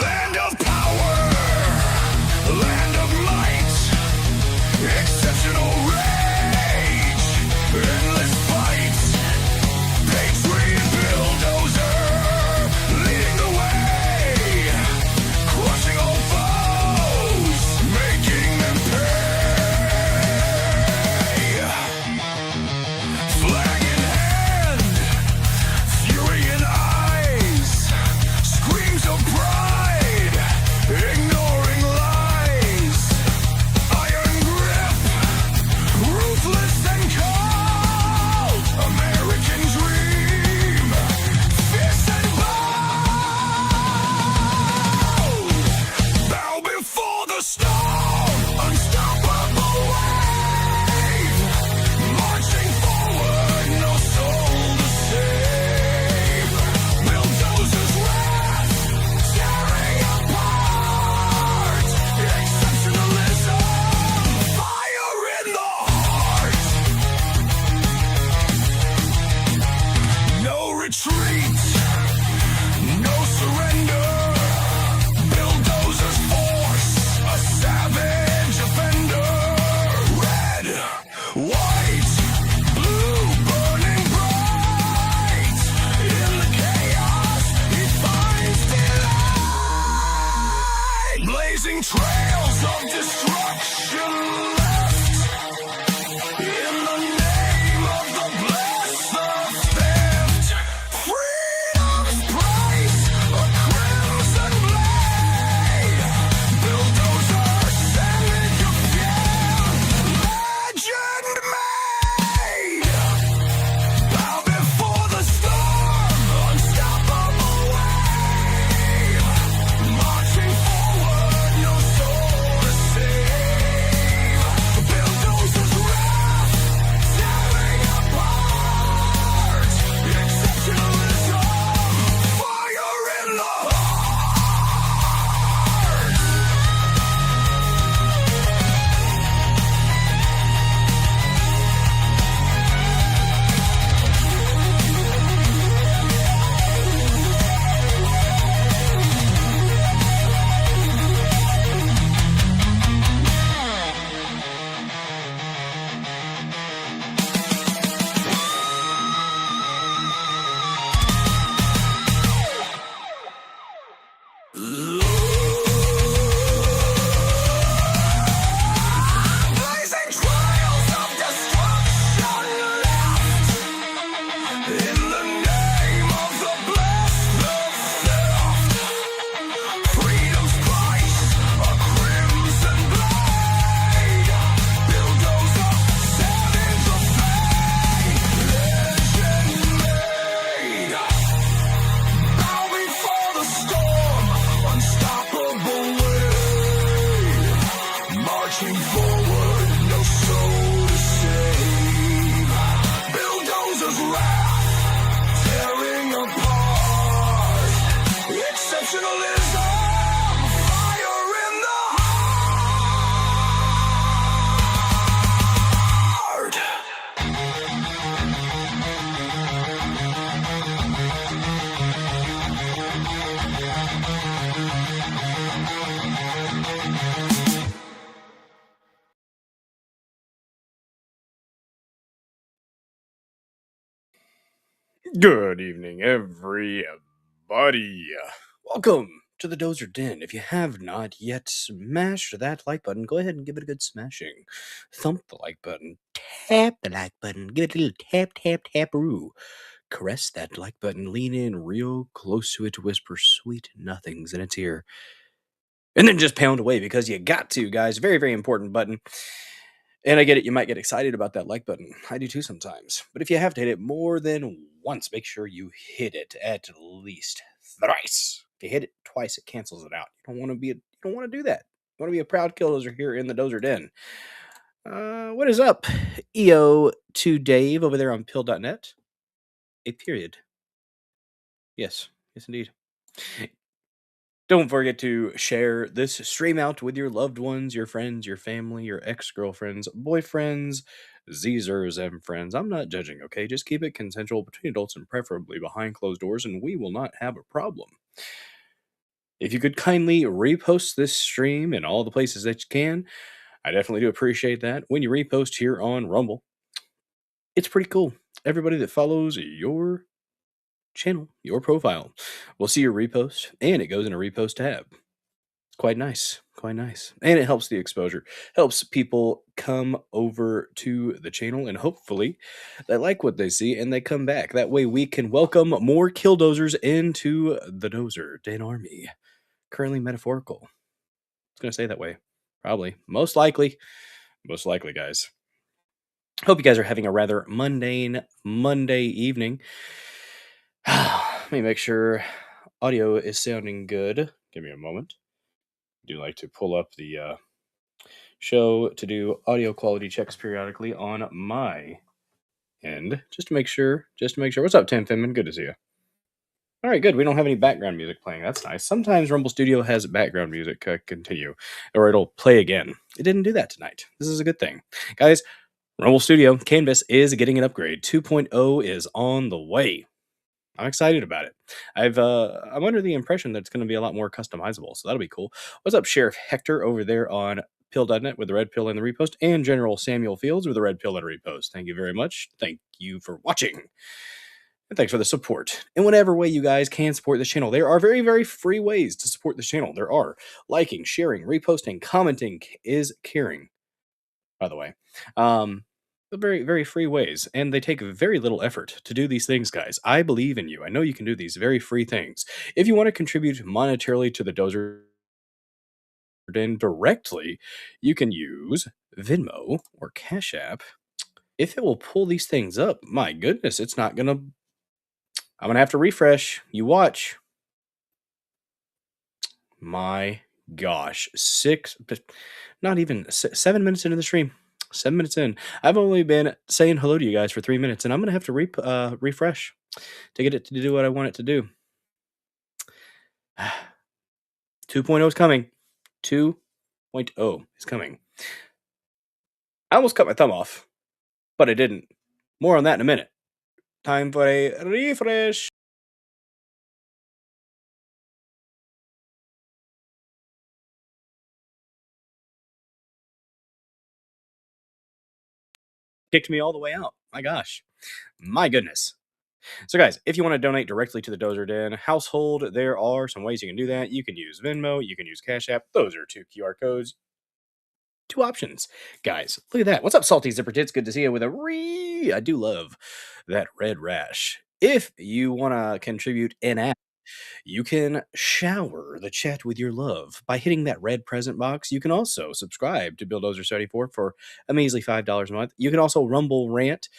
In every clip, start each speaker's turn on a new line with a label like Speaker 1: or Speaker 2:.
Speaker 1: Land of power, land of might, exceptional rage, endless fight, patriot bulldozer, leading the way, crushing all foes, making them pay. Flag in hand, fury in eyes, screams of pride, ignoring lies, iron grip, ruthless and cold, American dream, fierce and bold, bow before the storm, unstoppable wave, marching forward, no soul to save, bulldozers wrath, tearing apart, exceptionalism, fire in the heart, no retreat, no surrender, bulldozers force, a savage offender, red, white, blue, burning bright, in the chaos he finds delight, blazing trails of destruction left, in the name of the blessed, the theft, freedom's price, a crimson blade, bulldozer, savage of fear, legend made, bow before the storm, unstoppable wave, marching forward, no soul to save, bulldozers wrath, tearing apart, exceptionalism, fire in the heart. Blazing trails of destruction left, in the name of the blessed, the theft, freedom's price, a crimson blade, bulldozer, savage of fate, legend made, bow before the storm, unstoppable wave, marching forward, no soul to save, bulldozers wrath, tearing apart, exceptionalism, fire in the heart.
Speaker 2: Good evening, everybody. Welcome to the Dozer Den. If you have not yet smashed that like button, go ahead and give it a good smashing. Thump the like button, tap the like button, give it a little tap, tap, tap-a-roo. Caress that like button, lean in real close to it to whisper sweet nothings in its ear. And then just pound away because you got to, guys. Very, very important button. And I get it, you might get excited about that like button. I do too sometimes. But if you have to hit it more than once, make sure you hit it at least thrice. If you hit it twice, it cancels it out. You don't want to do that. You want to be a proud killdozer here in the Dozer Den. What is up? EO to Dave over there on pill.net. A period. Yes, indeed. Don't forget to share this stream out with your loved ones, your friends, your family, your ex-girlfriends, boyfriends, Zers and friends. I'm not judging, okay? Just keep it consensual between adults and preferably behind closed doors, and we will not have a problem. If you could kindly repost this stream in all the places that you can, I definitely do appreciate that. When you repost here on Rumble, it's pretty cool. Everybody that follows your channel, your profile, will see your repost, and it goes in a repost tab. Quite nice. Quite nice. And it helps the exposure. Helps people come over to the channel and hopefully they like what they see and they come back. That way we can welcome more killdozers into the dozer den army. Currently metaphorical. I was gonna say that way. Probably. Most likely. Most likely, guys. Hope you guys are having a rather mundane Monday evening. Let me make sure audio is sounding good. Give me a moment. Do like to pull up the show to do audio quality checks periodically on my end, just to make sure. What's up, Tim Finman? Good to see you. All right, good. We don't have any background music playing. That's nice. Sometimes Rumble Studio has background music continue, or it'll play again. It didn't do that tonight. This is a good thing, guys. Rumble Studio Canvas is getting an upgrade. 2.0 is on the way. I'm excited about it. I'm under the impression that it's going to be a lot more customizable, so that'll be cool. What's up, Sheriff Hector over there on pill.net with the red pill and the repost, and General Samuel Fields with the red pill and repost. Thank you very much. Thank you for watching. And thanks for the support. In whatever way you guys can support this channel, there are very, very free ways to support this channel. There are liking, sharing, reposting, commenting is caring, by the way. Very, very free ways, and they take very little effort to do these things, guys. I believe in you. I know you can do these very free things. If you want to contribute monetarily to the Dozer Den directly, you can use Venmo or Cash App. If it will pull these things up, my goodness, it's not gonna. I'm gonna have to refresh. You watch. My gosh, not even 7 minutes into the stream. 7 minutes in. I've only been saying hello to you guys for 3 minutes, and I'm gonna have to refresh to get it to do what I want it to do. 2.0 is coming. 2.0 is coming. I almost cut my thumb off, but I didn't. More on that in a minute. Time for a refresh. Kicked me all the way out. My gosh. My goodness. So, guys, if you want to donate directly to the Dozer Den household, there are some ways you can do that. You can use Venmo, you can use Cash App. Those are two QR codes. Two options. Guys, look at that. What's up, Salty Zipper Tits? Good to see you with a I do love that red rash. If you want to contribute in app, you can shower the chat with your love by hitting that red present box. You can also subscribe to Bulldozer74 for a measly $5 a month. You can also Rumble Rant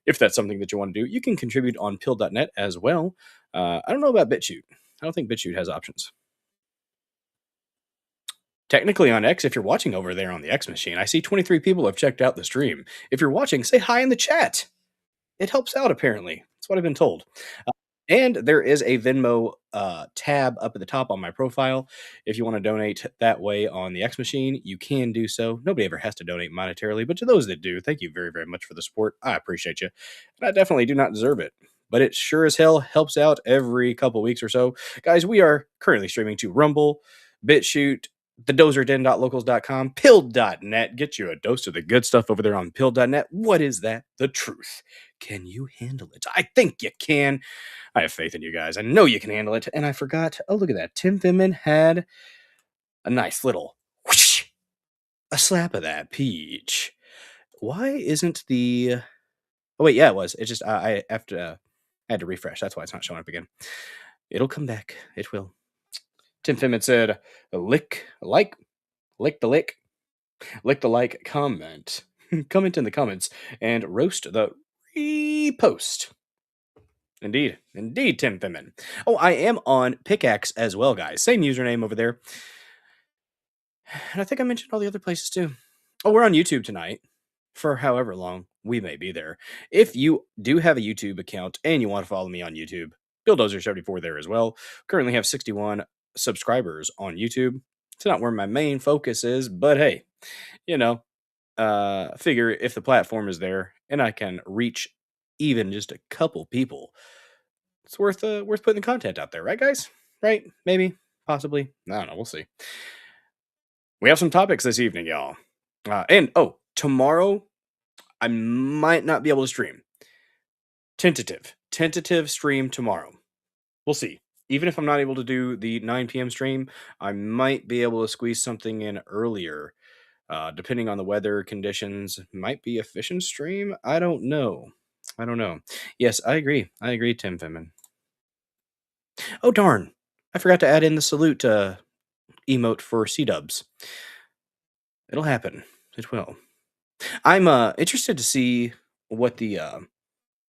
Speaker 2: if that's something that you want to do. You can contribute on pill.net as well. I don't know about BitChute. I don't think BitChute has options. Technically on X, if you're watching over there on the X machine, I see 23 people have checked out the stream. If you're watching, say hi in the chat. It helps out, apparently. That's what I've been told. And there is a Venmo tab up at the top on my profile. If you want to donate that way on the X machine, you can do so. Nobody ever has to donate monetarily, but to those that do, thank you very, very much for the support. I appreciate you. And I definitely do not deserve it, but it sure as hell helps out every couple weeks or so. Guys, we are currently streaming to Rumble, BitChute, thedozerden.locals.com, pill.net. Get you a dose of the good stuff over there on pill.net. What is that? The truth. Can you handle it? I think you can. I have faith in you guys. I know you can handle it. And I forgot. Oh, look at that. Tim Finman had a nice little whoosh, a slap of that peach. Why isn't the... Oh, wait. Yeah, it was. It's just I have to... I had to refresh. That's why it's not showing up again. It'll come back. It will. Tim Finman said, lick the like, comment. Comment in the comments and roast the repost. Indeed, Tim Finman. Oh, I am on Pickaxe as well, guys. Same username over there. And I think I mentioned all the other places too. Oh, we're on YouTube tonight for however long we may be there. If you do have a YouTube account and you want to follow me on YouTube, Bulldozer74 there as well. Currently have 61 subscribers on YouTube. It's not where my main focus is, but hey, you know, figure if the platform is there and I can reach even just a couple people, it's worth putting the content out there, right, guys? Right? Maybe, possibly. I don't know. We'll see. We have some topics this evening, y'all. And oh, tomorrow I might not be able to stream. Tentative stream tomorrow. We'll see. Even if I'm not able to do the 9 p.m. stream, I might be able to squeeze something in earlier. Depending on the weather conditions, might be a fishing stream. I don't know. I don't know. Yes, I agree. I agree, Tim Finman. Oh darn! I forgot to add in the salute emote for C Dubs. It'll happen. It will. I'm interested to see what the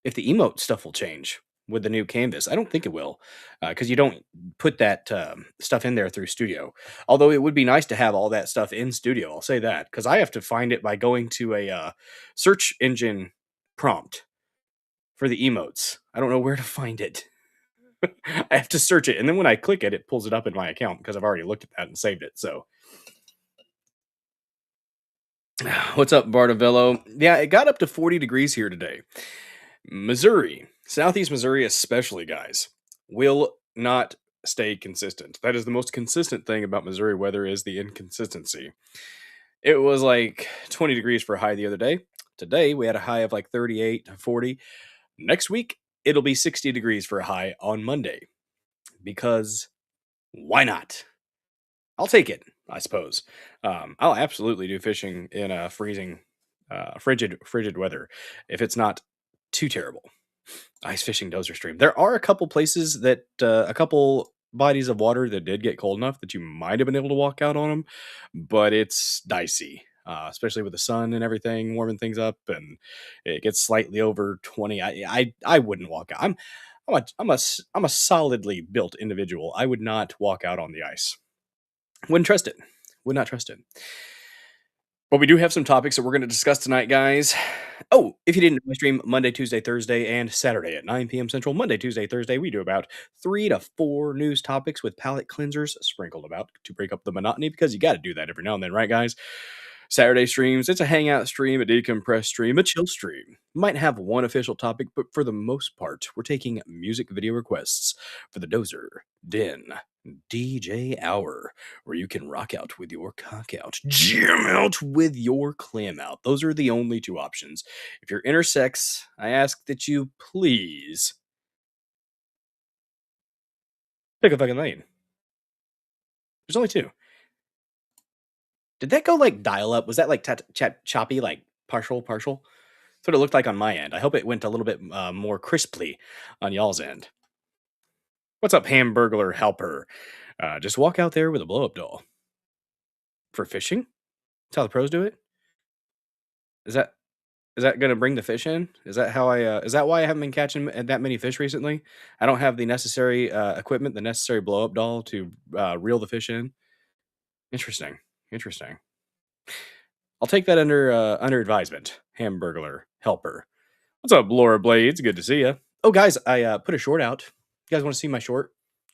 Speaker 2: if the emote stuff will change with the new canvas. I don't think it will, because you don't put that stuff in there through Studio. Although it would be nice to have all that stuff in Studio. I'll say that because I have to find it by going to a search engine prompt for the emotes. I don't know where to find it. I have to search it, and then when I click it, it pulls it up in my account because I've already looked at that and saved it. So, what's up, Bardavello? Yeah, it got up to 40 degrees here today. Missouri, Southeast Missouri, especially, guys, will not stay consistent. That is the most consistent thing about Missouri weather is the inconsistency. It was like 20 degrees for a high the other day. Today, we had a high of like 38 to 40. Next week, it'll be 60 degrees for a high on Monday. Because why not? I'll take it, I suppose. I'll absolutely do fishing in a freezing, frigid weather if it's not too terrible. Ice fishing dozer stream. There are a couple places that a couple bodies of water that did get cold enough that you might have been able to walk out on them, but it's dicey, especially with the sun and everything warming things up, and it gets slightly over 20. I wouldn't walk out. I'm a solidly built individual. I would not walk out on the ice. Wouldn't trust it. Would not trust it. But we do have some topics that we're going to discuss tonight, guys. Oh, if you didn't know, we stream Monday, Tuesday, Thursday, and Saturday at 9 p.m. Central. Monday, Tuesday, Thursday, we do about 3 to 4 news topics with palate cleansers sprinkled about to break up the monotony because you got to do that every now and then, right, guys? Saturday streams, it's a hangout stream, a decompress stream, a chill stream. Might have one official topic, but for the most part, we're taking music video requests for the Dozer Den DJ Hour, where you can rock out with your cock out, jam out with your clam out. Those are the only two options. If you're intersex, I ask that you please pick a fucking lane. There's only two. Did that go like dial up? Was that like choppy, like partial? That's what it looked like on my end. I hope it went a little bit more crisply on y'all's end. What's up, Hamburglar Helper? Just walk out there with a blow up doll for fishing. That's how the pros do it. Is that gonna bring the fish in? Is that how I? Is that why I haven't been catching that many fish recently? I don't have the necessary equipment, the necessary blow up doll to reel the fish in. Interesting. I'll take that under advisement. Hamburglar Helper. What's up, Laura Blades? Good to see you. Oh, guys, I put a short out. You guys want to see my short?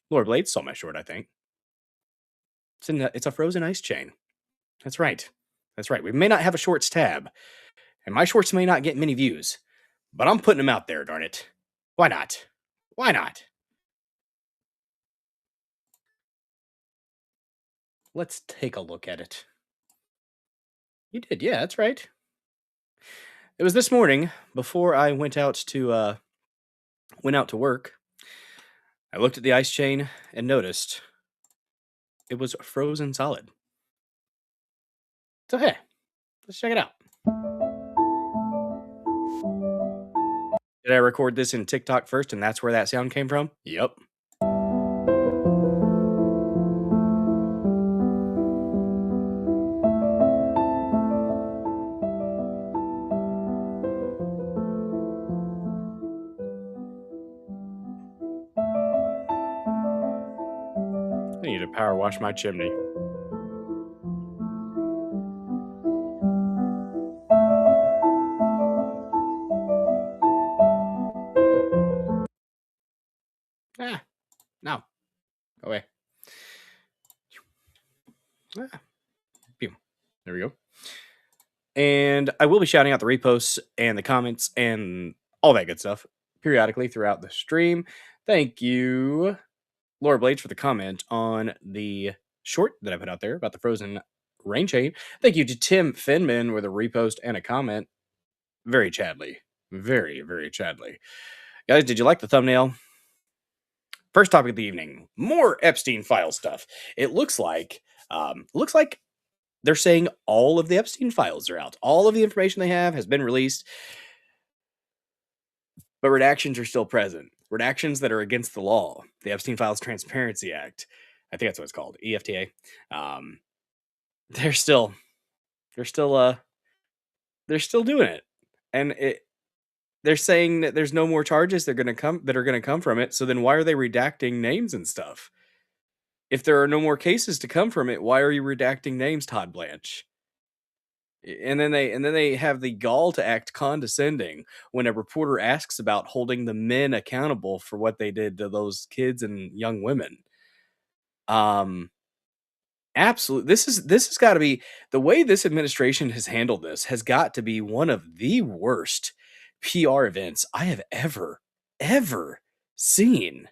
Speaker 2: Laura Blades saw my short, I think. It's a frozen ice chain. That's right. We may not have a shorts tab, and my shorts may not get many views, but I'm putting them out there, darn it. Why not? Let's take a look at it. You did, yeah, that's right. It was this morning before I went out to work. I looked at the ice chain and noticed it was frozen solid. So hey, let's check it out. Did I record this in TikTok first and that's where that sound came from? Yep. I need to power wash my chimney. No. Go away. Boom. There we go. And I will be shouting out the reposts and the comments and all that good stuff periodically throughout the stream. Thank you, Laura Blades, for the comment on the short that I put out there about the frozen rain chain. Thank you to Tim Finman with a repost and a comment. Very Chadley. Very, very Chadley. Guys, did you like the thumbnail? First topic of the evening. More Epstein file stuff. It looks like they're saying all of the Epstein files are out. All of the information they have has been released, but redactions are still present. Redactions that are against the law. The Epstein Files Transparency Act. I think that's what it's called. EFTA. They're still doing it. And they're saying that there's no more charges that are going to come from it. So then why are they redacting names and stuff? If there are no more cases to come from it, why are you redacting names, Todd Blanche? And then they have the gall to act condescending when a reporter asks about holding the men accountable for what they did to those kids and young women. Absolutely. This has got to be the way this administration has handled this has got to be one of the worst PR events I have ever seen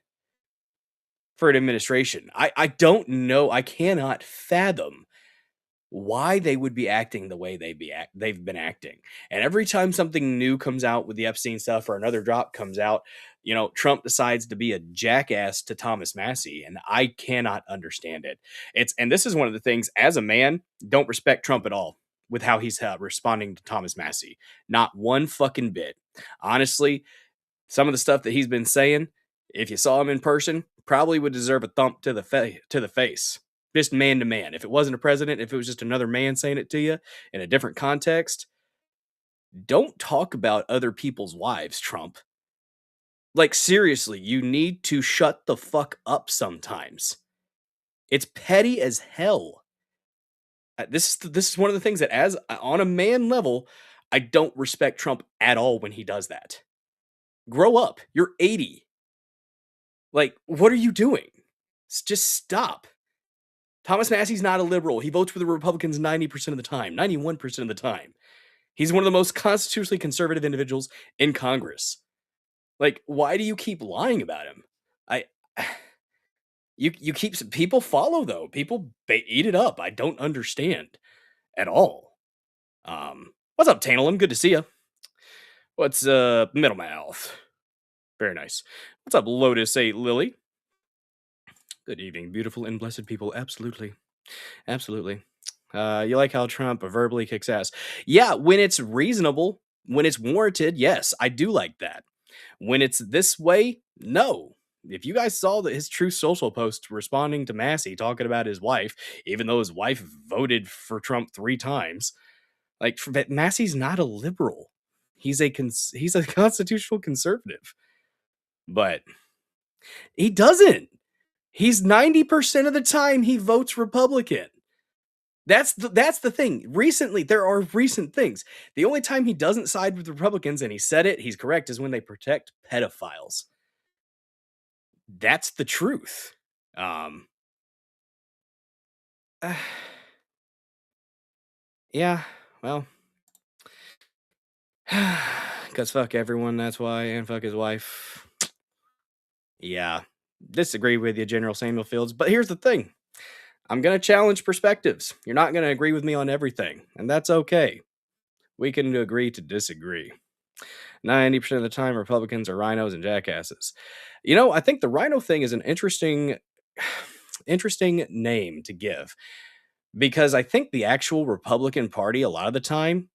Speaker 2: for an administration. I don't know. I cannot fathom why they would be acting the way they've been acting. And every time something new comes out with the Epstein stuff or another drop comes out, Trump decides to be a jackass to Thomas Massie, and I cannot understand it. And this is one of the things, as a man, don't respect Trump at all with how he's responding to Thomas Massie. Not one fucking bit. Honestly, some of the stuff that he's been saying, if you saw him in person, probably would deserve a thump to the face. Just man to man. If it wasn't a president, if it was just another man saying it to you in a different context, don't talk about other people's wives, Trump. Like, seriously, you need to shut the fuck up sometimes. It's petty as hell. This is one of the things that, as on a man level, I don't respect Trump at all when he does that. Grow up. You're 80. Like, what are you doing? Just stop. Thomas Massie's not a liberal. He votes for the Republicans 90% of the time, 91% of the time. He's one of the most constitutionally conservative individuals in Congress. Like, why do you keep lying about him? You keep people follow though. People eat it up. I don't understand at all. What's up, Tantalum? Good to see you. What's Middle Mouth? Very nice. What's up, Lotus 8 Lily? Good evening, beautiful and blessed people. Absolutely. Absolutely. You like how Trump verbally kicks ass? Yeah, when it's reasonable, when it's warranted, yes, I do like that. When it's this way, no. If you guys saw his Truth Social post responding to Massie talking about his wife, even though his wife voted for Trump 3 times, like, Massie's not a liberal. He's a constitutional conservative. But he doesn't. He's 90% of the time he votes Republican. That's the thing. Recently, there are recent things. The only time he doesn't side with Republicans, and he said it, he's correct, is when they protect pedophiles. That's the truth. Yeah, well, because fuck everyone, that's why, and fuck his wife. Yeah, disagree with you, General Samuel Fields, but here's the thing. I'm going to challenge perspectives. You're not going to agree with me on everything, and that's okay. We can agree to disagree. 90% of the time, Republicans are rhinos and jackasses. I think the rhino thing is an interesting name to give, because I think the actual Republican Party, a lot of the time,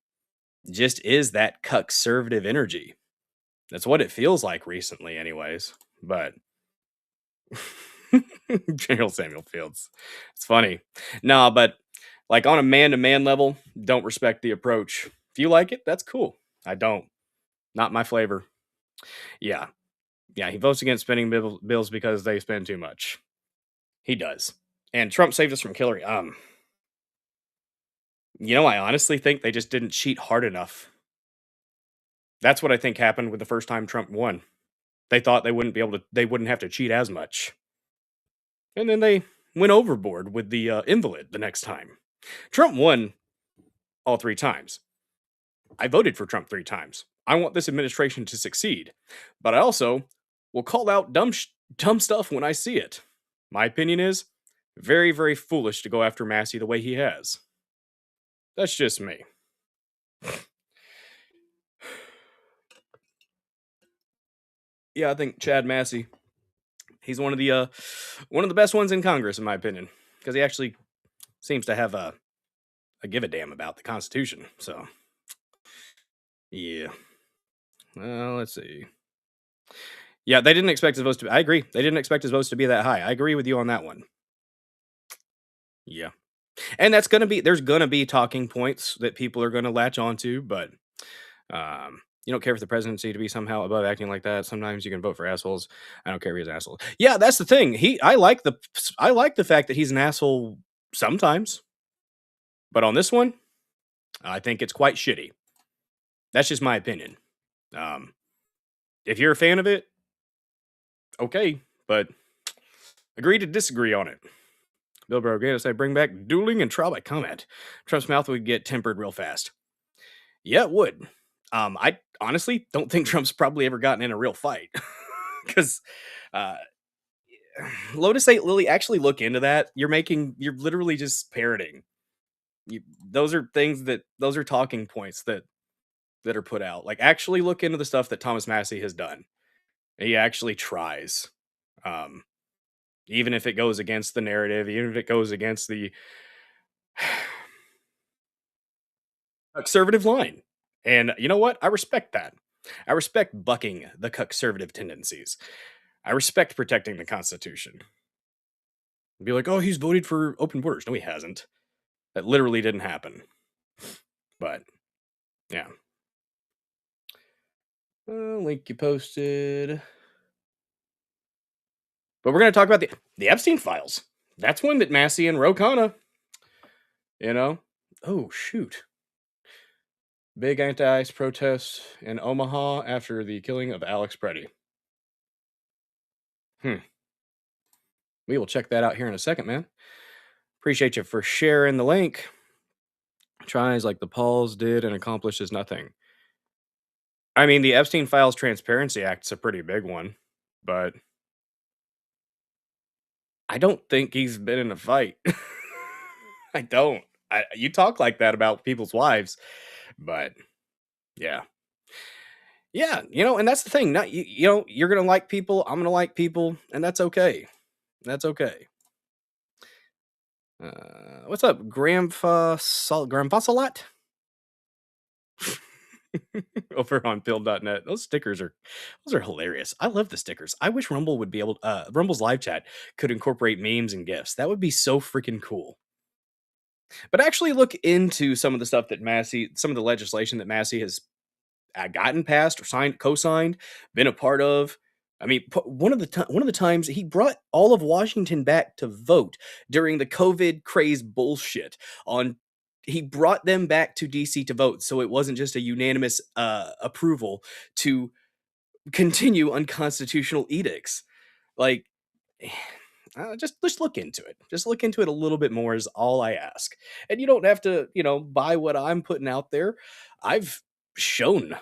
Speaker 2: just is that conservative energy. That's what it feels like recently, anyways. But General Samuel Fields, it's funny. No, but like on a man-to-man level, don't respect the approach. If you like it, that's cool. I don't. Not my flavor. Yeah. Yeah, he votes against spending bills because they spend too much. He does. And Trump saved us from Hillary. I honestly think they just didn't cheat hard enough. That's what I think happened with the first time Trump won. They thought they wouldn't have to cheat as much. And then they went overboard with the invalid the next time. Trump won all 3 times. I voted for Trump 3 times. I want this administration to succeed, but I also will call out dumb stuff when I see it. My opinion is very, very foolish to go after Massey the way he has. That's just me. Yeah, I think Chad Massey. He's one of the best ones in Congress, in my opinion, because he actually seems to have a give a damn about the Constitution. So, yeah. Well, let's see. Yeah, they didn't expect his votes to. I agree. They didn't expect his votes to be that high. I agree with you on that one. Yeah, and that's gonna be. There's gonna be talking points that people are gonna latch onto, but you don't care for the presidency to be somehow above acting like that. Sometimes you can vote for assholes. I don't care if he's an asshole. Yeah, that's the thing. I like the fact that he's an asshole sometimes, but on this one, I think it's quite shitty. That's just my opinion. Um, if you're a fan of it, okay, but agree to disagree on it. Bill Brogan said, bring back dueling and trial by combat. Trump's mouth would get tempered real fast. Yeah, it would. I honestly don't think Trump's probably ever gotten in a real fight. Because uh, Lotus 8 Lily, actually look into that. You're literally just parroting. Those are talking points that are put out. Like, actually look into the stuff that Thomas Massey has done. He actually tries. Um, even if it goes against the narrative, even if it goes against the conservative line. And you know what? I respect that. I respect bucking the conservative tendencies. I respect protecting the Constitution. Be like, oh, he's voted for open borders. No, he hasn't. That literally didn't happen. But, yeah. Link you posted. But we're going to talk about the Epstein files. That's one that Massey and Ro Khanna, Oh, shoot. Big anti-ICE protests in Omaha after the killing of Alex Preddy. We will check that out here in a second, man. Appreciate you for sharing the link. Tries like the Pauls did and accomplishes nothing. I mean, the Epstein Files Transparency Act is a pretty big one, but I don't think he's been in a fight. I don't. You talk like that about people's wives, but yeah. Yeah, and that's the thing. Not you're gonna like people, I'm gonna like people, and that's okay. That's okay. What's up, Grandpa Salot? Over on build.net. Those are hilarious. I love the stickers. I wish Rumble would be able Rumble's live chat could incorporate memes and gifs. That would be so freaking cool. But actually look into some of the stuff that some of the legislation that Massey has gotten passed or co-signed, been a part of. I mean, one of the times he brought all of Washington back to vote during the COVID craze bullshit. He brought them back to DC to vote, so it wasn't just a unanimous approval to continue unconstitutional edicts. Like, just look into it. Just look into it a little bit more is all I ask. And you don't have to, buy what I'm putting out there. I've shown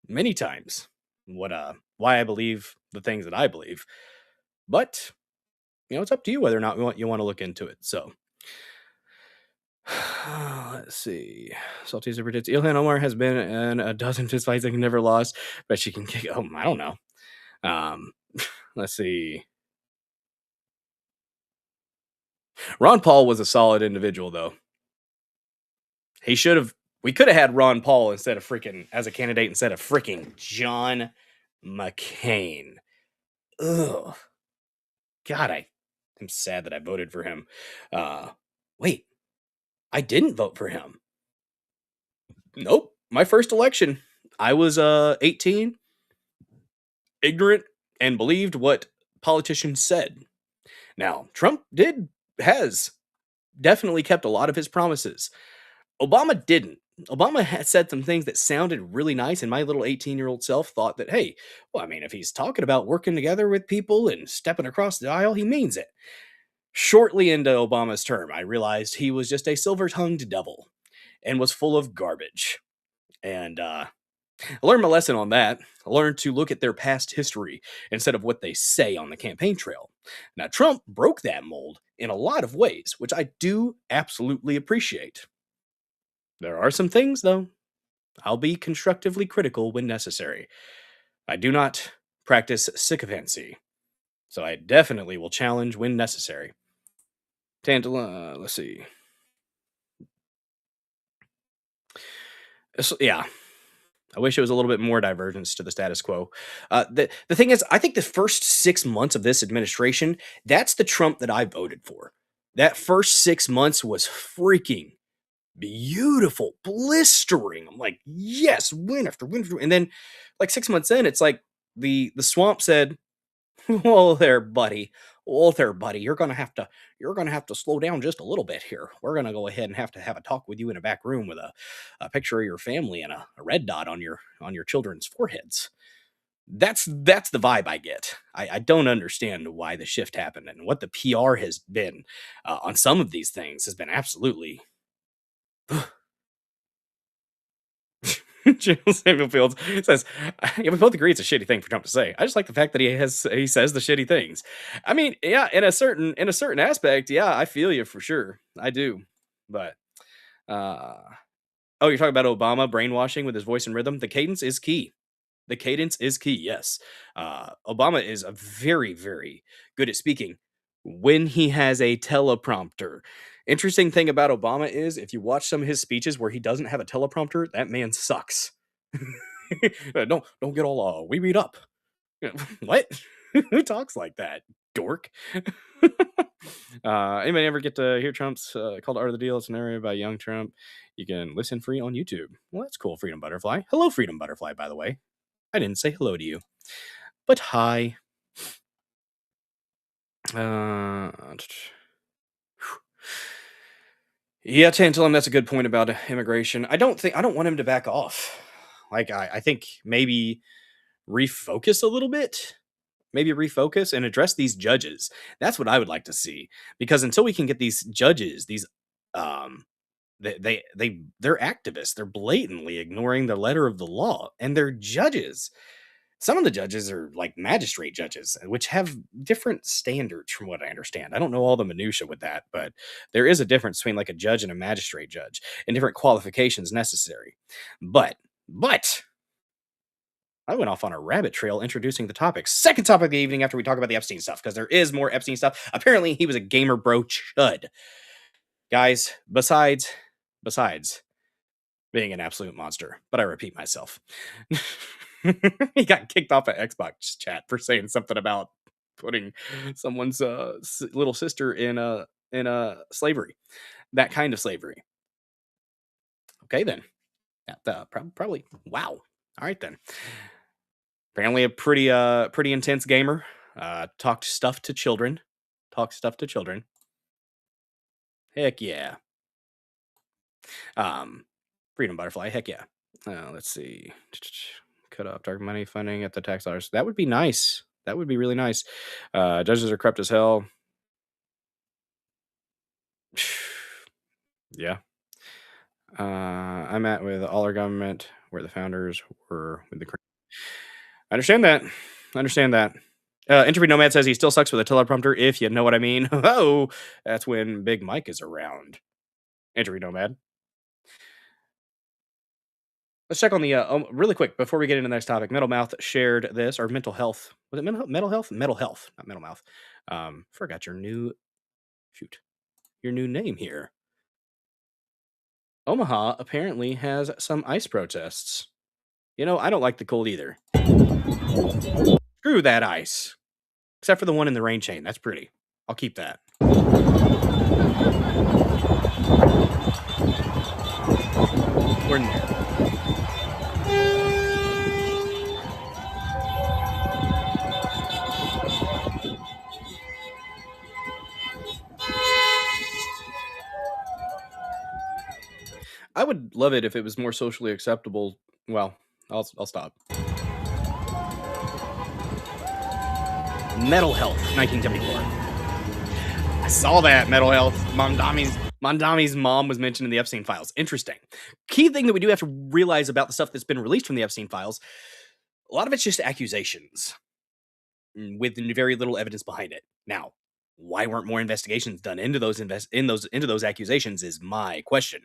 Speaker 2: many times why I believe the things that I believe. But, it's up to you whether or not you want to look into it. So, let's see. Salty Super Tits. Ilhan Omar has been in a dozen fist fights and never lost, but she can kick. Oh, I don't know. Let's see. Ron Paul was a solid individual, though. We could have had Ron Paul as a candidate instead of freaking John McCain. Ugh. God, I'm sad that I voted for him. Wait, I didn't vote for him. Nope. My first election, I was 18, ignorant, and believed what politicians said. Now, Trump has definitely kept a lot of his promises. Obama didn't. Obama had said some things that sounded really nice, and my little 18-year-old self thought that, hey, well, I mean, if he's talking about working together with people and stepping across the aisle, he means it. Shortly into Obama's term, I realized he was just a silver-tongued devil and was full of garbage. And I learned my lesson on that. I learned to look at their past history instead of what they say on the campaign trail. Now, Trump broke that mold in a lot of ways, which I do absolutely appreciate. There are some things, though. I'll be constructively critical when necessary. I do not practice sycophancy, so I definitely will challenge when necessary. Let's see. Yeah, I wish it was a little bit more divergence to the status quo. The thing is, I think the first 6 months of this administration, that's the Trump that I voted for. That first 6 months was freaking beautiful, blistering. I'm like, yes, win after win after win. And then, like 6 months in, it's like the swamp said, "Whoa there, buddy. Whoa there, buddy. You're gonna have to slow down just a little bit here. We're gonna go ahead and have a talk with you in a back room with a picture of your family and a red dot on your children's foreheads." That's the vibe I get. I don't understand why the shift happened and what the PR has been on some of these things has been absolutely. General Samuel Fields says, "Yeah, we both agree it's a shitty thing for Trump to say. I just like the fact that he says the shitty things. I mean, yeah, in a certain aspect, yeah, I feel you for sure. I do, but uh, oh, you're talking about Obama brainwashing with his voice and rhythm. The cadence is key. The cadence is key. Yes, Obama is a very very good at speaking when he has a teleprompter. Interesting thing about Obama is if you watch some of his speeches where he doesn't have a teleprompter, that man sucks. Don't get all we read up. What? Who talks like that? Dork. Anybody ever get to hear Trump's called Art of the Deal? It's an area by Young Trump. You can listen free on YouTube. Well, that's cool, Freedom Butterfly. Hello, Freedom Butterfly, by the way. I didn't say hello to you. But hi. Yeah, Tantalum, that's a good point about immigration. I don't want him to back off. Like I think maybe refocus a little bit. Maybe refocus and address these judges. That's what I would like to see. Because until we can get these judges, these um they're activists. They're blatantly ignoring the letter of the law. And they're judges. Some of the judges are like magistrate judges, which have different standards from what I understand. I don't know all the minutia with that, but there is a difference between like a judge and a magistrate judge and different qualifications necessary. But I went off on a rabbit trail introducing the topic. Second topic of the evening after we talk about the Epstein stuff, because there is more Epstein stuff. Apparently, he was a gamer bro chud. Guys, besides being an absolute monster, but I repeat myself. He got kicked off of Xbox chat for saying something about putting someone's little sister in a slavery, that kind of slavery. Okay, then. Probably. Wow. All right, then. Apparently a pretty intense gamer. Talked stuff to children. Heck yeah. Freedom Butterfly. Heck yeah. Let's see. Cut off dark money funding at the tax dollars. That would be nice. That would be really nice. Judges are corrupt as hell. Yeah. I'm at with all our government where the founders were with the. I understand that. Interview Nomad says he still sucks with a teleprompter, if you know what I mean. Oh, that's when Big Mike is around. Interview Nomad. Let's check on the really quick before we get into the next topic. Metal Mouth shared this, or mental health. Was it mental health? Mental health, not Metal Mouth. Forgot your new name here. Omaha apparently has some ice protests. You know, I don't like the cold either. Screw that ice. Except for the one in the rain chain. That's pretty. I'll keep that. We're in there. I would love it if it was more socially acceptable. Well, I'll stop. Metal Health, 1974. I saw that, Metal Health. Mondami's mom was mentioned in the Epstein files. Interesting. Key thing that we do have to realize about the stuff that's been released from the Epstein files, a lot of it's just accusations with very little evidence behind it. Now, why weren't more investigations done into those accusations is my question.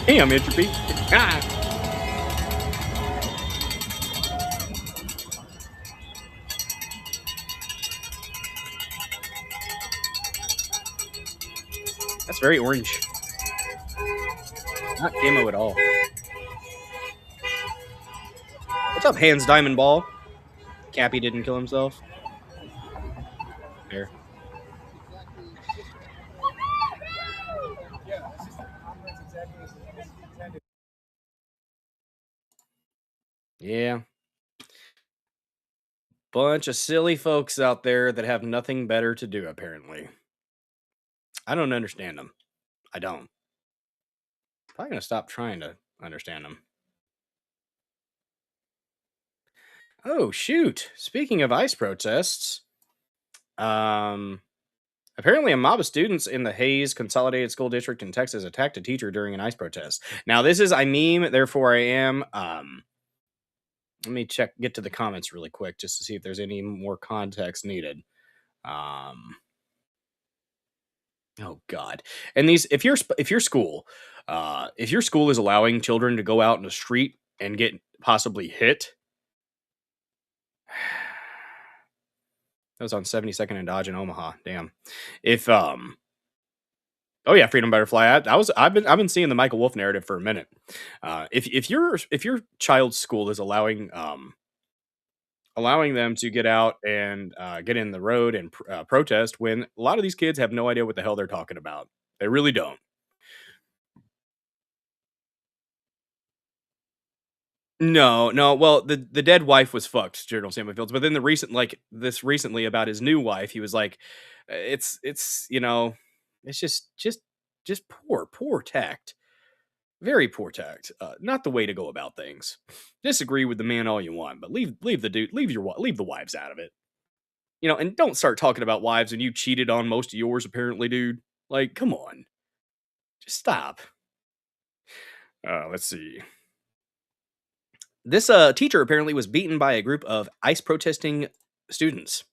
Speaker 2: Damn, Entropy. Ah. That's very orange. Not camo at all. What's up, Hans Diamond Ball? Cappy didn't kill himself. There. Yeah. Bunch of silly folks out there that have nothing better to do, apparently. I don't understand them. I don't. Probably gonna stop trying to understand them. Oh, shoot. Speaking of ICE protests, apparently a mob of students in the Hayes Consolidated School District in Texas attacked a teacher during an ICE protest. Now, this is I meme, therefore I am. Let me get to the comments really quick just to see if there's any more context needed. Oh God. And these, if your school is allowing children to go out in the street and get possibly hit, that was on 72nd and Dodge in Omaha. Damn. If oh yeah, Freedom Butterfly. I've been seeing the Michael Wolff narrative for a minute. If your child's school is allowing them to get out and get in the road and protest, when a lot of these kids have no idea what the hell they're talking about. They really don't. No. Well, the dead wife was fucked, General Samuel Fields. But then recently about his new wife, he was like, it's it's just poor tact, very poor tact. Not the way to go about things. Disagree with the man all you want, but leave the wives out of it. And don't start talking about wives and you cheated on most of yours, apparently, dude. Like, come on, just stop. Let's see. This teacher apparently was beaten by a group of ICE protesting students.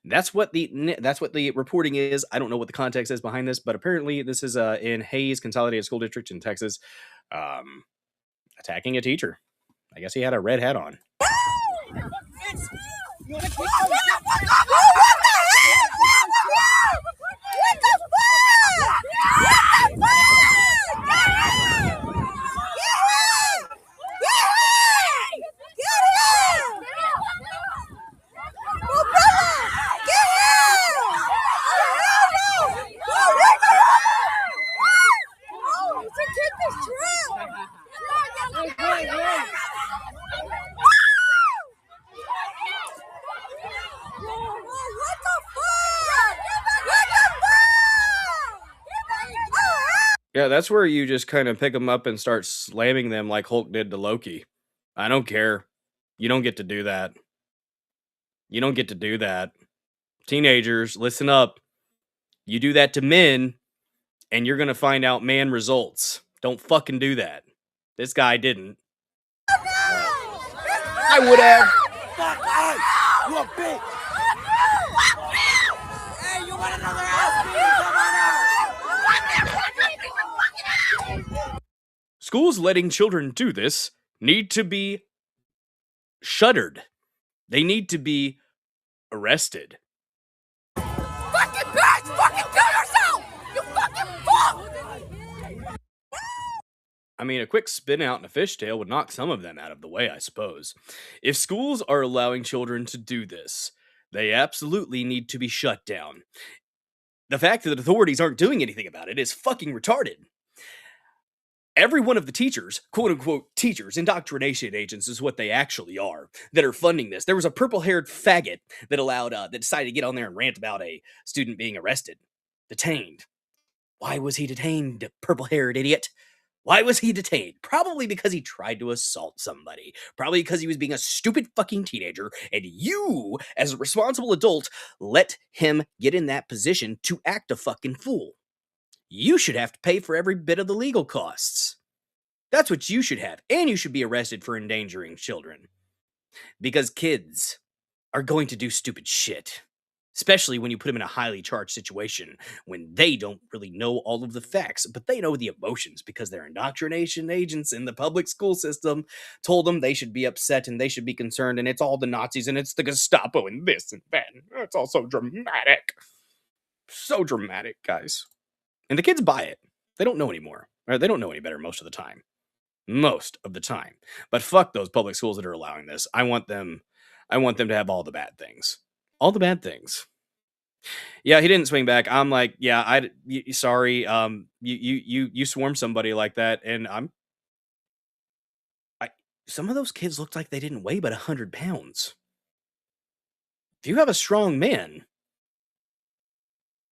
Speaker 2: That's what the reporting is. I don't know what the context is behind this, but apparently this is in Hayes Consolidated School District in Texas, attacking a teacher. I guess he had a red hat on. Yeah, that's where you just kind of pick them up and start slamming them like Hulk did to Loki. I don't care. You don't get to do that. You don't get to do that. Teenagers, listen up. You do that to men, and you're going to find out man results. Don't fucking do that. This guy didn't. I would have.
Speaker 1: Fuck us! You a bitch! Hey, you want another ass beating? Come on out!
Speaker 2: Schools letting children do this need to be shuttered. They need to be arrested.
Speaker 1: Fucking bitch! Fucking kill yourself! You fucking fuck!
Speaker 2: I mean, a quick spin out in a fishtail would knock some of them out of the way, I suppose. If schools are allowing children to do this, they absolutely need to be shut down. The fact that authorities aren't doing anything about it is fucking retarded. Every one of the teachers, quote unquote teachers, indoctrination agents is what they actually are, that are funding this. There was a purple-haired faggot that decided to get on there and rant about a student being arrested, detained. Why was he detained, purple-haired idiot? Why was he detained? Probably because he tried to assault somebody. Probably because he was being a stupid fucking teenager, and you, as a responsible adult, let him get in that position to act a fucking fool. You should have to pay for every bit of the legal costs. That's what you should have. And you should be arrested for endangering children. Because kids are going to do stupid shit. Especially when you put them in a highly charged situation when they don't really know all of the facts, but they know the emotions because their indoctrination agents in the public school system told them they should be upset and they should be concerned, and it's all the Nazis and it's the Gestapo and this and that. It's all so dramatic. So dramatic, guys. And the kids buy it. They don't know anymore. Or they don't know any better most of the time. Most of the time. But fuck those public schools that are allowing this. I want them to have all the bad things. All the bad things. Yeah, he didn't swing back. I'm like, yeah, sorry. You swarmed somebody like that, and I. Some of those kids looked like they didn't weigh but 100 pounds. If you have a strong man,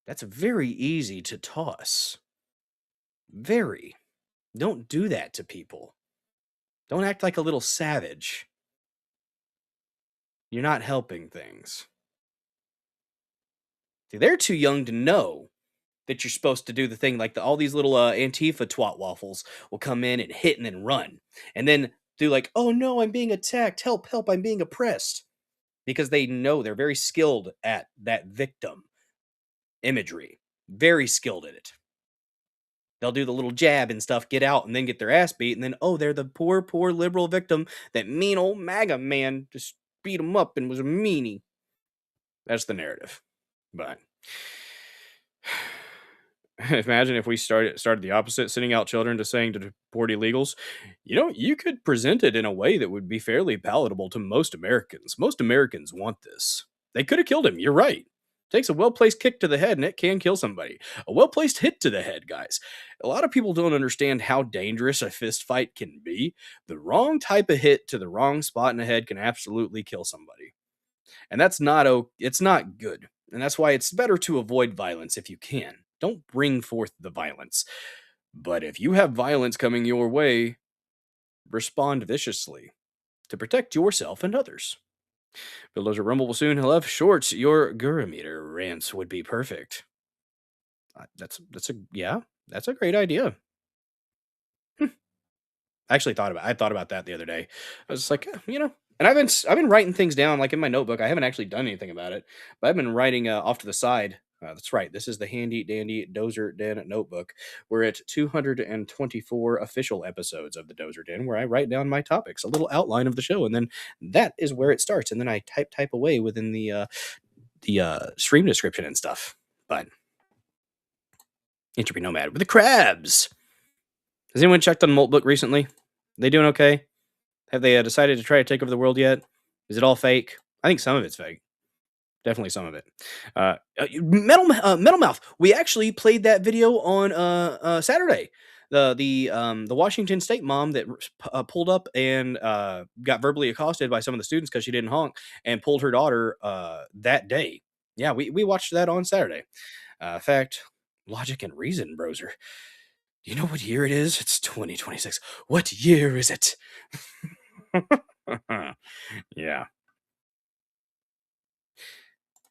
Speaker 2: that's very easy to toss. Very. Don't do that to people. Don't act like a little savage. You're not helping things. See, they're too young to know that you're supposed to do the thing like all these little Antifa twat waffles will come in and hit and then run. And then do like, oh no, I'm being attacked. Help, help, I'm being oppressed. Because they know they're very skilled at that victim imagery. Very skilled at it. They'll do the little jab and stuff, get out, and then get their ass beat. And then, oh, they're the poor, poor liberal victim that mean old MAGA man just beat him up and was a meanie. That's the narrative. But imagine if we started the opposite, sending out children to saying to deport illegals. You could present it in a way that would be fairly palatable to most Americans. Most Americans want this. They could have killed him. You're right. Takes a well-placed kick to the head and it can kill somebody. A well-placed hit to the head, guys. A lot of people don't understand how dangerous a fist fight can be. The wrong type of hit to the wrong spot in the head can absolutely kill somebody. And that's it's not good. And that's why it's better to avoid violence if you can. Don't bring forth the violence. But if you have violence coming your way, respond viciously to protect yourself and others. Builders at Rumble will soon have shorts. Your Gurameter rants would be perfect. That's a great idea. I actually thought about that the other day. I was just like, and I've been writing things down like in my notebook. I haven't actually done anything about it, but I've been writing off to the side. That's right. This is the handy dandy Dozer Den notebook. We're at 224 official episodes of the Dozer Den, where I write down my topics, a little outline of the show, and then that is where it starts. And then I type away within the stream description and stuff. But Entropy Nomad with the crabs. Has anyone checked on Moltbook recently? They doing okay? Have they decided to try to take over the world yet? Is it all fake? I think some of it's fake. Definitely some of it. Metal Mouth. We actually played that video on Saturday. The Washington State mom that pulled up and got verbally accosted by some of the students because she didn't honk and pulled her daughter that day. Yeah, we watched that on Saturday. In fact, Logic and Reason, Broser. Do you know what year it is? It's 2026. What year is it? Yeah.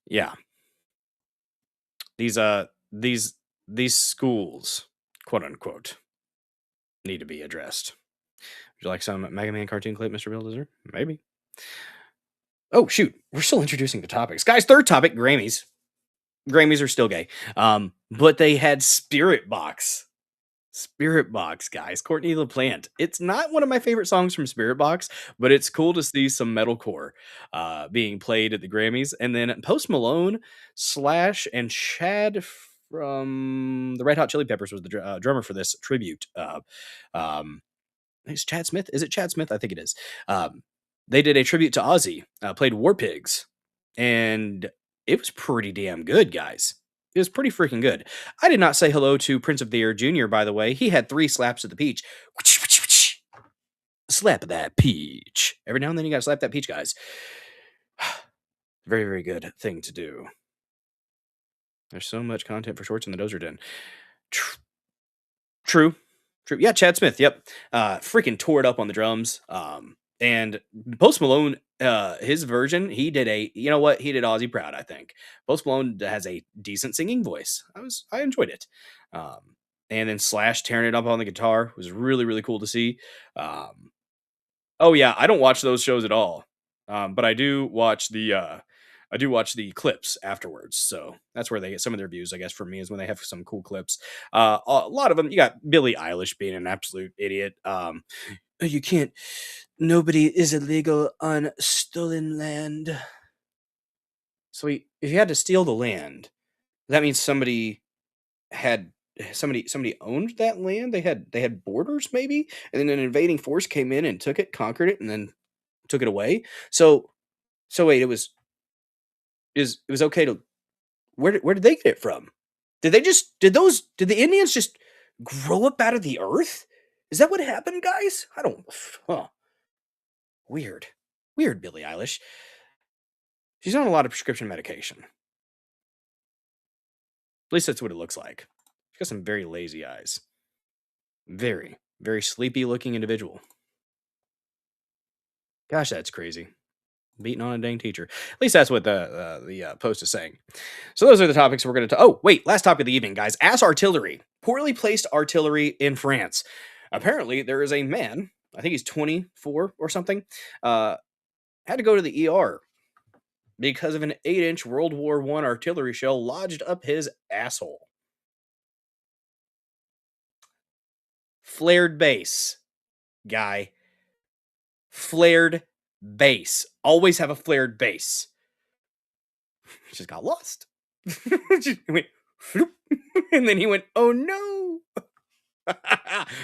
Speaker 2: Yeah. These schools, quote unquote, need to be addressed. Would you like some Mega Man cartoon clip, Mr. Builder? Maybe. Oh shoot, we're still introducing the topics. Guys, third topic, Grammys. Grammys are still gay. But they had Spirit Box. Spirit Box, guys. Courtney LaPlante. It's not one of my favorite songs from Spirit Box, but it's cool to see some metalcore being played at the Grammys. And then Post Malone, Slash, and Chad from the Red Hot Chili Peppers was the drummer for this tribute. It's Chad Smith. Is it Chad Smith? I think it is. They did a tribute to Ozzy, played War Pigs, and it was pretty damn good, guys. It was pretty freaking good. I did not say hello to Prince of the Air Jr., by the way. He had 3 slaps of the peach. Slap of that peach. Every now and then you gotta slap that peach, guys. Very, very good thing to do. There's so much content for shorts in the Dozer Den. True. True. Yeah, Chad Smith. Yep. Freaking tore it up on the drums. And Post Malone, his version, he did you know what? He did Ozzy proud, I think. Post Malone has a decent singing voice. I enjoyed it. And then Slash tearing it up on the guitar was really, really cool to see. Um, oh yeah, I don't watch those shows at all. But I do watch the clips afterwards. So that's where they get some of their views, I guess, from me, is when they have some cool clips. A lot of them, you got Billie Eilish being an absolute idiot. You can't, nobody is illegal on stolen land. So if you had to steal the land, that means had somebody owned that land. They had borders maybe, and then an invading force came in and took it, conquered it, and then took it away. So wait, it was okay to where did they get it from? Did the Indians just grow up out of the earth? Is that what happened, guys? I don't. Huh. Weird, weird. Billie Eilish. She's on a lot of prescription medication. At least that's what it looks like. She's got some very lazy eyes. Very, very sleepy looking individual. Gosh, that's crazy. Beating on a dang teacher. At least that's what the post is saying. So those are the topics we're going to. Oh, wait, last topic of the evening, guys. Ass artillery. Poorly placed artillery in France. Apparently, there is a man. I think he's 24 or something. Had to go to the ER because of an 8-inch World War I artillery shell lodged up his asshole. Flared base, guy. Flared base. Always have a flared base. Just got lost. Just went, floop, and then he went, oh no.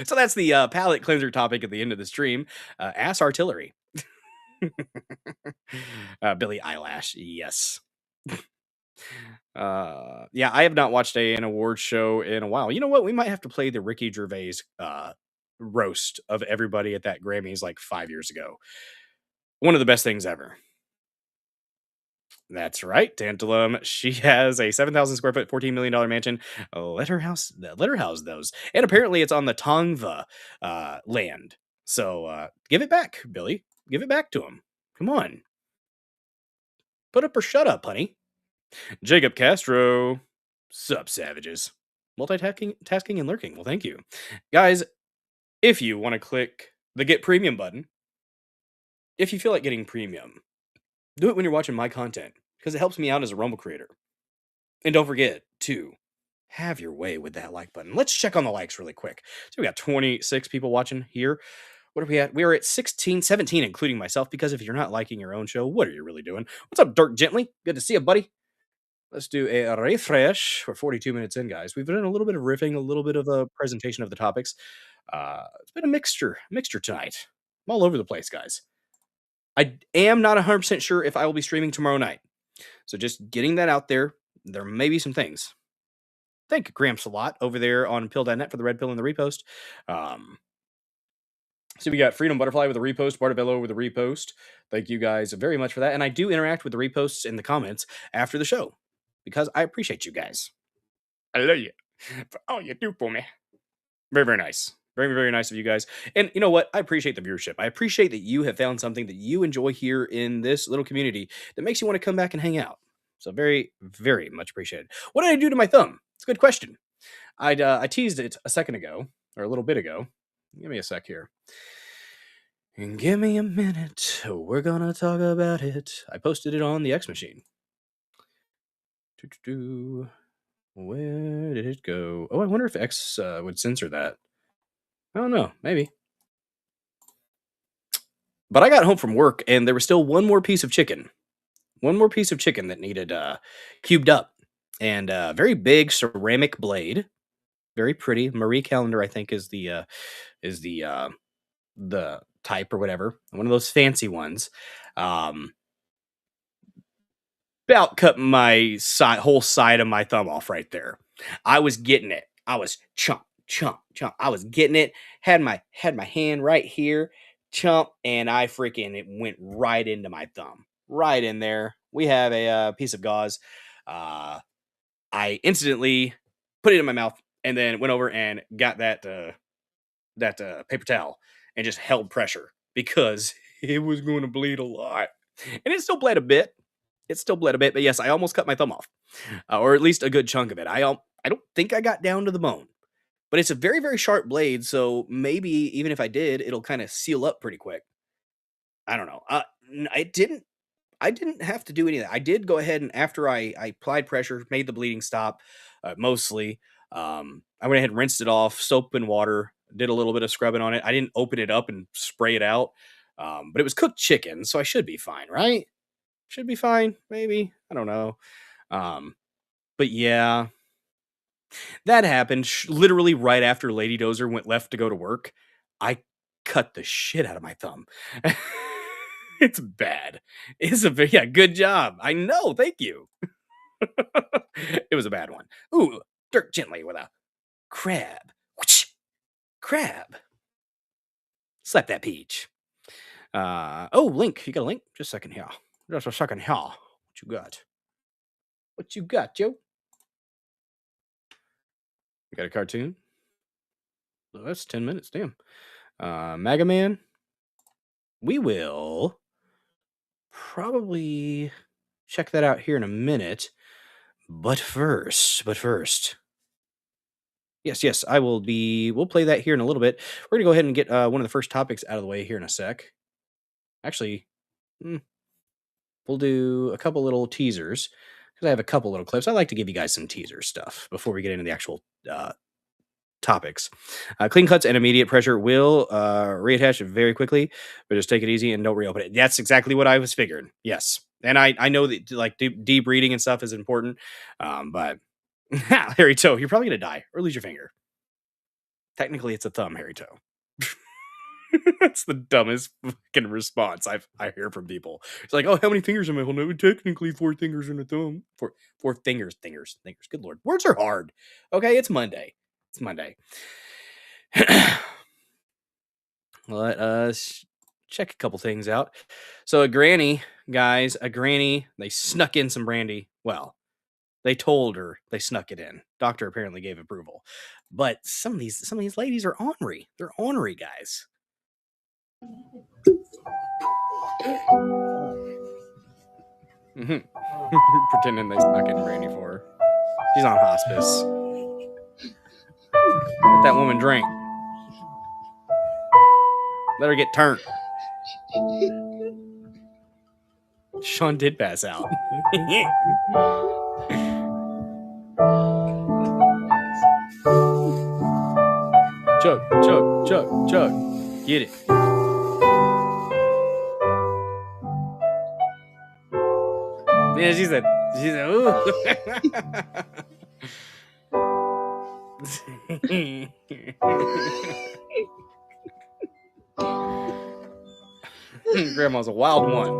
Speaker 2: So that's the palate cleanser topic at the end of the stream. Ass artillery. Billie Eilish, yes. Yeah, I have not watched an award show in a while. You know what? We might have to play the Ricky Gervais roast of everybody at that Grammys like 5 years ago. One of the best things ever. That's right, Tantalum. She has a 7,000 square foot, $14 million mansion. Let her house those. And apparently it's on the Tongva land. So give it back, Billy. Give it back to him. Come on. Put up or shut up, honey. Jacob Castro. Sup, savages. Multitasking and lurking. Well, thank you. Guys, if you want to click the Get Premium button, if you feel like getting premium, do it when you're watching my content, because it helps me out as a Rumble creator. And don't forget to have your way with that like button. Let's check on the likes really quick. So we got 26 people watching here. What are we at? We are at 16, 17, including myself, because if you're not liking your own show, what are you really doing? What's up, Dirk Gently? Good to see you, buddy. Let's do a refresh. We're 42 minutes in, guys. We've done a little bit of riffing, a little bit of a presentation of the topics. It's been a mixture tonight. I'm all over the place, guys. I am not 100% sure if I will be streaming tomorrow night. So just getting that out there. There may be some things. Thank Gramps a lot over there on pill.net for the red pill and the repost. So we got Freedom Butterfly with a repost, Bartabello with a repost. Thank you guys very much for that. And I do interact with the reposts in the comments after the show because I appreciate you guys. I love you for all you do for me. Very, very nice. Very, very nice of you guys. And you know what? I appreciate the viewership. I appreciate that you have found something that you enjoy here in this little community that makes you want to come back and hang out. So very, very much appreciated. What did I do to my thumb? It's a good question. I teased it a second ago, or a little bit ago. Give me a sec here. And give me a minute. We're gonna talk about it. I posted it on the X Machine. Where did it go? Oh, I wonder if X would censor that. I don't know. Maybe. But I got home from work and there was still one more piece of chicken. One more piece of chicken that needed cubed up. And a very big ceramic blade. Very pretty. Marie Callender, I think, is the type or whatever. One of those fancy ones. About cut my whole side of my thumb off right there. I was getting it. I was chomp, chomp, chomp. I was getting it. Had my hand right here, chomp, and it went right into my thumb, right in there. We have a piece of gauze. I instantly put it in my mouth and then went over and got that paper towel and just held pressure because it was going to bleed a lot, and it still bled a bit. It still bled a bit, but yes, I almost cut my thumb off, or at least a good chunk of it. I don't think I got down to the bone, but it's a very very sharp blade, so maybe even if I did, it'll kind of seal up pretty quick. I don't know. I didn't have to do any of that. I did go ahead and after I applied pressure, made the bleeding stop, mostly. I went ahead and rinsed it off, soap and water, did a little bit of scrubbing on it. I didn't open it up and spray it out, but it was cooked chicken, so I should be fine, right? Should be fine, maybe. I don't know. Um, but yeah, that happened literally right after Lady Dozer went left to go to work. I cut the shit out of my thumb. It's bad. It's a yeah, good job. I know. Thank you. It was a bad one. Ooh, dirt gently with a crab. Whoosh, crab. Slap that peach. Oh, link. You got a link? Just a second here. Just a second here. What you got? What you got, Joe? You got a cartoon? Oh, that's 10 minutes. Damn. Mega Man. We will probably check that out here in a minute. But first, yes, I will be. We'll play that here in a little bit. We're gonna go ahead and get one of the first topics out of the way here in a sec. Actually, we'll do a couple little teasers because I have a couple little clips. I like to give you guys some teaser stuff before we get into the actual topics. Clean cuts and immediate pressure will reattach very quickly, but just take it easy and don't reopen it. That's exactly what I was figuring. Yes, and I know that like deep breathing and stuff is important, but hairy toe, you're probably gonna die or lose your finger. Technically, it's a thumb, hairy toe. That's the dumbest fucking response I hear from people. It's like, oh, how many fingers am I holding? Technically, 4 fingers and a thumb. Four fingers. Good lord, words are hard. Okay, it's Monday. It's Monday. Let us check a couple things out. So a granny, guys, they snuck in some brandy. Well, they told her they snuck it in. Doctor apparently gave approval. But some of these ladies are ornery. They're ornery, guys. Pretending they snuck in brandy for her. She's on hospice. Let that woman drink. Let her get turned. Sean did pass out. Chug. Get it. Yeah, she said, ooh. Grandma's a wild one.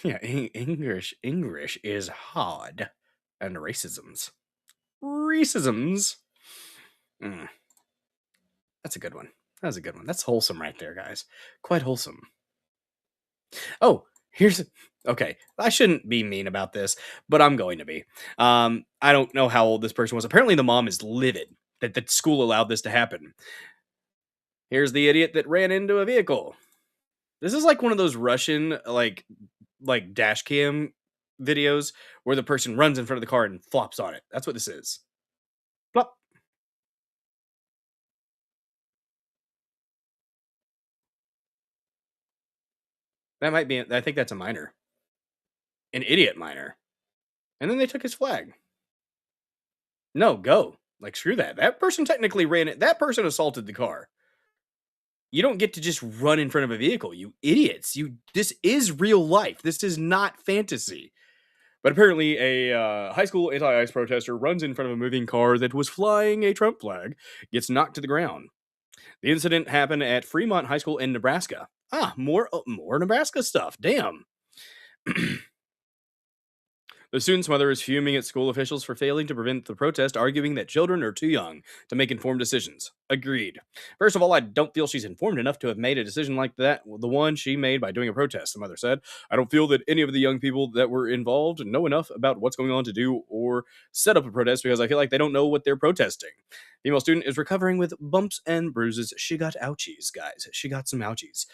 Speaker 2: Yeah, English is hard. And racisms. That's a good one. That's wholesome right there, guys. Quite wholesome. Oh, okay. I shouldn't be mean about this, but I'm going to be. I don't know how old this person was. Apparently the mom is livid that the school allowed this to happen. Here's the idiot that ran into a vehicle. This is like one of those Russian like dash cam videos where the person runs in front of the car and flops on it. That's what this is. Flop. That might be, I think that's a minor. An idiot minor. And then they took his flag. No, go. Like, screw that. That person technically ran it. That person assaulted the car. You don't get to just run in front of a vehicle, you idiots. This is real life. This is not fantasy. But apparently a high school anti-ICE protester runs in front of a moving car that was flying a Trump flag, gets knocked to the ground. The incident happened at Fremont High School in Nebraska. More Nebraska stuff. Damn. The student's mother is fuming at school officials for failing to prevent the protest, arguing that children are too young to make informed decisions. Agreed. First of all, I don't feel she's informed enough to have made a decision like that, the one she made by doing a protest, the mother said. I don't feel that any of the young people that were involved know enough about what's going on to do or set up a protest because I feel like they don't know what they're protesting. Female student is recovering with bumps and bruises. She got ouchies, guys. She got some ouchies.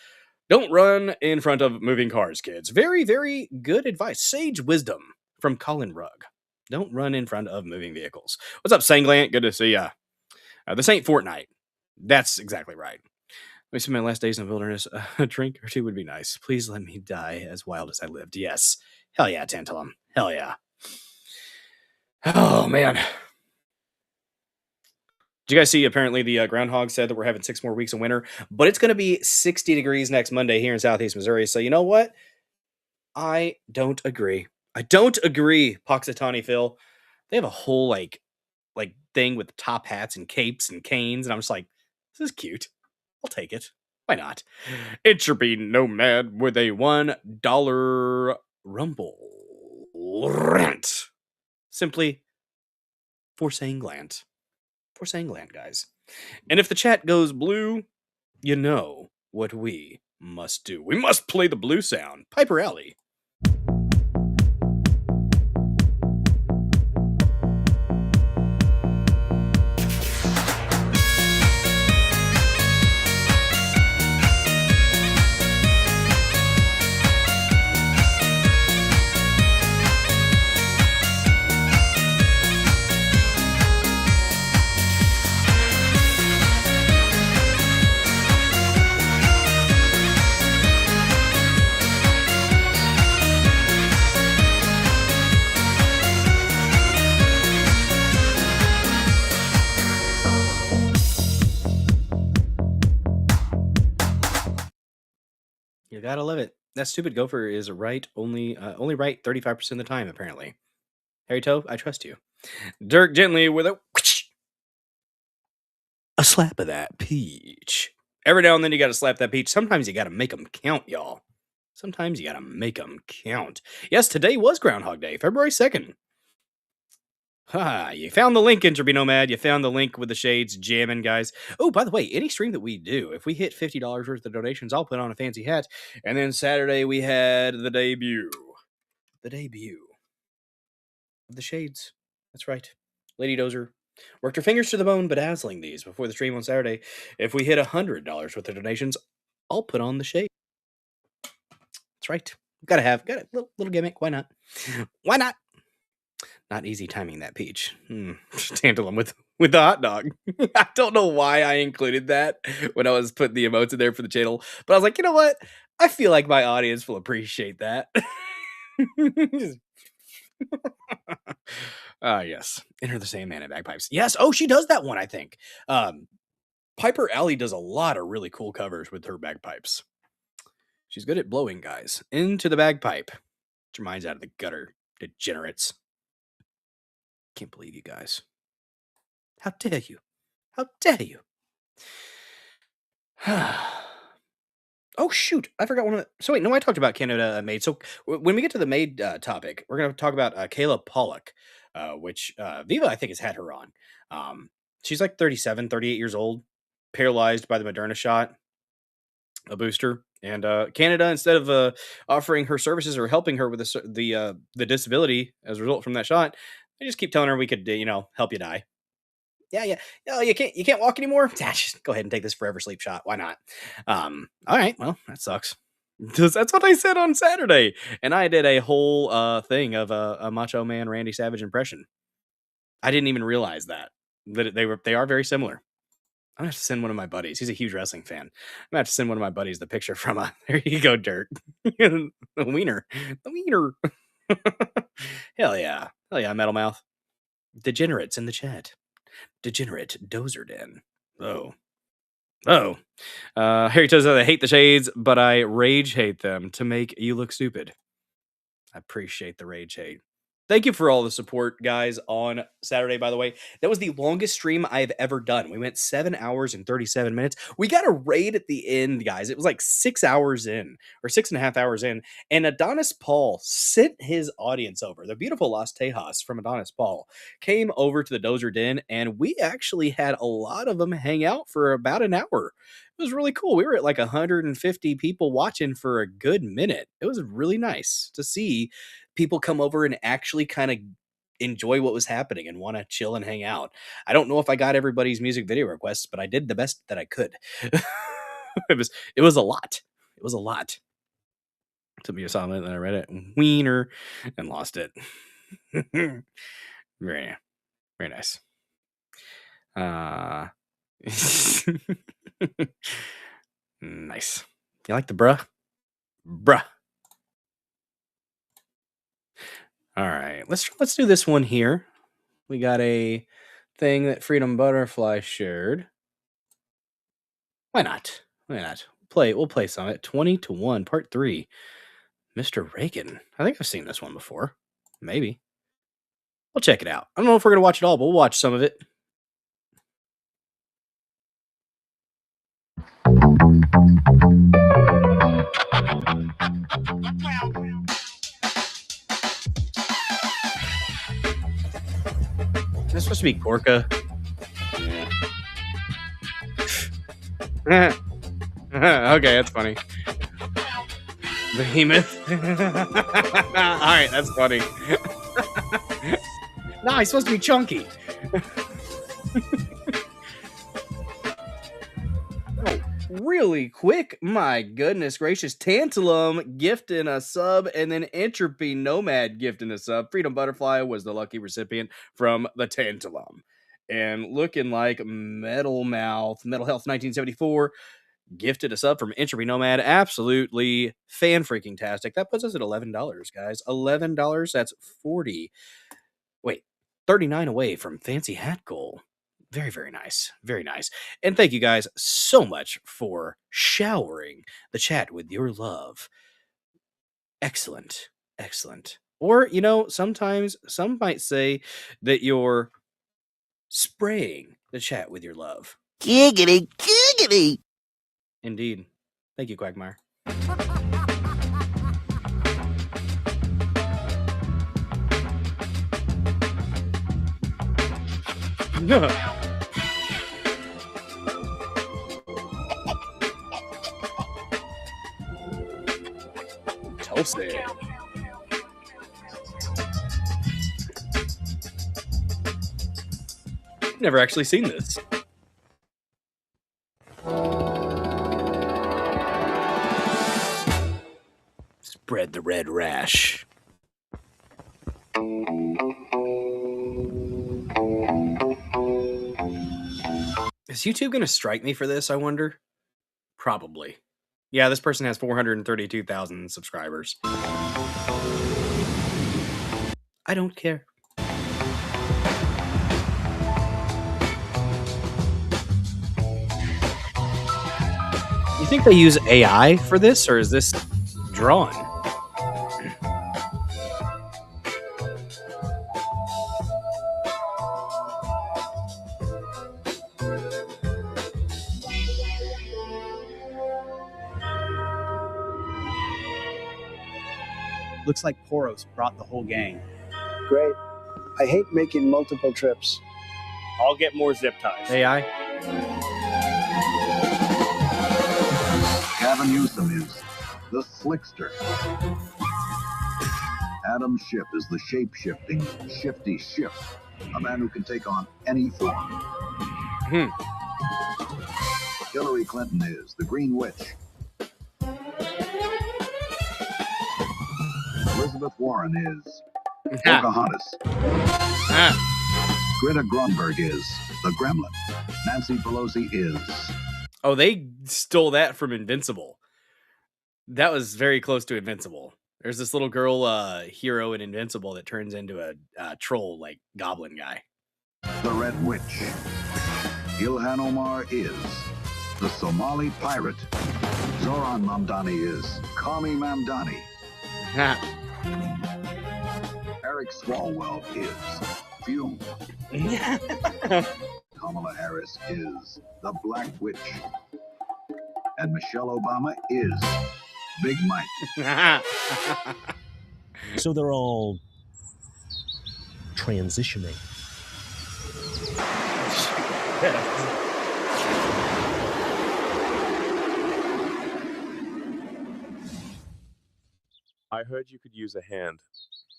Speaker 2: Don't run in front of moving cars, kids. Very, very good advice. Sage wisdom from Colin Rugg. Don't run in front of moving vehicles. What's up, Sanglant? Good to see ya. This ain't Fortnite. That's exactly right. Let me spend my last days in the wilderness. A drink or two would be nice. Please let me die as wild as I lived. Yes. Hell yeah, Tantalum. Hell yeah. Oh, man. Did you guys see? Apparently, the groundhog said that we're having 6 more weeks of winter, but it's going to be 60 degrees next Monday here in Southeast Missouri. So, you know what? I don't agree. I don't agree, Poxitani Phil. They have a whole like thing with top hats and capes and canes, and I'm just like, this is cute. I'll take it. Why not? It should be Nomad with a $1 rumble rant. Simply for Sanglant. For Sanglant, guys. And if the chat goes blue, you know what we must do. We must play the blue sound. Piper Alley. You gotta love it. That stupid gopher is right only right 35% of the time, apparently. Harry Toe, I trust you. Dirk gently with a slap of that peach. Every now and then you gotta slap that peach. Sometimes you gotta make them count, y'all. Sometimes you gotta make them count. Yes, today was Groundhog Day, February 2nd. Ha, you found the link, Entropy Nomad. You found the link with the shades jamming, guys. Oh, by the way, any stream that we do, if we hit $50 worth of donations, I'll put on a fancy hat. And then Saturday we had the debut. The debut of the shades. That's right. Lady Dozer worked her fingers to the bone bedazzling these before the stream on Saturday. If we hit $100 worth of donations, I'll put on the shade. That's right. Got a little gimmick. Why not? Why not? Not easy timing that peach. Tantalum with the hot dog. I don't know why I included that when I was putting the emotes in there for the channel, but I was like, you know what? I feel like my audience will appreciate that. Yes. Enter the Sandman and Bagpipes. Yes. Oh, she does that one, I think. Piper Alley does a lot of really cool covers with her bagpipes. She's good at blowing, guys. Into the bagpipe. Get your minds out of the gutter, degenerates. Can't believe you guys. How dare you? How dare you? Oh, shoot. I forgot one of the... So, wait, no, I talked about Canada MAID. So, when we get to the MAID topic, we're going to talk about Kayla Pollock, which Viva, I think, has had her on. She's like 37, 38 years old, paralyzed by the Moderna shot, a booster. And Canada, instead of offering her services or helping her with the disability as a result from that shot, they just keep telling her we could, help you die. Yeah. Oh, you can't walk anymore? Just go ahead and take this forever sleep shot. Why not? All right. Well, that sucks. That's what I said on Saturday. And I did a whole thing of a Macho Man Randy Savage impression. I didn't even realize that they are very similar. I'm gonna have to send one of my buddies. He's a huge wrestling fan. I'm gonna have to send one of my buddies the picture from there you go, Dirk. The wiener. The wiener. Hell yeah, Metal Mouth. Degenerates in the chat. Degenerate Dozer Den. Oh. Harry says that I hate the shades, but I rage hate them to make you look stupid. I appreciate the rage hate. Thank you for all the support, guys, on Saturday, by the way. That was the longest stream I've ever done. We went 7 hours and 37 minutes. We got a raid at the end, guys. It was like 6 hours in, or 6.5 hours in. And Adonis Paul sent his audience over. The beautiful Las Tejas from Adonis Paul came over to the Dozer Den, and we actually had a lot of them hang out for about an hour. It was really cool. We were at like 150 people watching for a good minute. It was really nice to see people come over and actually kind of enjoy what was happening and want to chill and hang out. I don't know if I got everybody's music video requests, but I did the best that I could. it was a lot. It was a lot. Took me a solid minute, then I read it, wiener, and lost it. very, very nice. Nice. You like the bruh? Bruh. All right, let's do this one here. We got a thing that Freedom Butterfly shared. Why not? Why not? We'll play some. At 20-1, part 3. Mr. Reagan. I think I've seen this one before. Maybe. We'll check it out. I don't know if we're gonna watch it all, but we'll watch some of it. Is this supposed to be Gorka? Yeah. Okay, that's funny. Behemoth. Alright, that's funny. No, he's supposed to be chunky. Oh, really quick. My goodness gracious. Tantalum gifting a sub, and then Entropy Nomad gifting a sub. Freedom Butterfly was the lucky recipient from the Tantalum. And looking like Metal Health 1974 gifted a sub from Entropy Nomad. Absolutely fan freaking tastic. That puts us at $11, guys. $11. That's 39 away from Fancy Hat Goal. Very, very nice. Very nice. And thank you guys so much for showering the chat with your love. Excellent. Excellent. Or, sometimes some might say that you're spraying the chat with your love.
Speaker 3: Giggity, giggity.
Speaker 2: Indeed. Thank you, Quagmire. Tulsi. Never actually seen this. Spread the red rash. Is YouTube going to strike me for this, I wonder? Probably. Yeah, this person has 432,000 subscribers. I don't care. You think they use AI for this, or is this drawn?
Speaker 4: Looks like Poros brought the whole gang.
Speaker 5: Great. I hate making multiple trips.
Speaker 4: I'll get more zip ties.
Speaker 2: AI?
Speaker 6: Gavin Newsom is the Slickster. Adam Schiff is the shape-shifting, shifty Schiff, a man who can take on any form. Hillary Clinton is the Green Witch. Elizabeth Warren is Pocahontas. Greta Grunberg is the Gremlin. Nancy Pelosi is...
Speaker 2: Oh, they stole that from Invincible. That was very close to Invincible. There's this little girl hero in Invincible that turns into a troll, like, goblin guy.
Speaker 6: The Red Witch. Ilhan Omar is the Somali pirate. Zoran Mamdani is Kami Mamdani. Eric Swalwell is Fume. Kamala Harris is the Black Witch. And Michelle Obama is Big Mike.
Speaker 7: So they're all transitioning.
Speaker 8: I heard you could use a hand.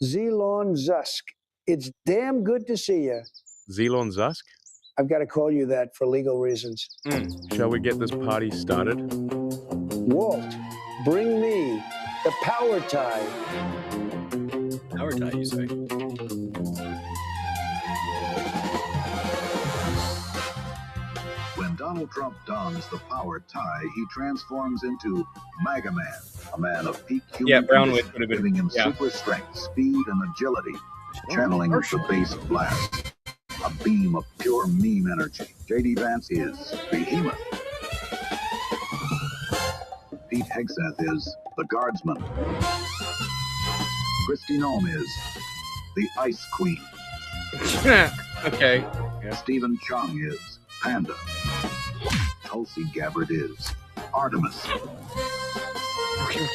Speaker 5: Zelon Zusk, it's damn good to see you.
Speaker 8: Zelon Zusk?
Speaker 5: I've got to call you that for legal reasons.
Speaker 8: Shall we get this party started?
Speaker 5: Walt, bring me the power tie.
Speaker 2: Power tie, you say?
Speaker 6: When Donald Trump dons the power tie, he transforms into MAGA Man, a man of peak human
Speaker 2: Brownwood
Speaker 6: condition,
Speaker 2: would have been,
Speaker 6: giving him super strength, speed, and agility, channeling the base blast, a beam of pure meme energy. J.D. Vance is Behemoth. Pete Hegseth is the Guardsman. Kristi Noem is the Ice Queen.
Speaker 2: Okay.
Speaker 6: Stephen Chung is Panda. Tulsi Gabbard is Artemis.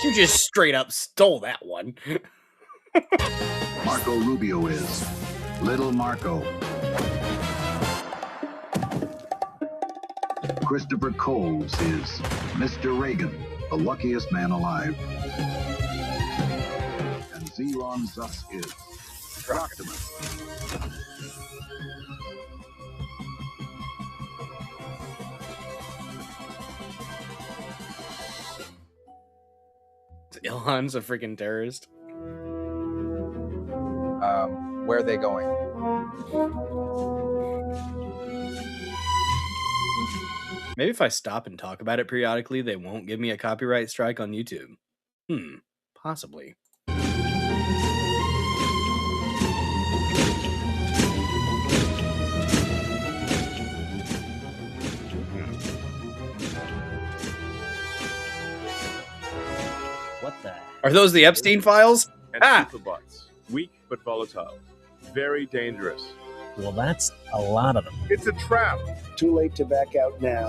Speaker 2: You just straight up stole that one.
Speaker 6: Marco Rubio is Little Marco. Christopher Coles is Mr. Reagan, the luckiest man alive. And Zelon Zusk is Optimus.
Speaker 2: Ilhan's a freaking terrorist.
Speaker 9: Where are they going?
Speaker 2: Maybe if I stop and talk about it periodically, they won't give me a copyright strike on YouTube. Possibly.
Speaker 7: What the?
Speaker 2: Are those the Epstein files?
Speaker 8: Antifa-bots. Weak but volatile. Very dangerous.
Speaker 7: Well, that's a lot of them.
Speaker 8: It's a trap.
Speaker 5: Too late to back out now.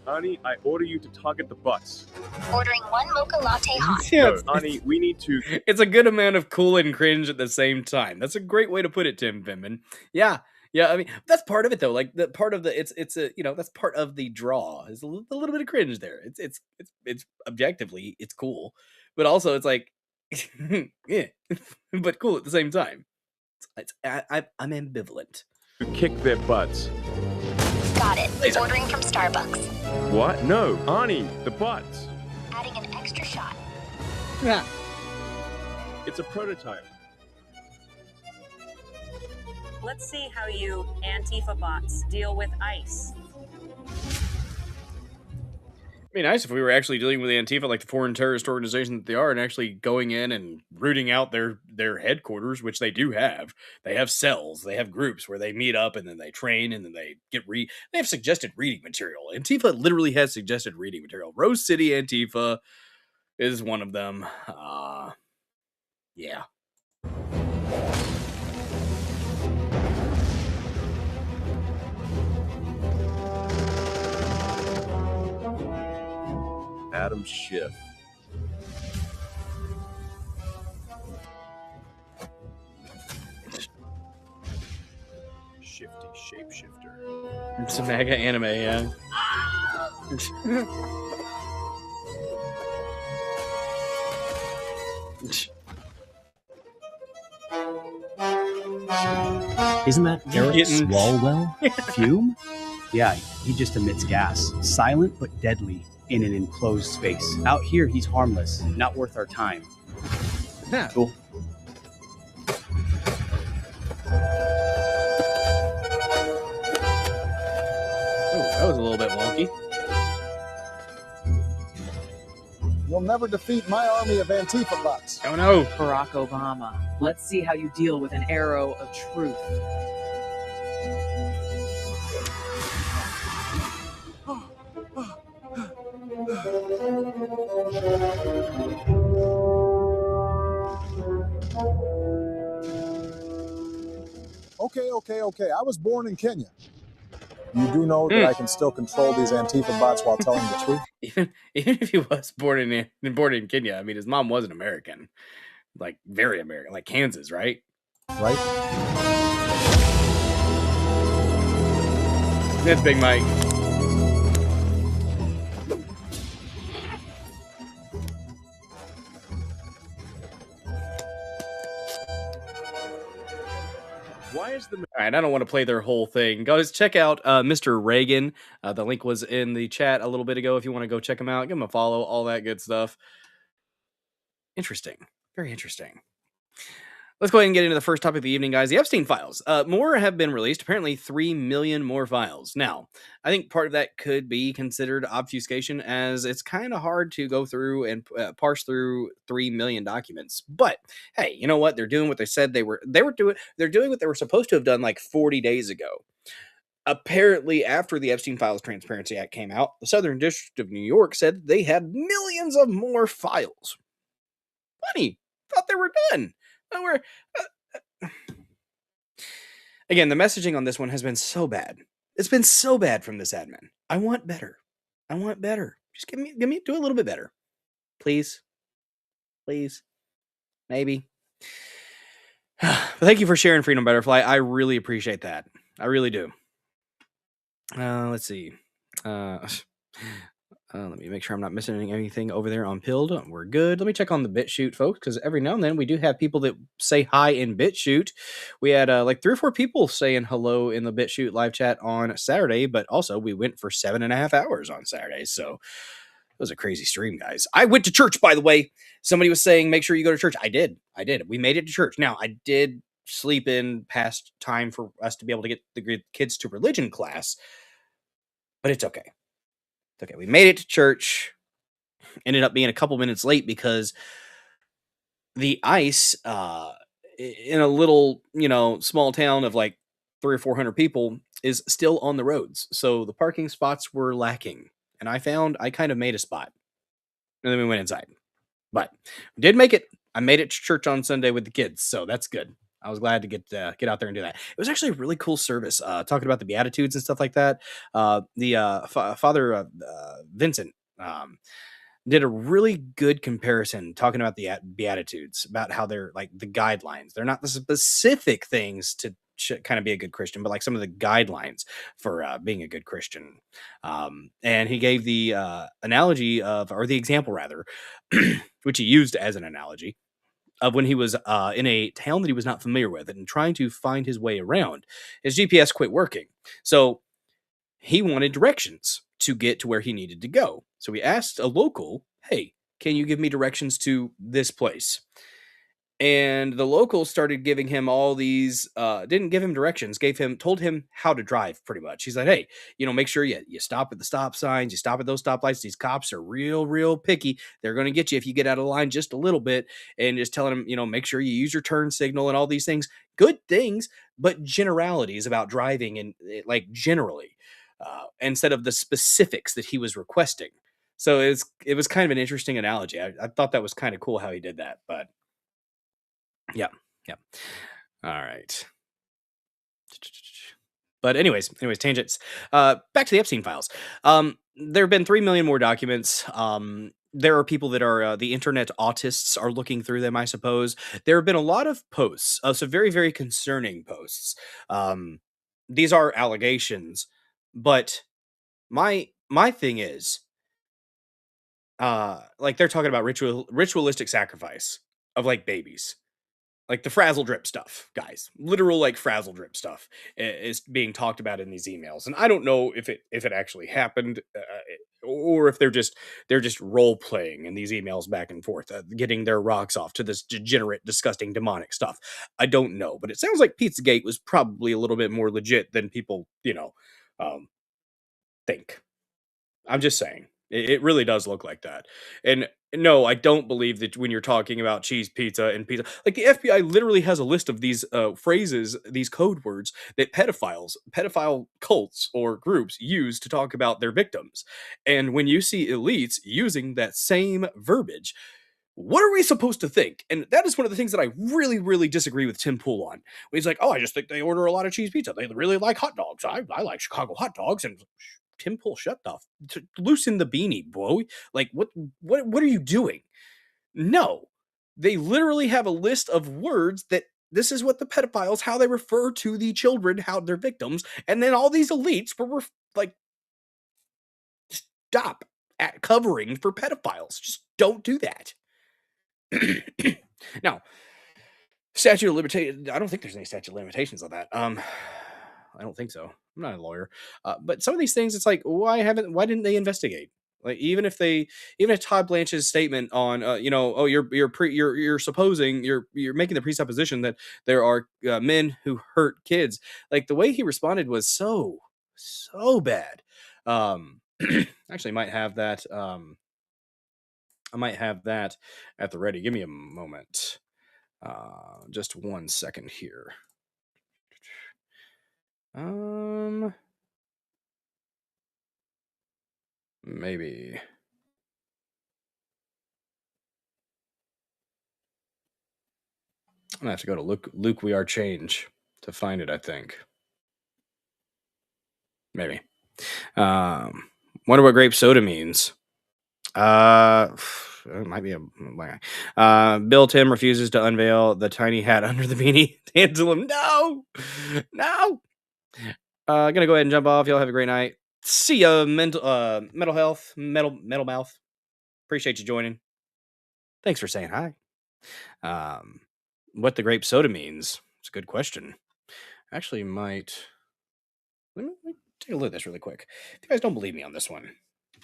Speaker 8: Ani, I order you to target the butts.
Speaker 1: Ordering one mocha latte hot.
Speaker 8: No, Ani, we need to...
Speaker 2: It's a good amount of cool and cringe at the same time. That's a great way to put it, Tim Vinman. Yeah, I mean, that's part of it though. Like the part of the it's a, that's part of the draw. Is a little bit of cringe there. It's objectively it's cool, but also it's like yeah, but cool at the same time. I'm ambivalent.
Speaker 8: To kick their butts.
Speaker 1: Got it. Ordering from Starbucks.
Speaker 8: What? No, Ani, the butts.
Speaker 1: Adding an extra shot.
Speaker 2: Yeah.
Speaker 8: It's a prototype.
Speaker 10: Let's see how you Antifa bots deal with ICE.
Speaker 2: It'd be nice if we were actually dealing with Antifa like the foreign terrorist organization that they are, and actually going in and rooting out their headquarters, which they do have. They have cells, they have groups where they meet up and then they train and then they they have suggested reading material. Antifa literally has suggested reading material. Rose City Antifa is one of them. Yeah.
Speaker 8: Adam Schiff. Shifty shapeshifter.
Speaker 2: It's a mega anime, yeah.
Speaker 7: Isn't that Eric Swalwell?
Speaker 4: Fume? Yeah, he just emits gas. Silent but deadly in an enclosed space. Out here, he's harmless. Not worth our time.
Speaker 2: Yeah.
Speaker 4: Cool.
Speaker 2: Oh, that was a little bit wonky.
Speaker 5: You'll never defeat my army of Antifa bots.
Speaker 2: Oh no.
Speaker 10: Barack Obama. Let's see how you deal with an arrow of truth.
Speaker 11: Okay. I was born in Kenya. You do know that I can still control these Antifa bots while telling the truth?
Speaker 2: Even if he was born in Kenya, I mean, his mom wasn't American, like very American, like Kansas, right?
Speaker 11: Right?
Speaker 2: That's Big Mike.
Speaker 8: Why is the
Speaker 2: All right, I don't want to play their whole thing. Guys, check out Mr. Reagan. The link was in the chat a little bit ago. If you want to go check him out, give him a follow, all that good stuff. Interesting. Very interesting. Let's go ahead and get into the first topic of the evening, guys. The Epstein files. More have been released. Apparently 3 million more files. Now, I think part of that could be considered obfuscation, as it's kind of hard to go through and parse through 3 million documents. But hey, you know what? They're doing what they said they were doing. They're doing what they were supposed to have done like 40 days ago. Apparently, after the Epstein Files Transparency Act came out, the Southern District of New York said they had millions of more files. Funny. Thought they were done. Again, the messaging on this one has been so bad. It's been so bad from this admin. I want better. Just do a little bit better. Please. Maybe. But thank you for sharing, Freedom Butterfly. I really appreciate that. I really do. Let's see. Let me make sure I'm not missing anything over there on Pilled. We're good. Let me check on the BitChute, folks, because every now and then we do have people that say hi in BitChute. We had like 3 or 4 people saying hello in the BitChute live chat on Saturday, but also we went for 7.5 hours on Saturday. So it was a crazy stream, guys. I went to church, by the way. Somebody was saying, make sure you go to church. I ddid. We made it to church. Now, I did sleep in past time for us to be able to get the kids to religion class, but it's okay. Okay, we made it to church. Ended up being a couple minutes late because the ICE in a little, small town of like 300 or 400 people is still on the roads. So the parking spots were lacking. And I kind of made a spot. And then we went inside. But we did make it. I made it to church on Sunday with the kids. So that's good. I was glad to get out there and do that. It was actually a really cool service, talking about the Beatitudes and stuff like that. Father Vincent did a really good comparison talking about the Beatitudes, about how they're like the guidelines. They're not the specific things to kind of be a good Christian, but like some of the guidelines for being a good Christian. And he gave the analogy of, or the example rather, which he used as an analogy, of when he was in a town that he was not familiar with and trying to find his way around. His GPS quit working. So he wanted directions to get to where he needed to go. So he asked a local, hey, can you give me directions to this place? And the local started giving him all these, didn't give him directions, told him how to drive pretty much. He's like, hey, make sure you stop at the stop signs, you stop at those stoplights. These cops are real picky. They're going to get you if you get out of line just a little bit. And just telling him, make sure you use your turn signal and all these things. Good things, but generalities about driving and like generally, instead of the specifics that he was requesting. So it was kind of an interesting analogy. I thought that was kind of cool how he did that, but yeah. All right. But anyways, tangents. Back to the Epstein files. There have been 3 million more documents. There are people that are the internet autists are looking through them, I suppose. There have been a lot of posts, some very, very concerning posts. These are allegations, but my thing is, like they're talking about ritualistic sacrifice of like babies. Like the frazzle drip stuff, guys, literal like frazzle drip stuff is being talked about in these emails, and I don't know if it actually happened, or if they're just role playing in these emails back and forth, getting their rocks off to this degenerate, disgusting, demonic stuff. I don't know, but it sounds like Pizzagate was probably a little bit more legit than people, think. I'm just saying. It really does look like that. And no, I don't believe that when you're talking about cheese pizza and pizza, like the FBI literally has a list of these phrases, these code words that pedophile cults or groups use to talk about their victims. And when you see elites using that same verbiage, what are we supposed to think? And that is one of the things that I really, really disagree with Tim Pool on. He's like, oh, I just think they order a lot of cheese pizza. They really like hot dogs. I like Chicago hot dogs. And Tim Pool, shut the loosen the beanie, boy. Like, what are you doing? No, they literally have a list of words that this is what the pedophiles, how they refer to the children, how they're victims, and then all these elites were like, stop at covering for pedophiles. Just don't do that. Now, statute of limitations. I don't think there's any statute of limitations on that. I don't think so. I'm not a lawyer, but some of these things, it's like, why didn't they investigate? Like, even if Todd Blanche's statement on, you're supposing you're making the presupposition that there are men who hurt kids. Like, the way he responded was so bad. Actually, might have that. I might have that at the ready. Give me a moment. Just 1 second here. Maybe. I'm gonna have to go to Luke We Are Change to find it, I think. Maybe. Wonder what grape soda means. It might be a Bill Tim refuses to unveil the tiny hat under the beanie. Tantalum, no. Gonna go ahead and jump off. Y'all have a great night. See ya, metal mouth. Appreciate you joining. Thanks for saying hi. What the grape soda means? It's a good question. Actually, let me take a look at this really quick. If you guys don't believe me on this one,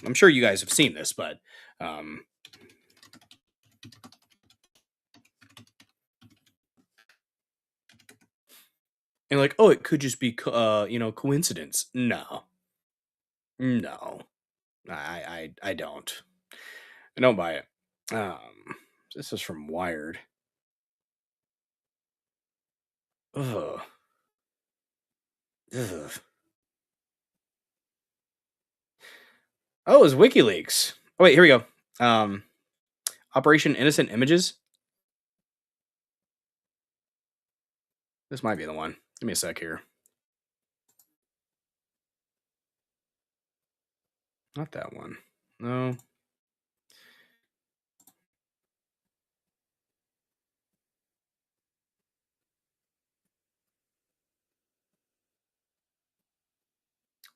Speaker 2: I'm sure you guys have seen this, but and like, oh, it could just be coincidence. No, I don't. I don't buy it. This is from Wired. Ugh. Oh, it's WikiLeaks. Oh wait, here we go. Operation Innocent Images. This might be the one. Give me a sec here. Not that one. No.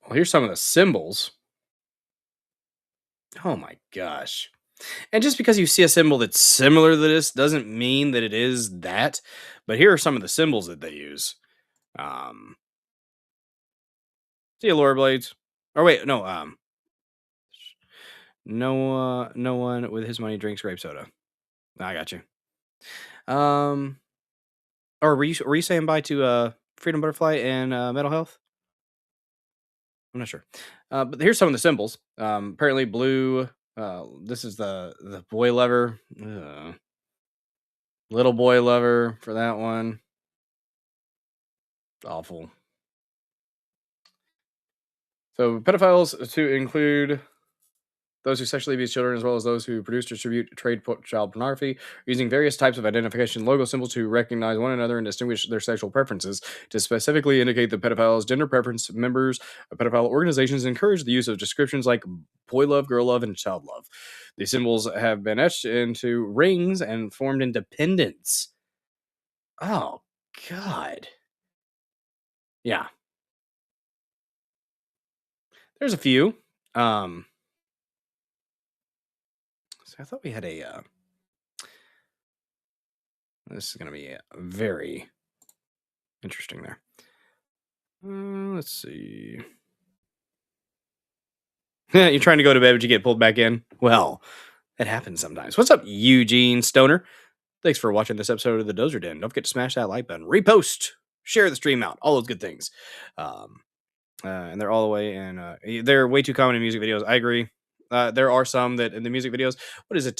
Speaker 2: Well, here's some of the symbols. Oh my gosh. And just because you see a symbol that's similar to this doesn't mean that it is that. But here are some of the symbols that they use. See you, Laura Blades. Or wait, no. No one with his money drinks grape soda. I got you. Or were you saying bye to Freedom Butterfly and Mental Health? I'm not sure. But here's some of the symbols. Apparently blue. This is the boy lover. Little boy lover for that one. Awful. So pedophiles to include those who sexually abuse children, as well as those who produce, distribute, trade child pornography, using various types of identification logo symbols to recognize one another and distinguish their sexual preferences, to specifically indicate the pedophiles' gender preference. Members of pedophile organizations encourage the use of descriptions like boy love, girl love, and child love. These symbols have been etched into rings and formed into pendants. Oh, God. Yeah. There's a few. So I thought we had a. This is going to be very interesting there. Let's see. You're trying to go to bed, but you get pulled back in? Well, it happens sometimes. What's up, Eugene Stoner? Thanks for watching this episode of the Dozer Den. Don't forget to smash that like button, repost, share the stream out, all those good things. And they're all the way, and they're way too common in music videos. I agree. There are some that in the music videos. What is it?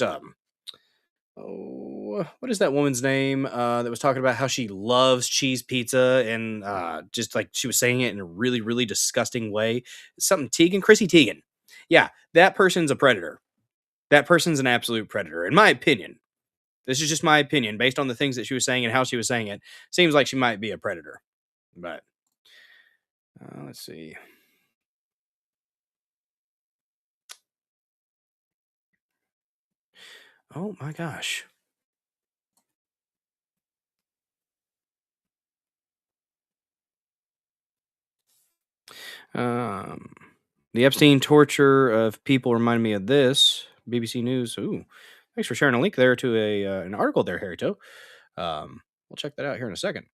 Speaker 2: What is that woman's name that was talking about how she loves cheese pizza and just like she was saying it in a really, really disgusting way? Something Chrissy Teigen. Yeah, that person's a predator. That person's an absolute predator, in my opinion. This is just my opinion based on the things that she was saying and how she was saying it. Seems like she might be a predator. But let's see. Oh my gosh. The Epstein torture of people reminded me of this. BBC News. Ooh, thanks for sharing a link there to an article there, Harry Toe. We'll check that out here in a second.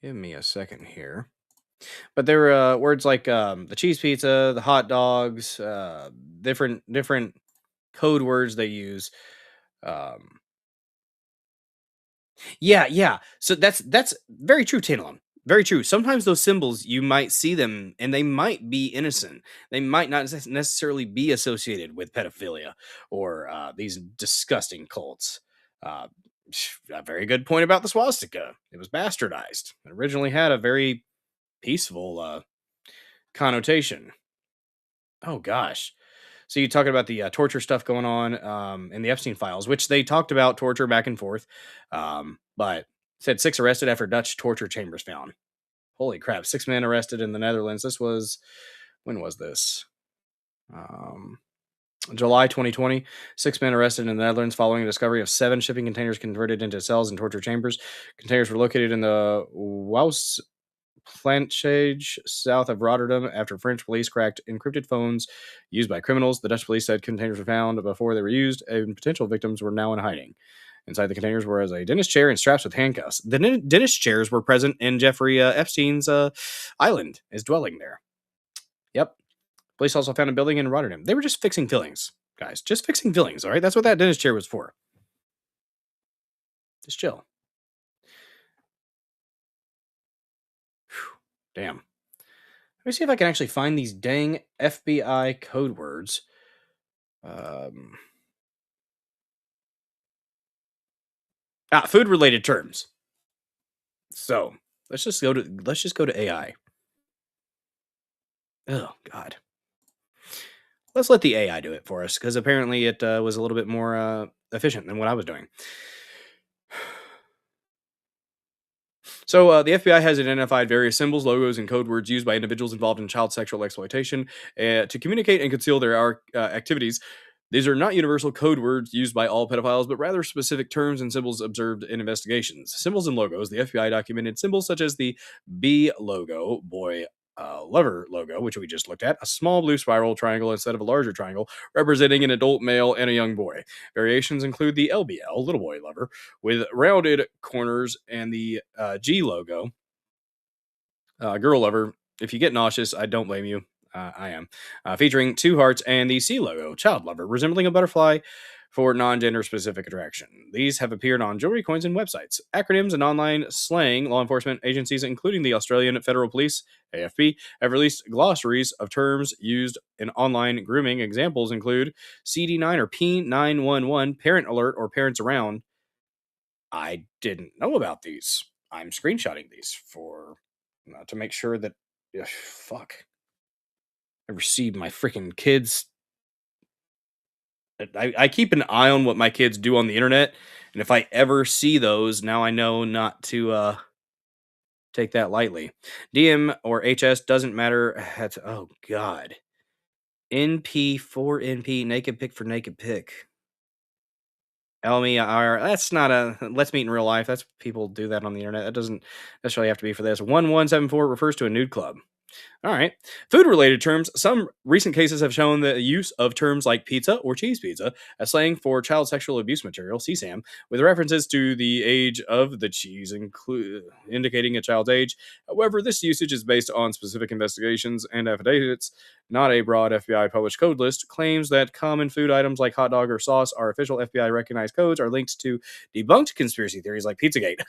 Speaker 2: Give me a second here. But there were words like the cheese pizza, the hot dogs, different code words they use. Yeah. So that's very true, Tantalum. Very true. Sometimes those symbols you might see them and they might be innocent. They might not necessarily be associated with pedophilia or these disgusting cults. Uh, a very good point about the swastika. It was bastardized. It originally had a very peaceful connotation. Oh gosh. So you talking about the torture stuff going on in the Epstein files, which they talked about torture back and forth, but said 6 arrested after Dutch torture chambers found. Holy crap! 6 men arrested in the Netherlands. When was this? July 2020. 6 men arrested in the Netherlands following the discovery of 7 shipping containers converted into cells and torture chambers. Containers were located in the Wous Plantage, south of Rotterdam, after French police cracked encrypted phones used by criminals. The Dutch police said containers were found before they were used, and potential victims were now in hiding. Inside the containers was a dentist chair and straps with handcuffs. The dentist chairs were present in Jeffrey Epstein's island, his dwelling there. Yep. Police also found a building in Rotterdam. They were just fixing fillings, guys. Just fixing fillings, all right? That's what that dentist chair was for. Just chill. Damn. Let me see if I can actually find these dang FBI code words. Food related terms. So let's just go to AI. Oh God. Let's let the AI do it for us because apparently it was a little bit more efficient than what I was doing. So the FBI has identified various symbols, logos, and code words used by individuals involved in child sexual exploitation to communicate and conceal their activities. These are not universal code words used by all pedophiles, but rather specific terms and symbols observed in investigations. Symbols and logos. The FBI documented symbols such as the B logo, boy lover logo, which we just looked at, a small blue spiral triangle instead of a larger triangle, representing an adult male and a young boy. Variations include the LBL, little boy lover, with rounded corners, and the G logo, girl lover. If you get nauseous, I don't blame you. I am. Featuring 2 hearts and the C logo, child lover, resembling a butterfly for non-gender specific attraction. These have appeared on jewelry, coins, and websites. Acronyms and online slang. Law enforcement agencies, including the Australian Federal Police, AFP, have released glossaries of terms used in online grooming. Examples include CD9 or P911, parent alert, or parents around. I didn't know about these. I'm screenshotting these to make sure that fuck. I received my freaking kids. I keep an eye on what my kids do on the internet, and if I ever see those, now I know not to take that lightly. DM or HS doesn't matter. Oh God. NP for NP, naked pic for naked pic. LMEIR, that's not let's meet in real life. That's people do that on the internet. That doesn't necessarily have to be for this. 1174 refers to a nude club. All right. Food-related terms. Some recent cases have shown the use of terms like pizza or cheese pizza as slang for child sexual abuse material, CSAM, with references to the age of the cheese, indicating a child's age. However, this usage is based on specific investigations and affidavits, not a broad FBI published code list. Claims that common food items like hot dog or sauce are official FBI recognized codes are linked to debunked conspiracy theories like Pizzagate.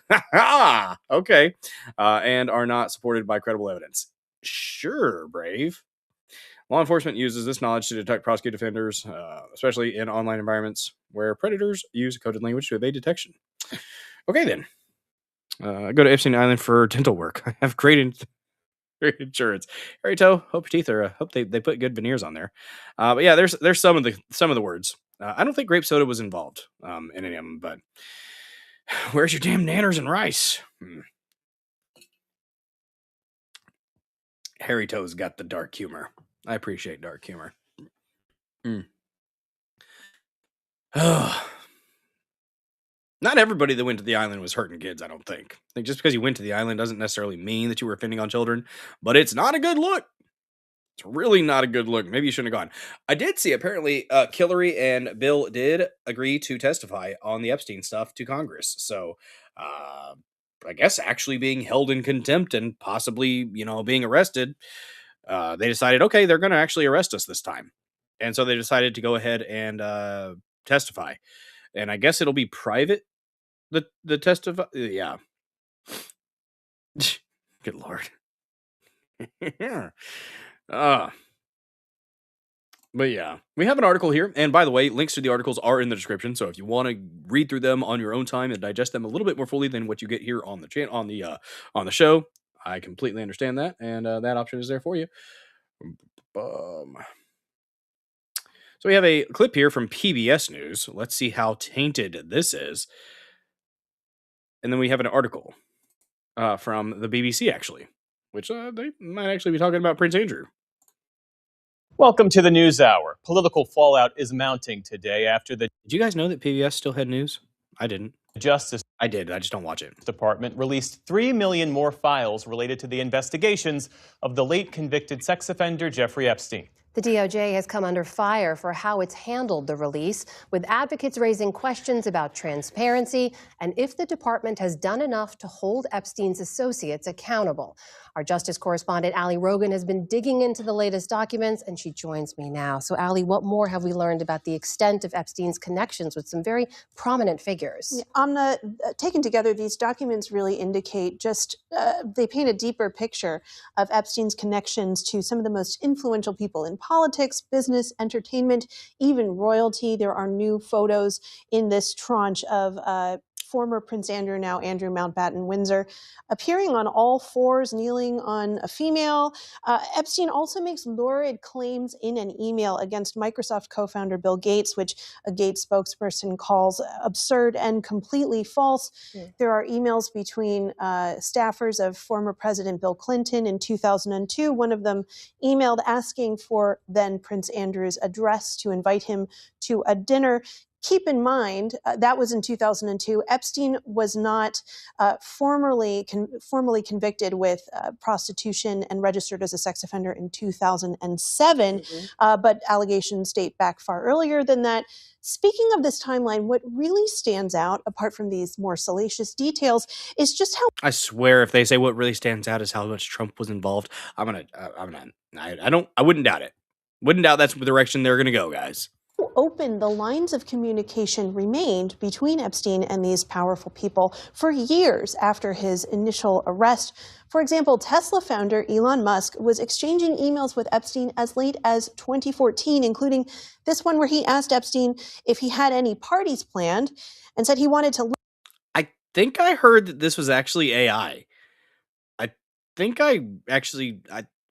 Speaker 2: Okay. And are not supported by credible evidence. Sure, Brave. Law enforcement uses this knowledge to detect, prosecute offenders, especially in online environments where predators use coded language to evade detection. Okay, then. Go to Epstein Island for dental work. I have great insurance. Harry Toe, hope your teeth are. Hope they put good veneers on there. But yeah, there's some of the words. I don't think grape soda was involved in any of them. But where's your damn nanners and rice? Harry Toe's got the dark humor. I appreciate dark humor. Oh. Not everybody that went to the island was hurting kids, I don't think. I think just because you went to the island doesn't necessarily mean that you were offending on children, but it's not a good look. It's really not a good look. Maybe you shouldn't have gone. I did see, apparently, Hillary and Bill did agree to testify on the Epstein stuff to Congress. So, I guess actually being held in contempt and possibly, being arrested, they decided, okay, they're going to actually arrest us this time. And so they decided to go ahead and testify. And I guess it'll be private, the testify. Yeah. Good Lord. But yeah, we have an article here, and by the way, links to the articles are in the description. So if you want to read through them on your own time and digest them a little bit more fully than what you get here on the channel, on the show, I completely understand that, and that option is there for you. So we have a clip here from PBS News. Let's see how tainted this is, and then we have an article from the BBC actually, which they might actually be talking about Prince Andrew.
Speaker 12: Welcome to the News Hour. Political fallout is mounting today after the...
Speaker 2: Did you guys know that PBS still had news? I didn't.
Speaker 12: Justice...
Speaker 2: I did. I just don't watch it.
Speaker 12: Department released 3 million more files related to the investigations of the late convicted sex offender Jeffrey Epstein.
Speaker 13: The DOJ has come under fire for how it's handled the release, with advocates raising questions about transparency and if the department has done enough to hold Epstein's associates accountable. Our justice correspondent, Ali Rogan, has been digging into the latest documents, and she joins me now. So, Ali, what more have we learned about the extent of Epstein's connections with some very prominent figures?
Speaker 14: Yeah, Amna, taken together, these documents really indicate they paint a deeper picture of Epstein's connections to some of the most influential people in politics, business, entertainment, even royalty. There are new photos in this tranche of former Prince Andrew, now Andrew Mountbatten Windsor, appearing on all fours, kneeling on a female. Epstein also makes lurid claims in an email against Microsoft co-founder Bill Gates, which a Gates spokesperson calls absurd and completely false. There are emails between staffers of former President Bill Clinton in 2002. One of them emailed asking for then Prince Andrew's address to invite him to a dinner. Keep in mind, that was in 2002. Epstein was not formally convicted with prostitution and registered as a sex offender in 2007, but allegations date back far earlier than that. Speaking of this timeline, what really stands out, apart from these more salacious details, is just how...
Speaker 2: I swear, if they say what really stands out is how much Trump was involved, I wouldn't doubt it. Wouldn't doubt that's the direction they're going to go, guys.
Speaker 14: Open the lines of communication remained between Epstein and these powerful people for years after his initial arrest. For example, Tesla founder Elon Musk was exchanging emails with Epstein as late as 2014, including this one where he asked Epstein if he had any parties planned and said he wanted to...
Speaker 2: I think I heard that this was actually AI. I'm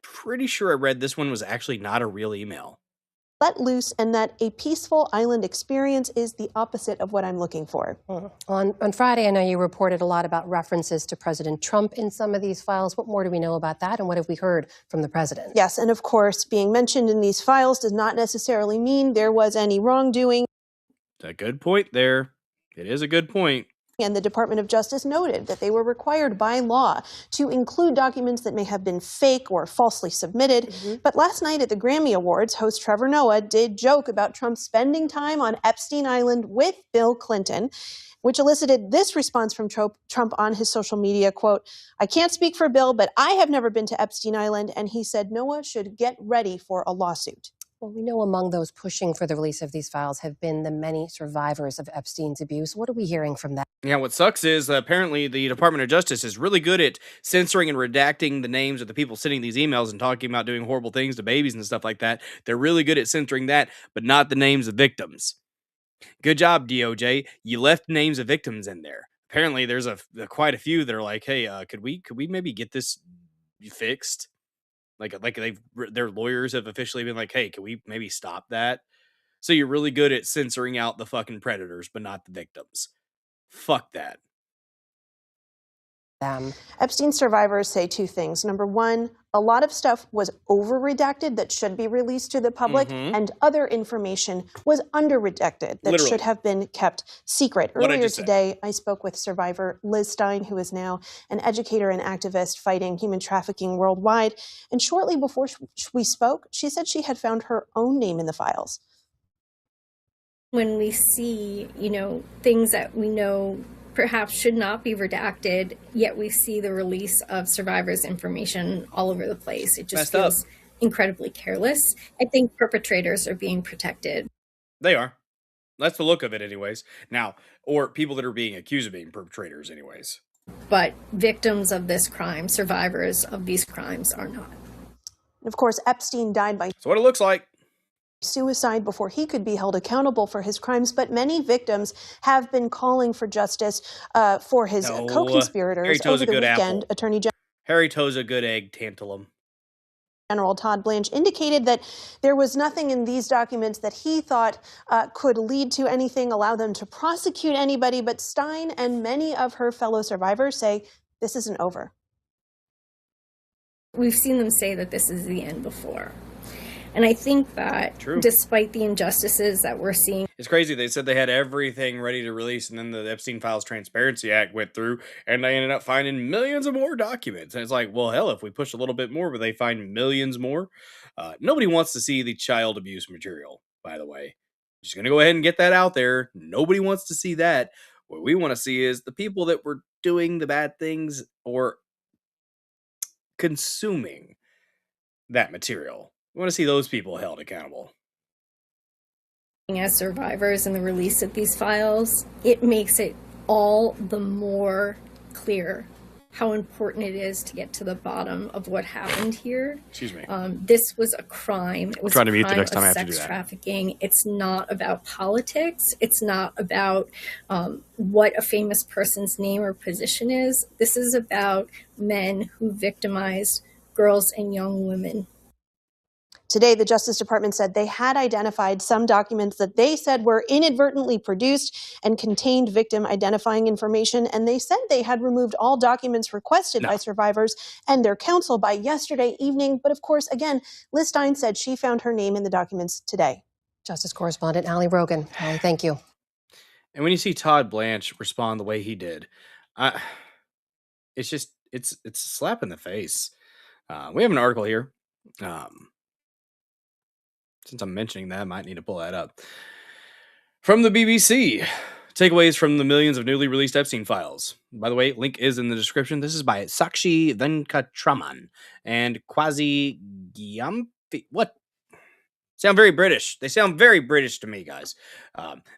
Speaker 2: pretty sure I read this one was actually not a real email.
Speaker 14: Let loose, and that a peaceful island experience is the opposite of what I'm looking for.
Speaker 13: On Friday, I know you reported a lot about references to President Trump in some of these files. What more do we know about that, and what have we heard from the president?
Speaker 14: Yes, and of course, being mentioned in these files does not necessarily mean there was any wrongdoing.
Speaker 2: It's a good point there. It is a good point.
Speaker 14: And the Department of Justice noted that they were required by law to include documents that may have been fake or falsely submitted. But last night at the Grammy Awards, host Trevor Noah did joke about Trump spending time on Epstein Island with Bill Clinton, which elicited this response from Trump on his social media, quote, "I can't speak for Bill, but I have never been to Epstein Island." And he said Noah should get ready for a lawsuit.
Speaker 13: Well, we know among those pushing for the release of these files have been the many survivors of Epstein's abuse. What are we hearing from them?
Speaker 2: Yeah, what sucks is apparently the Department of Justice is really good at censoring and redacting the names of the people sending these emails and talking about doing horrible things to babies and stuff like that. They're really good at censoring that, but not the names of victims. Good job, DOJ. You left names of victims in there. Apparently, there's quite a few that are like, "Hey, could we maybe get this fixed?" Like their lawyers have officially been like, "Hey, can we maybe stop that?" So you're really good at censoring out the fucking predators, but not the victims. Fuck that.
Speaker 14: Epstein survivors say two things. Number one, a lot of stuff was over-redacted that should be released to the public, and other information was under-redacted that should have been kept secret. Earlier today, I spoke with survivor Liz Stein, who is now an educator and activist fighting human trafficking worldwide. And shortly before we spoke, she said she had found her own name in the files.
Speaker 15: When we see, things that we know perhaps should not be redacted, yet we see the release of survivors' information all over the place. It just feels incredibly careless. I think perpetrators are being protected.
Speaker 2: They are. That's the look of it anyways. Now, or people that are being accused of being perpetrators anyways.
Speaker 15: But victims of this crime, survivors of these crimes are not.
Speaker 14: Of course, Epstein died by
Speaker 2: That's what it looks like.
Speaker 14: Suicide before he could be held accountable for his crimes, but many victims have been calling for justice for his co-conspirators. Over the weekend, Attorney
Speaker 2: Harry Toe's a good egg, tantalum.
Speaker 14: General Todd Blanche indicated that there was nothing in these documents that he thought could lead to anything, allow them to prosecute anybody, but Stein and many of her fellow survivors say this isn't over.
Speaker 15: We've seen them say that this is the end before. And I think that despite the injustices that we're seeing.
Speaker 2: It's crazy. They said they had everything ready to release, and then the Epstein Files Transparency Act went through, and they ended up finding millions of more documents. And it's like, well, hell, if we push a little bit more, but they find millions more. Nobody wants to see the child abuse material, by the way. Just going to go ahead and get that out there. Nobody wants to see that. What we want to see is the people that were doing the bad things or consuming that material. We want to see those people held accountable.
Speaker 15: As survivors and the release of these files, it makes it all the more clear how important it is to get to the bottom of what happened here.
Speaker 2: Excuse me.
Speaker 15: This was a crime. It was
Speaker 2: a crime
Speaker 15: of sex trafficking. It's not about politics. It's not about what a famous person's name or position is. This is about men who victimized girls and young women.
Speaker 14: Today, the Justice Department said they had identified some documents that they said were inadvertently produced and contained victim identifying information. And they said they had removed all documents requested by survivors and their counsel by yesterday evening. But of course, again, Liz Stein said she found her name in the documents today.
Speaker 13: Justice Correspondent Ali Rogan. Ali, thank you.
Speaker 2: And when you see Todd Blanche respond the way he did, it's a slap in the face. We have an article here. Since I'm mentioning that, I might need to pull that up. From the BBC, takeaways from the millions of newly released Epstein files. By the way, link is in the description. This is by Sakshi Venkatraman and Kwasi Gyamfi. What? Sound very British. They sound very British to me, guys.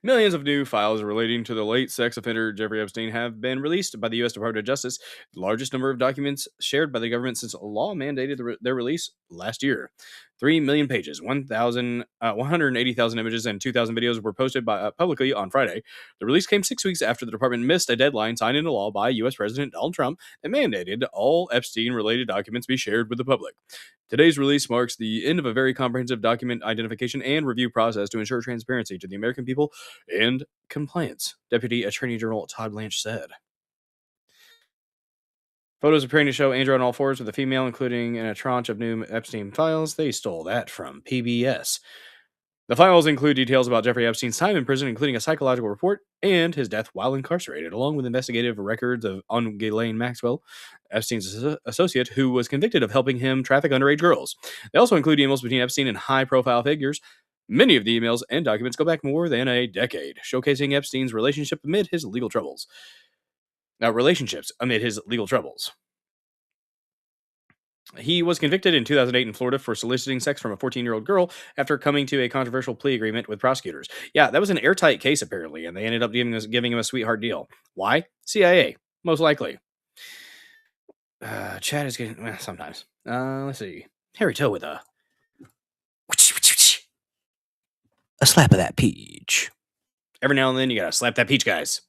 Speaker 2: Millions of new files relating to the late sex offender Jeffrey Epstein have been released by the U.S. Department of Justice, the largest number of documents shared by the government since law mandated their release last year. 3 million pages, 180,000 images, and 2,000 videos were posted publicly on Friday. The release came 6 weeks after the department missed a deadline signed into law by U.S. President Donald Trump that mandated all Epstein-related documents be shared with the public. Today's release marks the end of a very comprehensive document identification and review process to ensure transparency to the American people and compliance, Deputy Attorney General Todd Blanche said. Photos appearing to show Andrew on all fours with a female, including in a tranche of new Epstein files. They stole that from PBS. The files include details about Jeffrey Epstein's time in prison, including a psychological report and his death while incarcerated, along with investigative records on Ghislaine Maxwell, Epstein's associate, who was convicted of helping him traffic underage girls. They also include emails between Epstein and high-profile figures. Many of the emails and documents go back more than a decade, showcasing Epstein's relationship amid his legal troubles. Relationships amid his legal troubles. He was convicted in 2008 in Florida for soliciting sex from a 14-year-old girl after coming to a controversial plea agreement with prosecutors. Yeah, that was an airtight case, apparently, and they ended up giving him a sweetheart deal. Why? CIA, most likely. Chad is getting... Well, sometimes. Let's see. Harry Toe with a slap of that peach. Every now and then, you gotta slap that peach, guys.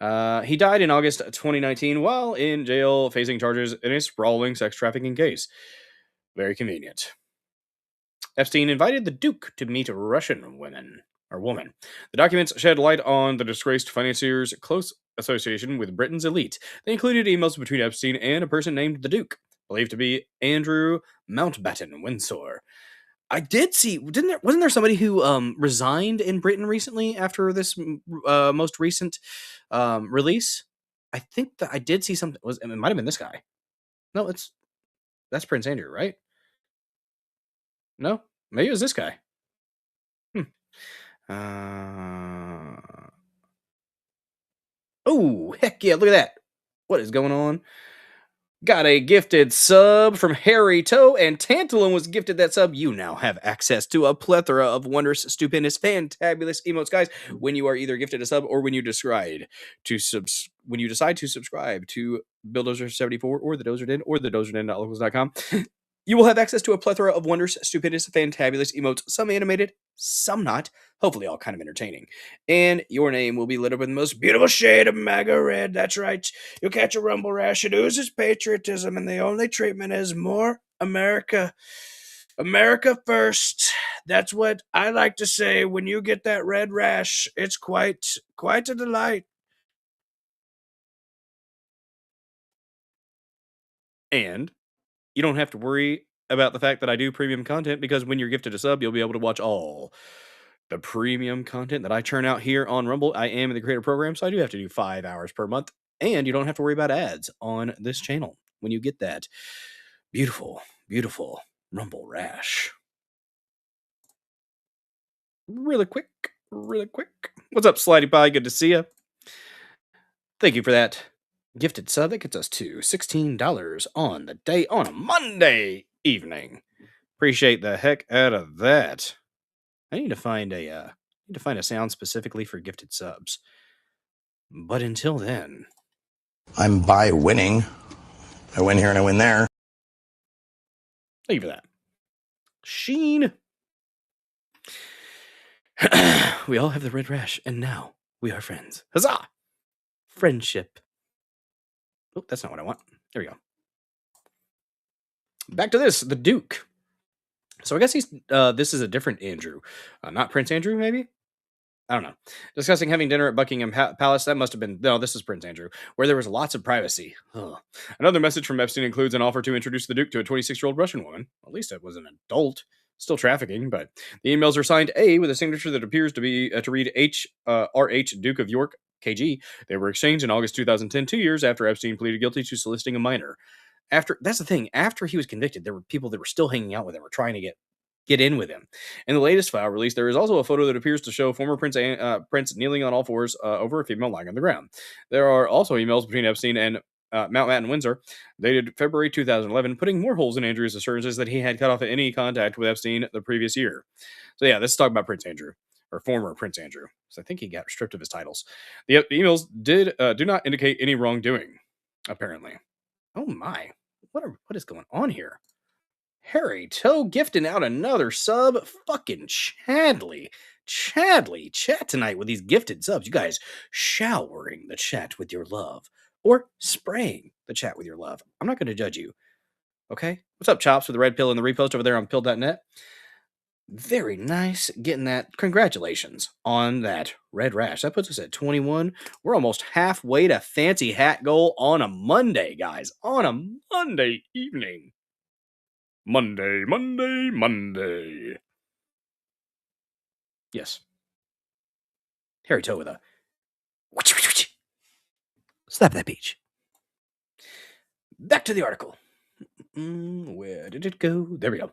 Speaker 2: He died in August 2019 while in jail facing charges in a sprawling sex trafficking case. Very convenient. Epstein invited the Duke to meet Russian woman. The documents shed light on the disgraced financier's close association with Britain's elite. They included emails between Epstein and a person named the Duke, believed to be Andrew Mountbatten Windsor. I did see, wasn't there somebody who resigned in Britain recently after this most recent release? I think that I did see something. It might have been this guy. No, that's Prince Andrew, right? No, maybe it was this guy. Oh, heck yeah, look at that. What is going on? Got a gifted sub from Harry Toe, and Tantalum was gifted that sub. You now have access to a plethora of wondrous, stupendous, fantabulous emotes, guys, when you are either gifted a sub or when you decide to subscribe to Bulldozer74 or the Dozer Den or the dozerden.locals.com. You will have access to a plethora of wondrous, stupendous, fantabulous emotes, some animated, some not, hopefully all kind of entertaining. And your name will be lit up with the most beautiful shade of MAGA red. That's right. You'll catch a rumble rash. It oozes patriotism, and the only treatment is more America. America first. That's what I like to say when you get that red rash. It's quite a delight. And you don't have to worry about the fact that I do premium content, because when you're gifted a sub, you'll be able to watch all the premium content that I churn out here on Rumble. I am in the creator program, so I do have to do 5 hours per month, and you don't have to worry about ads on this channel when you get that beautiful, beautiful Rumble rash. Really quick. What's up, Slidey Pie? Good to see you. Thank you for that gifted sub. That gets us to $16 on the day on a Monday evening. Appreciate the heck out of that. I need to find a sound specifically for gifted subs. But until then,
Speaker 3: I'm by winning. I win here and I win there.
Speaker 2: thank you for that. Sheen. We all have the red rash, and now we are friends. Huzzah! Friendship. Oh, that's not what I want. There we go. Back to this, the Duke. So I guess this is a different Andrew. Not Prince Andrew, maybe? I don't know. Discussing having dinner at Buckingham Palace. That must have been... No, this is Prince Andrew, where there was lots of privacy. Ugh. Another message from Epstein includes an offer to introduce the Duke to a 26-year-old Russian woman. At least it was an adult. Still trafficking, but the emails are signed A with a signature that appears to be to read H.R.H. Duke of York, KG. They were exchanged in August 2010, 2 years after Epstein pleaded guilty to soliciting a minor. That's the thing. After he was convicted, there were people that were still hanging out with him or trying to get in with him. In the latest file release, there is also a photo that appears to show former Prince kneeling on all fours over a female lying on the ground. There are also emails between Epstein and Mountbatten Windsor, dated February 2011, putting more holes in Andrew's assurances that he had cut off any contact with Epstein the previous year. So yeah, let's talk about Prince Andrew, or former Prince Andrew. So I think he got stripped of his titles. The emails do not indicate any wrongdoing, apparently. Oh my, what is going on here? Harry Toe gifting out another sub. Fucking Chadley chat tonight with these gifted subs. You guys showering the chat with your love, or spraying the chat with your love. I'm not going to judge you. Okay? What's up, Chops, with the red pill and the repost over there on pill.net? Very nice getting that. Congratulations on that red rash. That puts us at 21. We're almost halfway to fancy hat goal on a Monday, guys. On a Monday evening. Monday. Yes. Hairy toe with a slap that beach. Back to the article. Where did it go? There we go.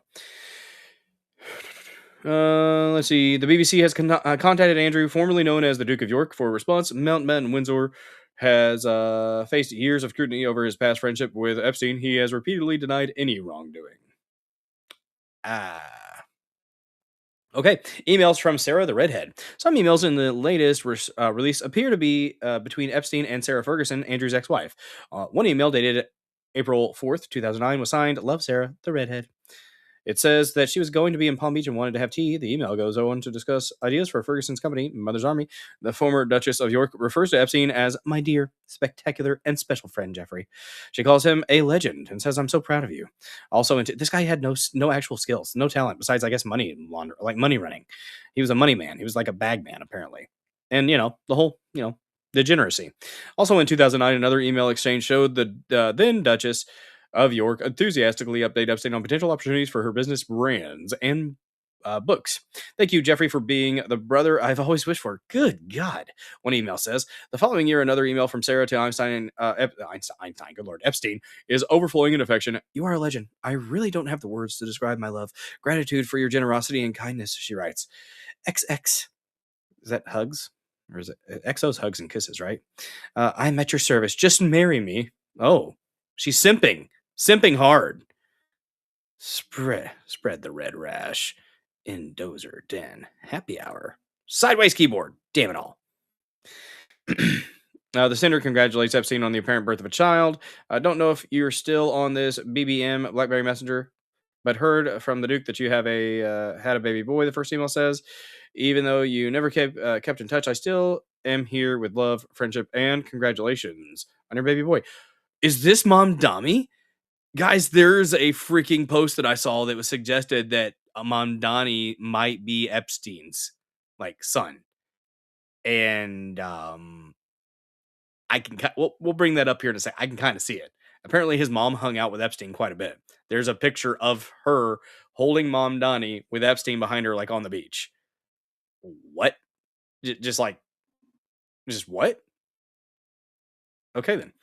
Speaker 2: Let's see. The BBC has contacted Andrew, formerly known as the Duke of York, for a response. Mountbatten Windsor has faced years of scrutiny over his past friendship with Epstein. He has repeatedly denied any wrongdoing. Okay, emails from Sarah the Redhead. Some emails in the latest release appear to be between Epstein and Sarah Ferguson, Andrew's ex-wife. One email dated April 4th, 2009 was signed, Love Sarah the Redhead. It says that she was going to be in Palm Beach and wanted to have tea. The email goes on to discuss ideas for Ferguson's company, Mother's Army. The former Duchess of York refers to Epstein as my dear, spectacular, and special friend, Jeffrey. She calls him a legend and says, I'm so proud of you. Also, this guy had no actual skills, no talent, besides, I guess, money running. He was a money man. He was like a bag man, apparently. And, the whole, degeneracy. Also in 2009, another email exchange showed the then Duchess of York enthusiastically update Epstein on potential opportunities for her business brands and books. Thank you, Jeffrey, for being the brother I've always wished for. Good God. One email says, the following year, another email from Sarah to Einstein, good Lord, Epstein, is overflowing in affection. You are a legend. I really don't have the words to describe my love. Gratitude for your generosity and kindness, she writes. XX. Is that hugs? Or is it XO's hugs and kisses, right? I'm at your service. Just marry me. Oh, she's simping. Simping hard. Spread the red rash. In Dozer Den. Happy hour. Sideways keyboard. Damn it all. The sender congratulates Epstein on the apparent birth of a child. I don't know if you're still on this BBM, BlackBerry Messenger, but heard from the Duke that you have had a baby boy, the first email says. Even though you never kept in touch, I still am here with love, friendship, and congratulations on your baby boy. Is this Mom Dami? Guys, there's a freaking post that I saw that was suggested that Mamdani might be Epstein's son. And we'll bring that up here in a second. I can kind of see it. Apparently his mom hung out with Epstein quite a bit. There's a picture of her holding Mamdani with Epstein behind her on the beach. What? Just what? Okay then.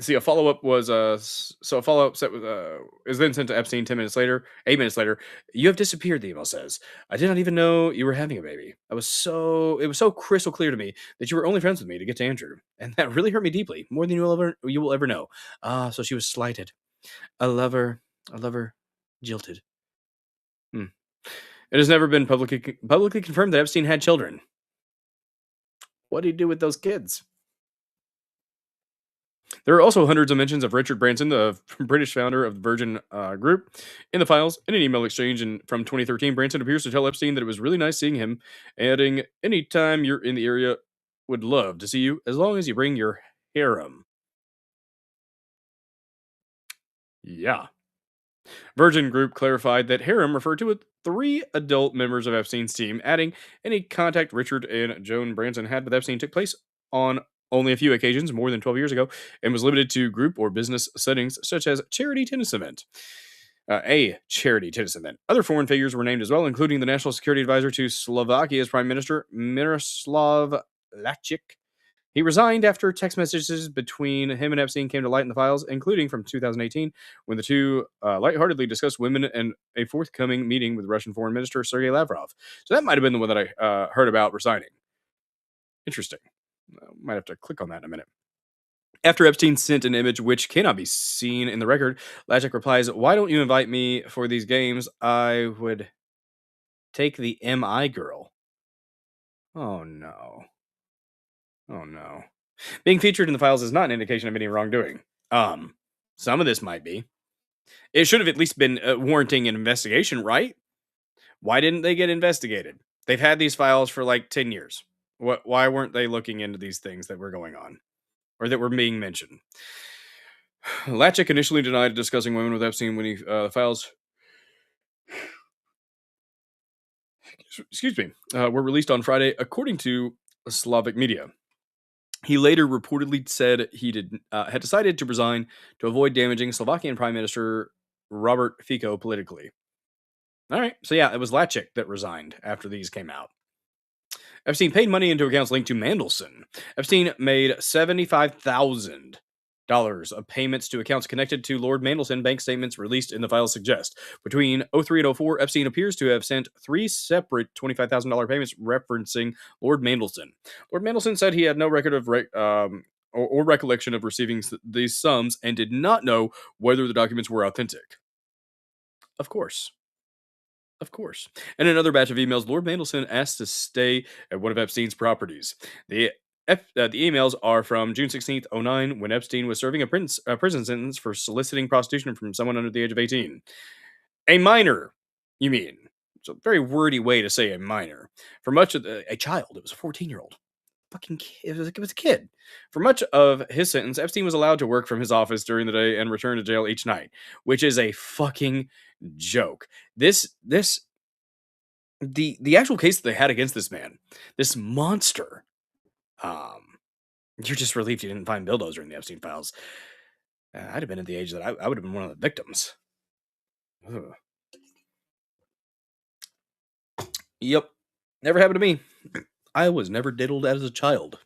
Speaker 2: See, a follow-up was a follow-up set is then sent to Epstein 8 minutes later. You have disappeared, the email says. I did not even know you were having a baby. It was so crystal clear to me that you were only friends with me to get to Andrew. And that really hurt me deeply, more than you will ever know. So she was slighted. A lover jilted. It has never been publicly confirmed that Epstein had children. What did he do with those kids? There are also hundreds of mentions of Richard Branson, the British founder of the Virgin Group, in the files. In an email exchange from 2013, Branson appears to tell Epstein that it was really nice seeing him, adding, anytime you're in the area, would love to see you, as long as you bring your harem. Yeah. Virgin Group clarified that harem referred to 3 adult members of Epstein's team, adding, any contact Richard and Joan Branson had with Epstein took place on only a few occasions more than 12 years ago and was limited to group or business settings such as charity tennis event. A charity tennis event. Other foreign figures were named as well, including the National Security Advisor to Slovakia's Prime Minister, Miroslav Lajcik. He resigned after text messages between him and Epstein came to light in the files, including from 2018, when the two lightheartedly discussed women and a forthcoming meeting with Russian Foreign Minister Sergei Lavrov. So that might have been the one that I heard about resigning. Interesting. Might have to click on that in a minute. After Epstein sent an image which cannot be seen in the record, Lajcik replies, why don't you invite me for these games? I would take the MI girl. Oh no. Being featured in the files is not an indication of any wrongdoing. Some of this might be. It should have at least been warranting an investigation, right? Why didn't they get investigated? They've had these files for 10 years. Why weren't they looking into these things that were going on? Or that were being mentioned? Lajcik initially denied discussing women with Epstein when the files were released on Friday, according to Slavic media. He later reportedly said he had decided to resign to avoid damaging Slovakian Prime Minister Robert Fico politically. All right. So yeah, it was Latchik that resigned after these came out. Epstein paid money into accounts linked to Mandelson. Epstein made $75,000 of payments to accounts connected to Lord Mandelson. Bank statements released in the file suggest. Between 03 and 04, Epstein appears to have sent 3 separate $25,000 payments referencing Lord Mandelson. Lord Mandelson said he had no record of or recollection of receiving these sums and did not know whether the documents were authentic. Of course. Of course. In another batch of emails, Lord Mandelson asked to stay at one of Epstein's properties. The emails are from June 16th, 09, when Epstein was serving a prison sentence for soliciting prostitution from someone under the age of 18. A minor, you mean? It's a very wordy way to say a minor. For much of a child, it was a 14-year-old. Fucking kid. It was a kid. For much of his sentence, Epstein was allowed to work from his office during the day and return to jail each night, which is a fucking joke. The actual case that they had against this man, this monster, you're just relieved you didn't find dildos in the Epstein files. I'd have been at the age that I would have been one of the victims. Ugh. Yep. Never happened to me. I was never diddled as a child.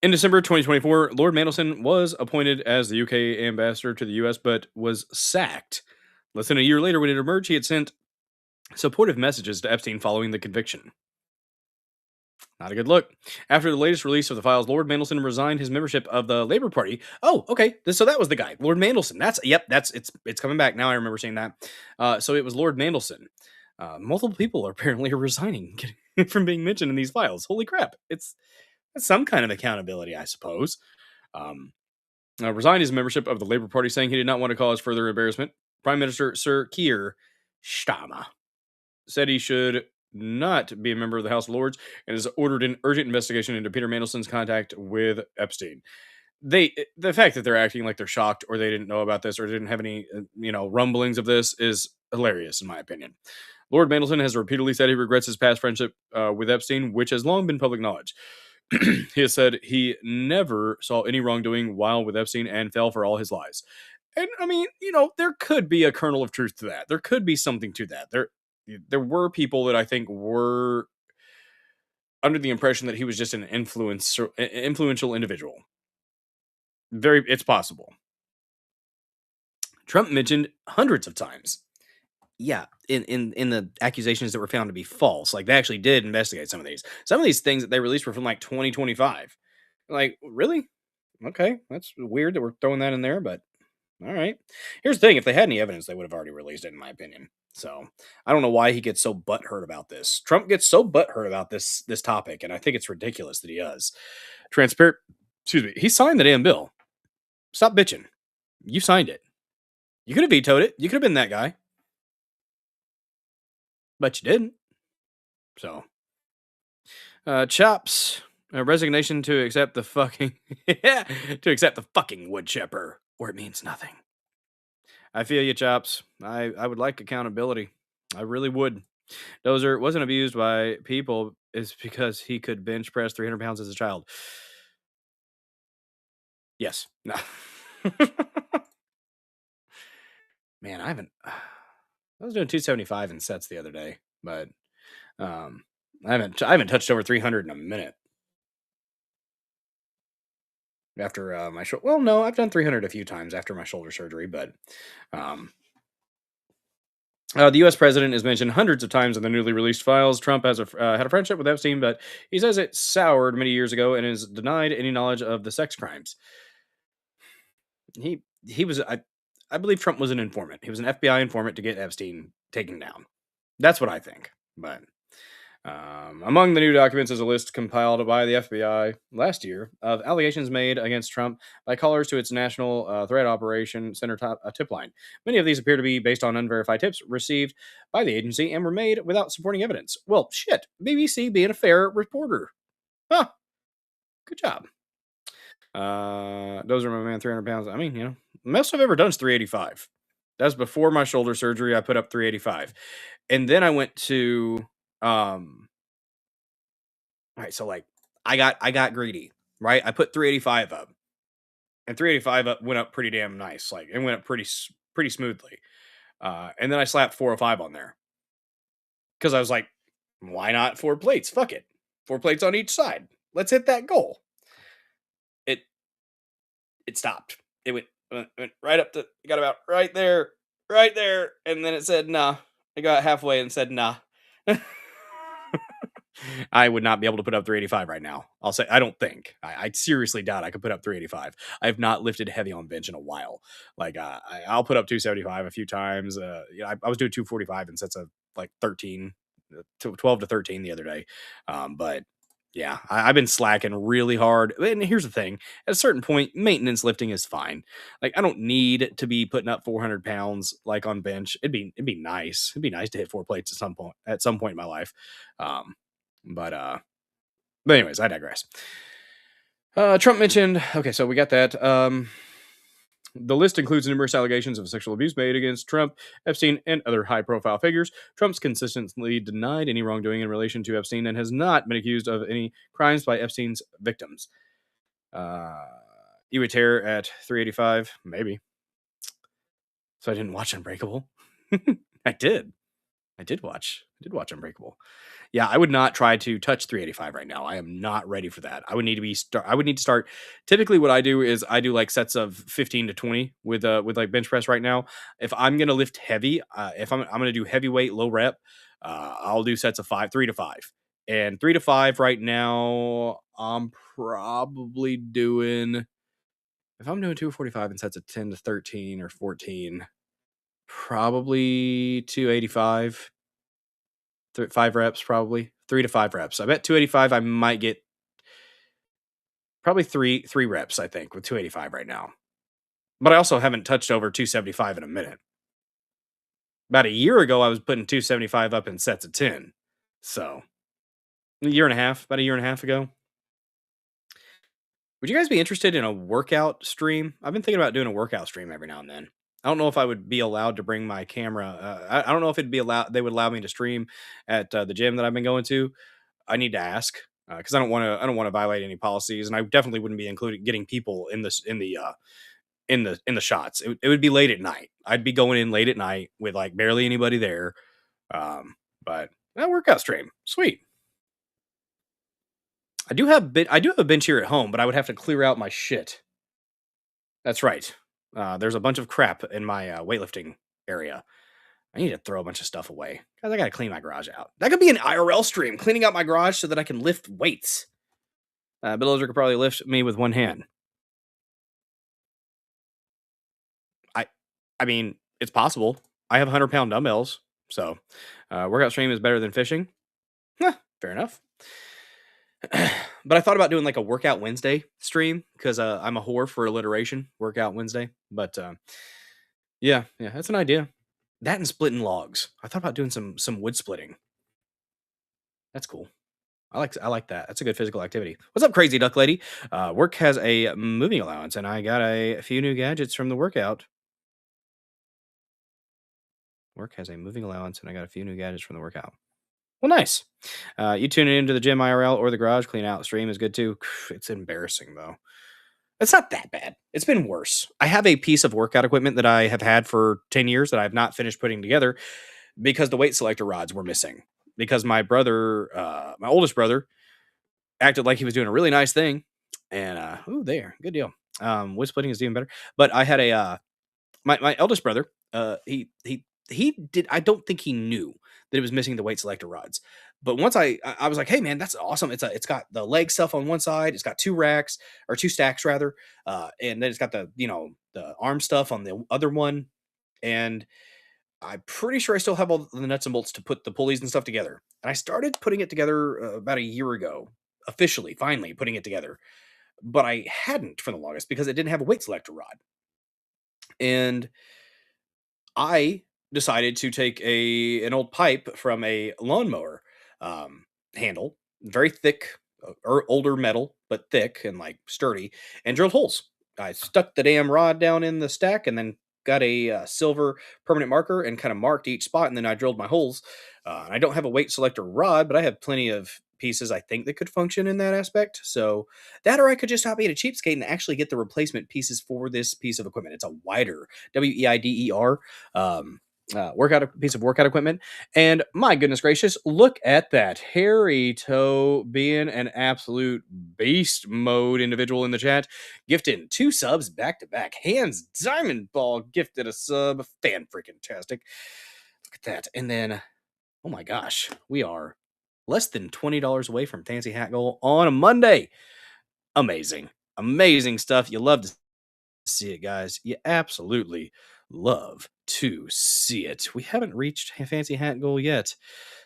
Speaker 2: In December 2024, Lord Mandelson was appointed as the UK ambassador to the US, but was sacked. Less than a year later, when it emerged, he had sent supportive messages to Epstein following the conviction. Not a good look. After the latest release of the files, Lord Mandelson resigned his membership of the Labour Party. Oh, okay. So that was the guy, Lord Mandelson. It's coming back now. I remember seeing that. So it was Lord Mandelson. Multiple people apparently are resigning from being mentioned in these files. Holy crap! It's some kind of accountability, I suppose. Resigned his membership of the Labour Party, saying he did not want to cause further embarrassment. Prime Minister Sir Keir Starmer said he should not be a member of the House of Lords and has ordered an urgent investigation into Peter Mandelson's contact with Epstein. The fact that they're acting like they're shocked or they didn't know about this or didn't have any rumblings of this is hilarious in my opinion. Lord Mandelson has repeatedly said he regrets his past friendship with Epstein, which has long been public knowledge. He has said he never saw any wrongdoing while with Epstein and fell for all his lies. And I mean, there could be a kernel of truth to that. There could be something to that. There were people that I think were under the impression that he was just an influential individual. It's possible. Trump mentioned hundreds of times. Yeah, in the accusations that were found to be false. Like, they actually did investigate some of these. Some of these things that they released were from like 2025. Like, really? Okay, that's weird that we're throwing that in there, but all right. Here's the thing. If they had any evidence, they would have already released it, in my opinion. So I don't know why he gets so butthurt about this. Trump gets so butthurt about this topic, and I think it's ridiculous that he does. Excuse me. He signed the damn bill. Stop bitching. You signed it. You could have vetoed it. You could have been that guy. But you didn't. So. Chops. Resignation to accept the fucking... to accept the fucking wood chipper. Or it means nothing. I feel you, Chops. I would like accountability. I really would. Dozer wasn't abused by people is because he could bench press 300 pounds as a child. Yes. No. Man, I was doing 275 in sets the other day, but I haven't touched over 300 in a minute. After my shoulder, well, no, I've done 300 a few times after my shoulder surgery, but the U.S. president is mentioned hundreds of times in the newly released files. Trump has had a friendship with Epstein, but he says it soured many years ago and is denied any knowledge of the sex crimes. He was, I believe Trump was an informant. He was an FBI informant to get Epstein taken down. That's what I think. But among the new documents is a list compiled by the FBI last year of allegations made against Trump by callers to its National Threat Operation Center tip line. Many of these appear to be based on unverified tips received by the agency and were made without supporting evidence. Well, shit. BBC being a fair reporter. Huh. Good job. Those are my man, 300 pounds. I mean, the most I've ever done is 385. That's before my shoulder surgery. I put up 385. And then I went to... all right, so like I got greedy, right? I put 385 up, and 385 up went up pretty damn nice. Like it went up pretty pretty smoothly. And then I slapped 405 on there because I was like, why not 4 plates? Fuck it. 4 plates on each side. Let's hit that goal. It stopped. It went right up to, got about right there, and then it said nah. I got halfway and said nah. I would not be able to put up 385 right now. I'll say, I don't think. I seriously doubt I could put up 385. I have not lifted heavy on bench in a while. Like, I'll put up 275 a few times. I was doing 245 in sets of like 13, 12 to 13 the other day. But yeah, I've been slacking really hard. And here's the thing. At a certain point, maintenance lifting is fine. Like, I don't need to be putting up 400 pounds like on bench. It'd be nice. It'd be nice to hit 4 plates at some point in my life. But anyways, I digress. Trump mentioned, okay, so we got that. The list includes numerous allegations of sexual abuse made against Trump, Epstein, and other high-profile figures. Trump's consistently denied any wrongdoing in relation to Epstein and has not been accused of any crimes by Epstein's victims. You would tear at 385? Maybe. So I didn't watch Unbreakable? I did watch Unbreakable. Yeah, I would not try to touch 385 right now. I am not ready for that. I would need to start. Typically, what I do is I do like sets of 15 to 20 with like bench press right now. If I'm gonna lift heavy, if I'm gonna do heavyweight low rep, I'll do sets of 3 to 5. And 3 to 5 right now, I'm probably doing, if I'm doing 245 in sets of 10 to 13 or 14, probably 285. 5 reps, probably 3 to 5 reps. I bet 285 I might get probably three reps, I think, with 285 right now. But I also haven't touched over 275 in a minute. About a year ago, I was putting 275 up in sets of 10. So about a year and a half ago. Would you guys be interested in a workout stream? I've been thinking about doing a workout stream every now and then. I don't know if I would be allowed to bring my camera. I don't know if it'd be allowed. They would allow me to stream at the gym that I've been going to. I need to ask because I don't want to violate any policies, and I definitely wouldn't be including getting people in the shots. It would be late at night. I'd be going in late at night with like barely anybody there. But that workout stream, sweet. I do have a bench here at home, but I would have to clear out my shit. That's right. There's a bunch of crap in my weightlifting area. I need to throw a bunch of stuff away because I got to clean my garage out. That could be an IRL stream, cleaning out my garage so that I can lift weights. Bill Ozer could probably lift me with one hand. I mean, it's possible. I have 100-pound dumbbells, so workout stream is better than fishing. Fair enough. But I thought about doing like a Workout Wednesday stream because I'm a whore for alliteration. Workout Wednesday, but yeah, that's an idea. That and splitting logs. I thought about doing some wood splitting. That's cool. I like that. That's a good physical activity. What's up, crazy duck lady? Work has a moving allowance, and I got a few new gadgets from the workout. Work has a moving allowance, and I got a few new gadgets from the workout. Well, nice. You tune into the gym IRL or the garage, clean out the stream is good too. It's embarrassing though. It's not that bad. It's been worse. I have a piece of workout equipment that I have had for 10 years that I have not finished putting together because the weight selector rods were missing. Because my brother, my oldest brother, acted like he was doing a really nice thing. And, there. Good deal. Wood splitting is even better. But I had my eldest brother, he did, I don't think he knew that it was missing the weight selector rods. But once I was like, hey man, that's awesome. It's got the leg stuff on one side. It's got 2 stacks rather. And then it's got the arm stuff on the other one. And I'm pretty sure I still have all the nuts and bolts to put the pulleys and stuff together. And I started putting it together about a year ago, finally putting it together. But I hadn't for the longest because it didn't have a weight selector rod. And I decided to take an old pipe from a lawnmower handle, very thick, or older metal, but thick and like sturdy, and drilled holes. I stuck the damn rod down in the stack and then got a silver permanent marker and kind of marked each spot, and then I drilled my holes. I don't have a weight selector rod, but I have plenty of pieces I think that could function in that aspect. So that, or I could just stop being a cheapskate and actually get the replacement pieces for this piece of equipment. It's a wider WEIDER piece of workout equipment. And my goodness gracious, look at that. Harry Toe being an absolute beast mode individual in the chat, gifting 2 subs back to back. Hands Diamond Ball gifted a sub. Fan-freaking-tastic. Look at that. And then, oh my gosh, we are less than $20 away from Fancy Hat Goal on a Monday. Amazing. Amazing stuff. You love to see it, guys. You absolutely love to see it. We haven't reached Fancy Hat Goal yet,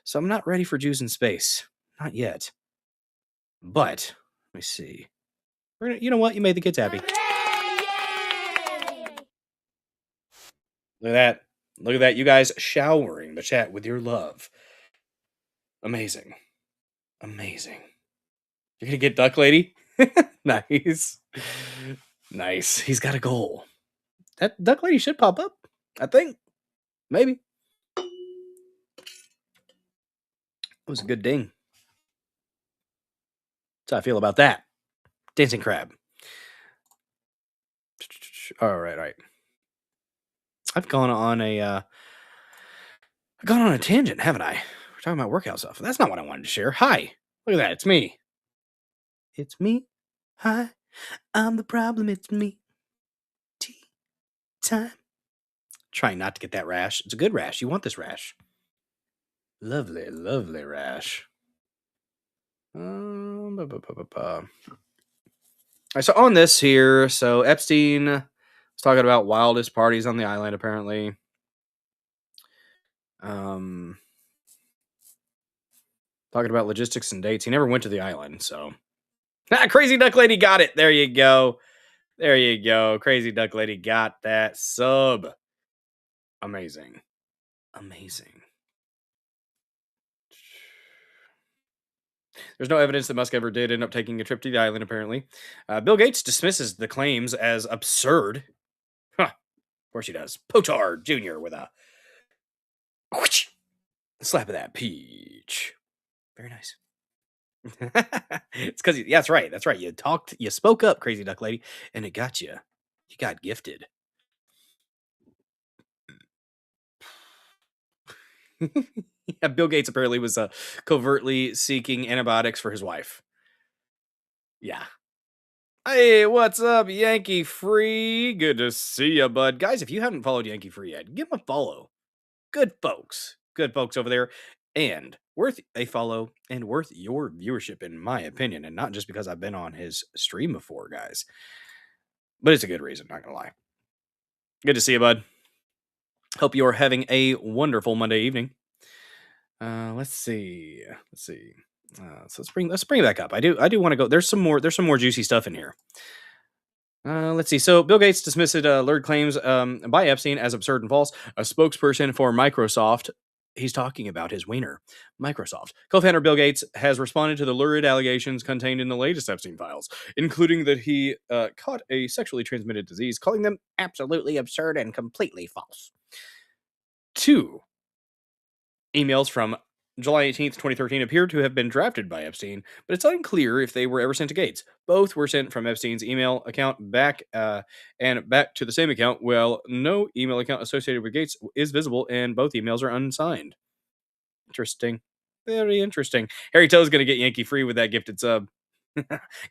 Speaker 2: so I'm not ready for Juice in Space. Not yet. But, let me see. You know what? You made the kids happy. Look at that. Look at that. You guys showering the chat with your love. Amazing. Amazing. You're going to get Duck Lady? Nice. Nice. He's got a goal. That Duck Lady should pop up, I think. Maybe. It was a good ding. That's how I feel about that. Dancing Crab. All right. I've gone on a tangent, haven't I? We're talking about workout stuff. That's not what I wanted to share. Hi. Look at that. It's me. It's me. Hi. I'm the problem. It's me. Tea time. Trying not to get that rash. It's a good rash. You want this rash. Lovely, lovely rash. So on this here, so Epstein was talking about wildest parties on the island, apparently. Talking about logistics and dates. He never went to the island, so. Crazy Duck Lady got it. There you go. There you go. Crazy Duck Lady got that sub. Amazing. Amazing. There's no evidence that Musk ever did end up taking a trip to the island, apparently. Bill Gates dismisses the claims as absurd. Huh. Of course he does. Potard Jr. with a slap of that peach. Very nice. It's because, yeah, that's right. That's right. You spoke up, Crazy Duck Lady, and it got you. You got gifted. Yeah, Bill Gates apparently was covertly seeking antibiotics for his wife. Yeah. Hey, what's up, Yankee Free? Good to see you, bud. Guys, if you haven't followed Yankee Free yet, give him a follow. Good folks. Good folks over there. And worth a follow and worth your viewership, in my opinion. And not just because I've been on his stream before, guys. But it's a good reason, not gonna lie. Good to see you, bud. Hope you're having a wonderful Monday evening. Let's see. So let's bring it back up. I do want to go. There's some more juicy stuff in here. Let's see. So Bill Gates dismissed lurid claims by Epstein as absurd and false. A spokesperson for Microsoft, he's talking about his wiener, Microsoft. Co-founder Bill Gates has responded to the lurid allegations contained in the latest Epstein files, including that he caught a sexually transmitted disease, calling them absolutely absurd and completely false. 2 emails from July 18th, 2013 appear to have been drafted by Epstein, but it's unclear if they were ever sent to Gates. Both were sent from Epstein's email account back to the same account, while no email account associated with Gates is visible, and both emails are unsigned. Interesting. Very interesting. Harry Toe's going to get Yankee Free with that gifted sub.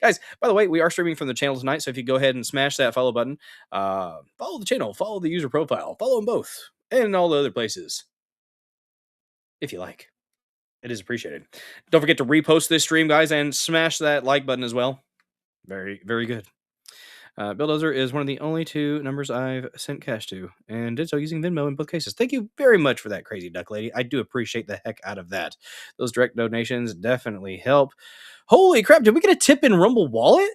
Speaker 2: Guys, by the way, we are streaming from the channel tonight, so if you go ahead and smash that follow button, follow the channel, follow the user profile, follow them both, and all the other places. If you like. It is appreciated. Don't forget to repost this stream, guys, and smash that like button as well. Very, very good. Bill Dozer is one of the only 2 numbers I've sent cash to, and did so using Venmo in both cases. Thank you very much for that, Crazy Duck Lady. I do appreciate the heck out of that. Those direct donations definitely help. Holy crap, did we get a tip in Rumble Wallet?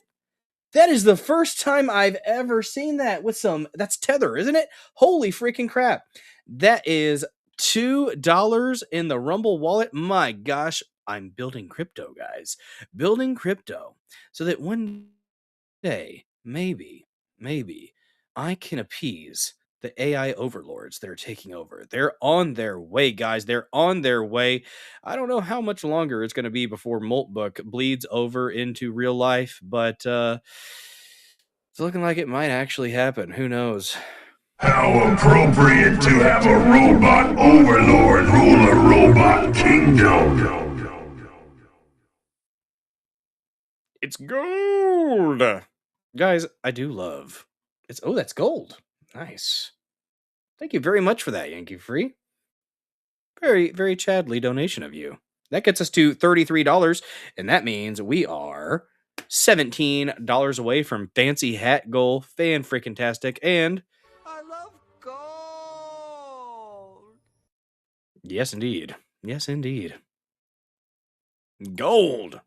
Speaker 2: That is the first time I've ever seen that with that's Tether, isn't it? Holy freaking crap. That is $2 in the Rumble Wallet. My gosh, I'm building crypto, guys. Building crypto so that one day, maybe I can appease The AI overlords that are taking over. They're on their way, guys. They're on their way. I don't know how much longer it's going to be before Moltbook bleeds over into real life, but it's looking like it might actually happen. Who knows?
Speaker 16: How appropriate to have a robot overlord rule a robot kingdom.
Speaker 2: It's gold! Guys, I do love. Oh, that's gold. Nice. Thank you very much for that, Yankee Free. Very, very Chadly donation of you. That gets us to $33, and that means we are $17 away from Fancy Hat Goal. Fan-freaking-tastic, and...
Speaker 1: I love gold.
Speaker 2: Yes, indeed. Yes, indeed. Gold!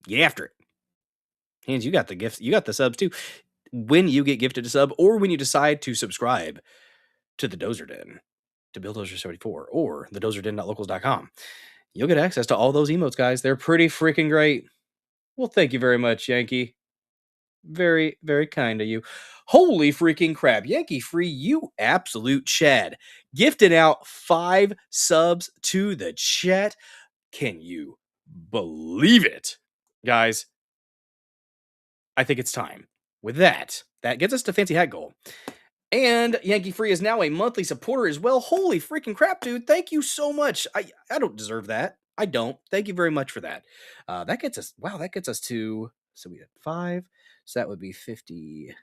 Speaker 2: Get after it. Hands, you got the gifts. You got the subs, too. When you get gifted a sub, or when you decide to subscribe to the Dozer Den, to Bulldozer 74, or the dozerden.locals.com, you'll get access to all those emotes, guys. They're pretty freaking great. Well, thank you very much, Yankee. Very, very kind of you. Holy freaking crap. Yankee Free, you absolute Chad. Gifted out 5 subs to the chat. Can you believe it? Guys, I think it's time. With that gets us to Fancy Hat Goal. And Yankee Free is now a monthly supporter as well. Holy freaking crap, dude. Thank you so much. I don't deserve that. I don't. Thank you very much for that. That gets us to, so we had 5. So that would be 58.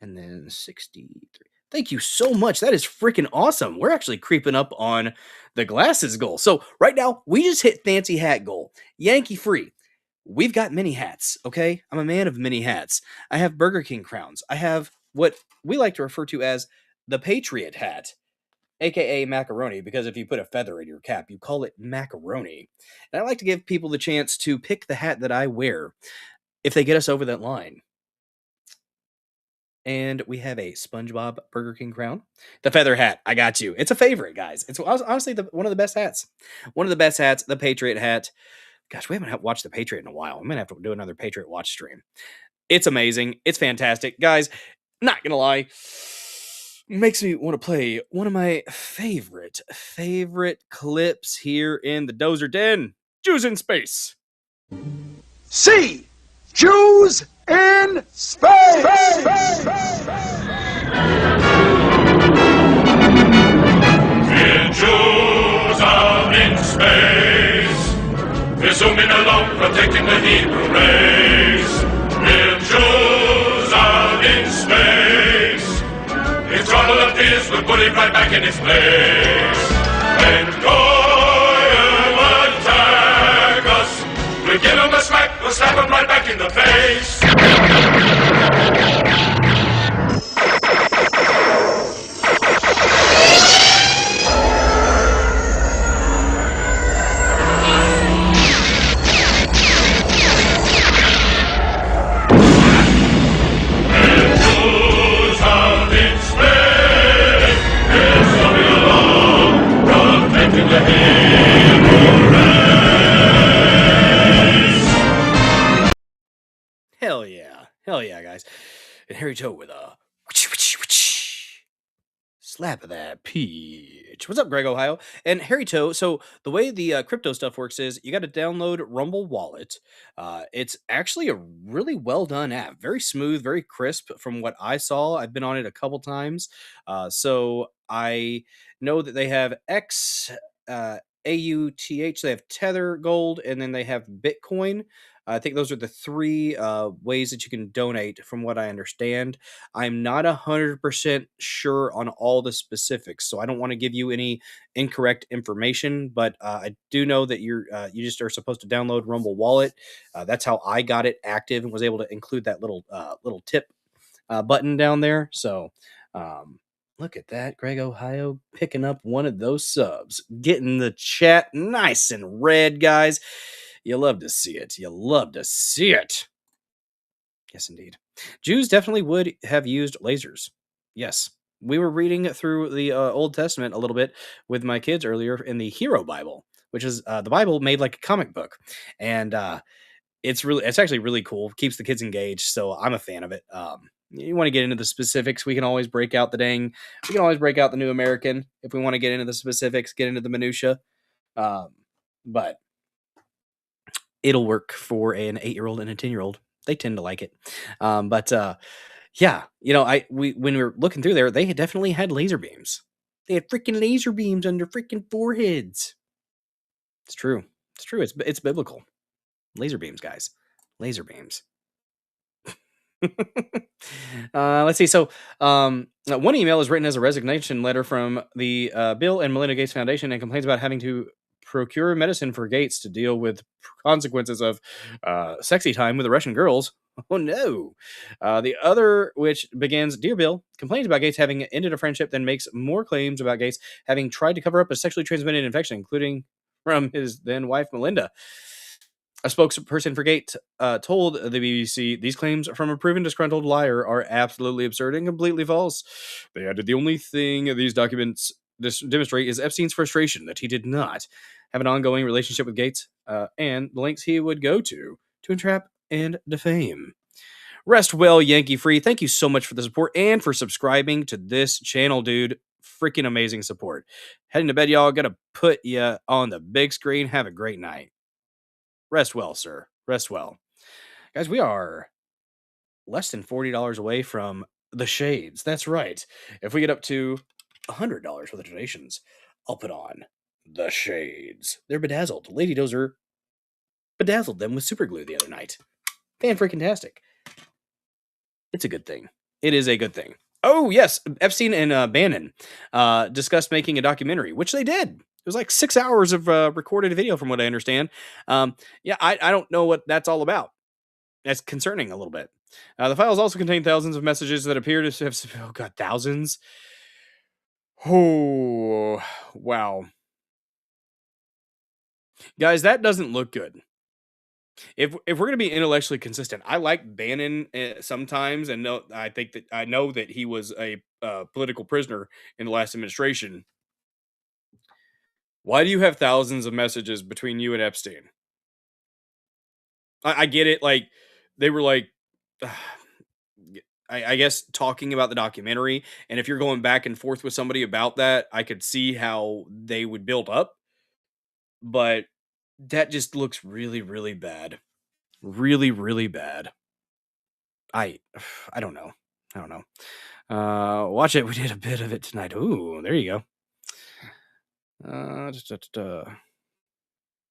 Speaker 2: And then 63. Thank you so much. That is freaking awesome. We're actually creeping up on the glasses goal. So right now, we just hit Fancy Hat Goal. Yankee Free. We've got mini hats, okay? I'm a man of many hats. I have Burger King crowns. I have what we like to refer to as the Patriot hat, aka macaroni, because if you put a feather in your cap, you call it macaroni. And I like to give people the chance to pick the hat that I wear if they get us over that line. And we have a SpongeBob Burger King crown. The feather hat, I got you. It's a favorite, guys. It's honestly one of the best hats. One of the best hats, the Patriot hat. Gosh, we haven't watched the Patriot in a while. I'm going to have to do another Patriot watch stream. It's amazing. It's fantastic. Guys, not going to lie, makes me want to play one of my favorite clips here in the Dozer Den. Jews in Space.
Speaker 16: C. Jews in space!
Speaker 17: We're Jews out in space. We're zooming along, protecting the Hebrew race. We're Jews out in space. If trouble appears, we'll put it right back in its place. When Goyim attack us, we'll give them a smack, we'll slap them right back in the face.
Speaker 2: Hell yeah, guys. And Harry Toe with a slap of that peach. What's up, Greg, Ohio? And Harry Toe, so the way the crypto stuff works is you got to download Rumble Wallet. It's actually a really well done app. Very smooth, very crisp from what I saw. I've been on it a couple times. So I know that they have AUTH, they have Tether Gold, and then they have Bitcoin. I think those are the 3 ways that you can donate, from what I understand. I'm not 100% sure on all the specifics, so I don't want to give you any incorrect information. But I do know that you just are supposed to download Rumble Wallet. That's how I got it active and was able to include that little tip button down there. So look at that, Greg, Ohio, picking up one of those subs, getting the chat nice and red, guys. You love to see it. You love to see it. Yes, indeed. Jews definitely would have used lasers. Yes. We were reading through the Old Testament a little bit with my kids earlier in the Hero Bible, which is the Bible made like a comic book. And it's actually really cool. Keeps the kids engaged. So I'm a fan of it. you want to get into the specifics, we can always break out the New American if we want to get into the specifics, get into the minutia. But it'll work for an 8-year-old and a 10-year-old. They tend to like it. Yeah, when we were looking through there, they had definitely had laser beams. They had freaking laser beams on their freaking foreheads. It's true. It's true. It's biblical. Laser beams, guys. Laser beams. Let's see. So, one email is written as a resignation letter from the Bill and Melinda Gates Foundation and complains about having to procure medicine for Gates to deal with consequences of sexy time with the Russian girls. Oh no. The other, which begins, Dear Bill, complains about Gates having ended a friendship, then makes more claims about Gates having tried to cover up a sexually transmitted infection, including from his then wife, Melinda. A spokesperson for Gates told the BBC, these claims from a proven disgruntled liar are absolutely absurd and completely false. They added, the only thing these documents demonstrate is Epstein's frustration that he did not have an ongoing relationship with Gates and the lengths he would go to entrap and defame. Rest well, Yankee Free. Thank you so much for the support and for subscribing to this channel, dude. Freaking amazing support. Heading to bed, y'all. Gonna put you on the big screen. Have a great night. Rest well, sir. Rest well. Guys, we are less than $40 away from the shades. That's right. If we get up to $100 for the donations, I'll put on the shades. They're bedazzled. Lady Dozer bedazzled them with super glue the other night. Fan-freaking-tastic. It's a good thing. It is a good thing. Oh, yes. Epstein and Bannon discussed making a documentary, which they did. It was like 6 hours of recorded video, from what I understand. Yeah, I don't know what that's all about. That's concerning a little bit. The files also contain thousands of messages that appear to have... Oh, God, thousands? Oh, wow. Guys, that doesn't look good. If we're going to be intellectually consistent, I like Bannon sometimes, and I know that he was a political prisoner in the last administration. Why do you have thousands of messages between you and Epstein? I get it. Like, they were like, I guess, talking about the documentary. And if you're going back and forth with somebody about that, I could see how they would build up. But that just looks really, really bad. Really, really bad. I don't know. I don't know. Watch it. We did a bit of it tonight. Ooh, there you go.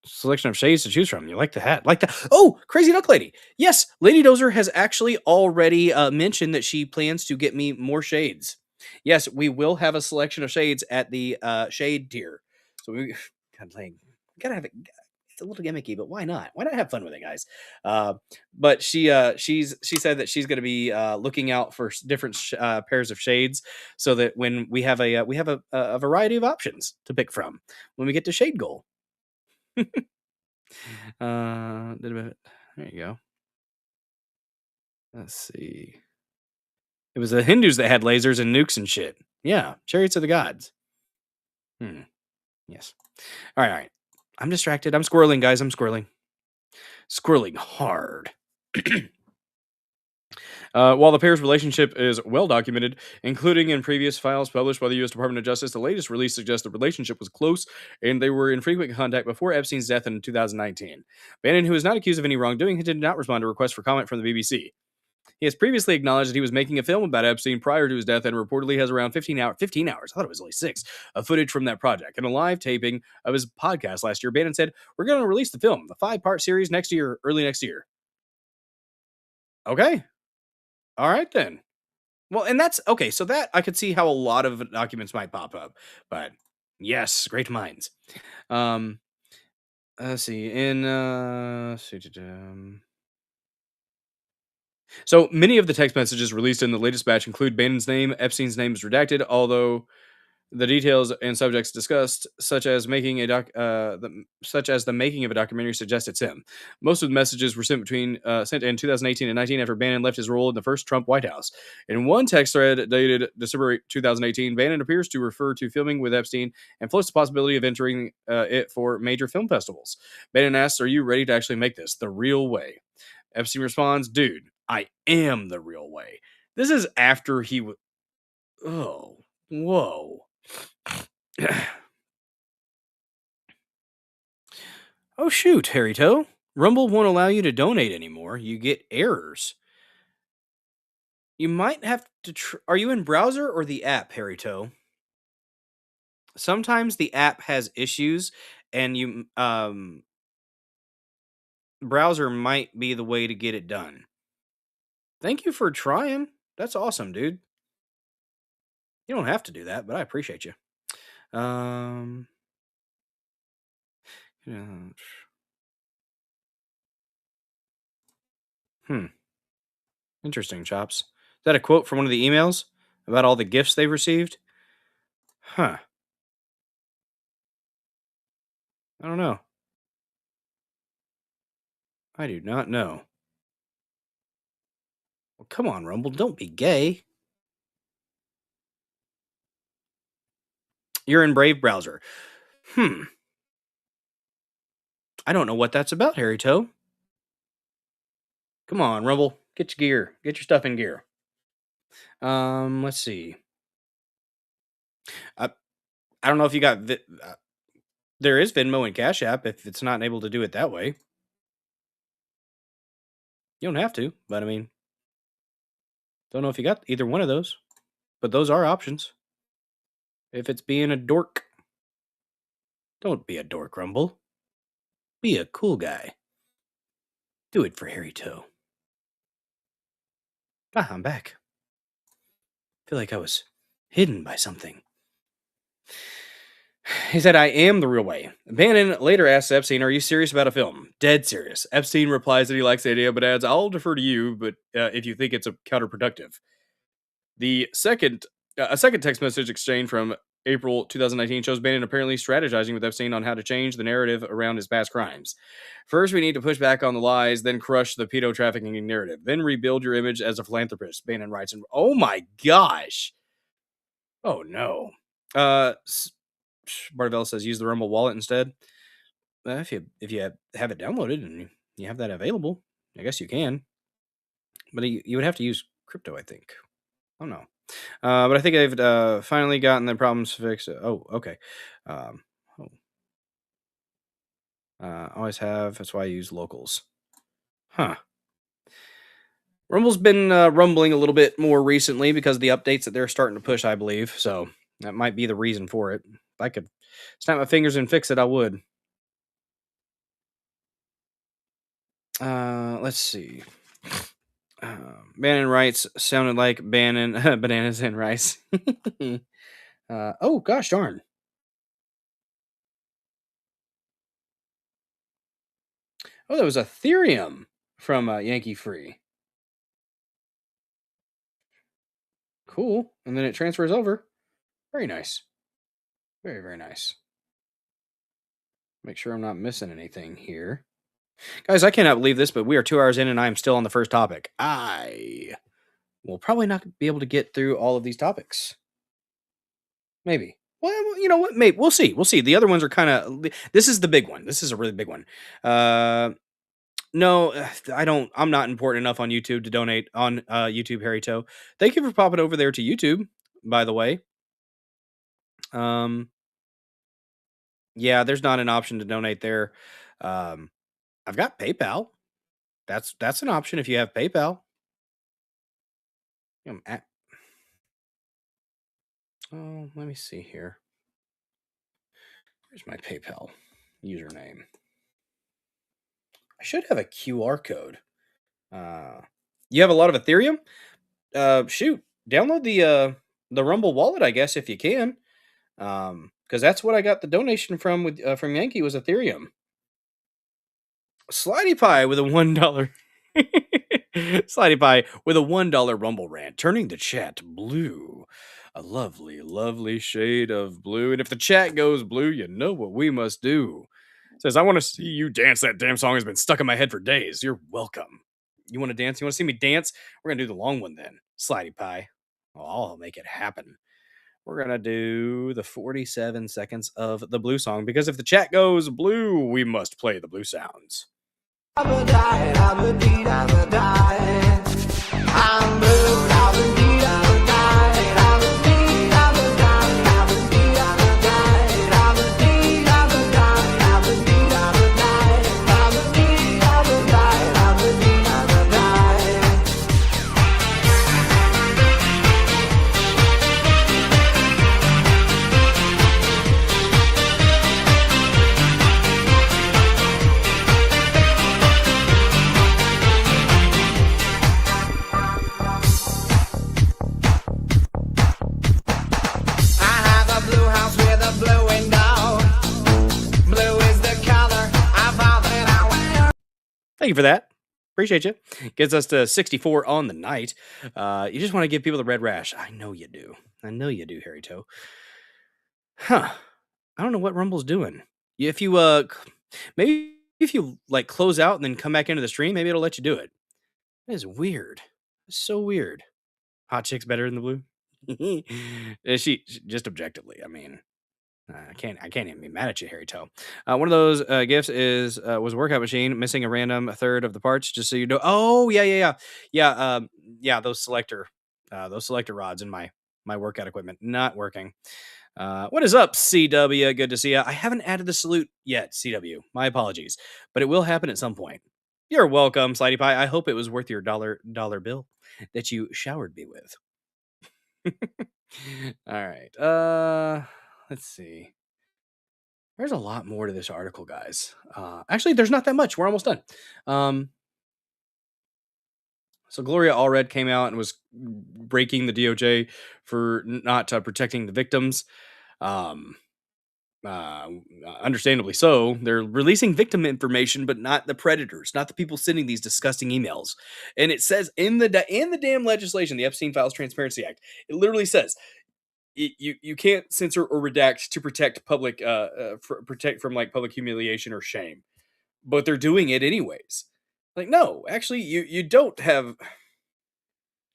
Speaker 2: Selection of shades to choose from. You like the hat? Like that? Oh, Crazy Duck Lady. Yes, Lady Dozer has actually already mentioned that she plans to get me more shades. Yes, we will have a selection of shades at the shade tier. So we gotta have it. It's a little gimmicky, but why not? Why not have fun with it, guys? But she said that she's going to be looking out for different pairs of shades, so that when we have a variety of options to pick from when we get to shade goal. There you go. Let's see. It was the Hindus that had lasers and nukes and shit. Yeah, chariots of the gods. Yes. All right. I'm distracted. I'm squirreling, guys. I'm squirreling. Squirreling hard. While the pair's relationship is well documented, including in previous files published by the U.S. Department of Justice, the latest release suggests the relationship was close and they were in frequent contact before Epstein's death in 2019. Bannon, who is not accused of any wrongdoing, did not respond to requests for comment from the BBC. He has previously acknowledged that he was making a film about Epstein prior to his death and reportedly has around 15 hours, I thought it was only 6, of footage from that project. In a live taping of his podcast last year, Bannon said, "We're going to release the film, the 5-part series next year, early next year." Okay. All right, then. Well, and that's okay. So that I could see how a lot of documents might pop up, but yes, great minds. Let's see. So many of the text messages released in the latest batch include Bannon's name. Epstein's name is redacted, although the details and subjects discussed, such as the making of a documentary, suggest it's him. Most of the messages were sent in 2018 and 19 after Bannon left his role in the first Trump White House. In one text thread dated December 2018, Bannon appears to refer to filming with Epstein and floats the possibility of entering it for major film festivals. Bannon asks, "Are you ready to actually make this the real way?" Epstein responds, "Dude, I am the real way. This is after he was. Oh, whoa. Oh, shoot, Harry Toe. Rumble won't allow you to donate anymore. You get errors. You might have to. Are you in browser or the app, Harry Toe? Sometimes the app has issues, and you browser might be the way to get it done. Thank you for trying. That's awesome, dude. You don't have to do that, but I appreciate you. Interesting, Chops. Is that a quote from one of the emails about all the gifts they've received? Huh. I don't know. I do not know. Well, come on, Rumble. Don't be gay. You're in Brave browser. I don't know what that's about, Harry Toe. Come on, Rumble. Get your gear. Get your stuff in gear. Let's see. I don't know if you got... there is Venmo and Cash App if it's not able to do it that way. You don't have to, but I mean... Don't know if you got either one of those. But those are options. If it's being a dork. Don't be a dork, Rumble. Be a cool guy. Do it for Harry Toe. I'm back. Feel like I was hidden by something. He said, I am the real way. Bannon later asks Epstein, are you serious about a film? Dead serious. Epstein replies that he likes the idea, but adds, I'll defer to you, but if you think it's counterproductive. A second text message exchange from April 2019 shows Bannon apparently strategizing with Epstein on how to change the narrative around his past crimes. First, we need to push back on the lies, then crush the pedo trafficking narrative, then rebuild your image as a philanthropist, Bannon writes. And oh my gosh. Oh no. Bartavella says use the Rumble wallet instead. If you have it downloaded and you have that available, I guess you can. But you would have to use crypto, I think. Oh no. But I think I've finally gotten the problems fixed. Oh, okay. Always have. That's why I use locals. Huh. Rumble's been rumbling a little bit more recently because of the updates that they're starting to push, I believe. So that might be the reason for it. If I could snap my fingers and fix it, I would. Let's see. Bannon writes, sounded like Bannon, bananas and rice. Oh, gosh darn. Oh, that was Ethereum from Yankee Free. Cool. And then it transfers over. Very nice. Very, very nice. Make sure I'm not missing anything here. Guys, I cannot believe this, but we are 2 hours in and I am still on the first topic. I will probably not be able to get through all of these topics. Maybe. Well, you know what? Maybe. We'll see. We'll see. The other ones are kind of... This is the big one. This is a really big one. No, I don't. I'm not important enough on YouTube to donate on YouTube, Harry Toe. Thank you for popping over there to YouTube, by the way. Yeah, there's not an option to donate there. I've got PayPal. That's an option if you have PayPal. Oh, let me see here. Where's my PayPal username? I should have a QR code. You have a lot of Ethereum? Shoot, download the Rumble wallet, I guess, if you can. Because that's what I got the donation from Yankee was Ethereum. Slidey Pie with a $1. Slidey Pie with a $1 Rumble rant, turning the chat blue. A lovely, lovely shade of blue. And if the chat goes blue, you know what we must do. Says, I want to see you dance. That damn song has been stuck in my head for days. You're welcome. You want to dance? You want to see me dance? We're going to do the long one then. Slidey Pie. Oh, I'll make it happen. We're going to do the 47 seconds of the blue song. Because if the chat goes blue, we must play the blue sounds. I'm a die, I'm a deed, I'm a die. I'm blue, I'm a you for that. Appreciate you. Gets us to 64 on the night. You just want to give people the red rash. I know you do. I know you do, Harry Toe. Huh. I don't know what Rumble's doing. If you maybe if you like close out and then come back into the stream, maybe it'll let you do it. That is weird. It's so weird. Hot chick's better than the blue. she just objectively. I mean, I can't even be mad at you, Harry Toe. One of those gifts was a workout machine missing a random third of the parts. Just so you know. Oh yeah. Those selector rods in my workout equipment not working. What is up, CW? Good to see you. I haven't added the salute yet, CW. My apologies, but it will happen at some point. You're welcome, Slidey Pie. I hope it was worth your dollar bill that you showered me with. All right. Let's see. There's a lot more to this article, guys. Actually, there's not that much. We're almost done. So Gloria Allred came out and was breaking the DOJ for not protecting the victims. Understandably so. They're releasing victim information, but not the predators, not the people sending these disgusting emails. And it says in the damn legislation, the Epstein Files Transparency Act, it literally says you can't censor or redact to protect public protect from like public humiliation or shame, but they're doing it anyways. Like, no, actually, you don't have.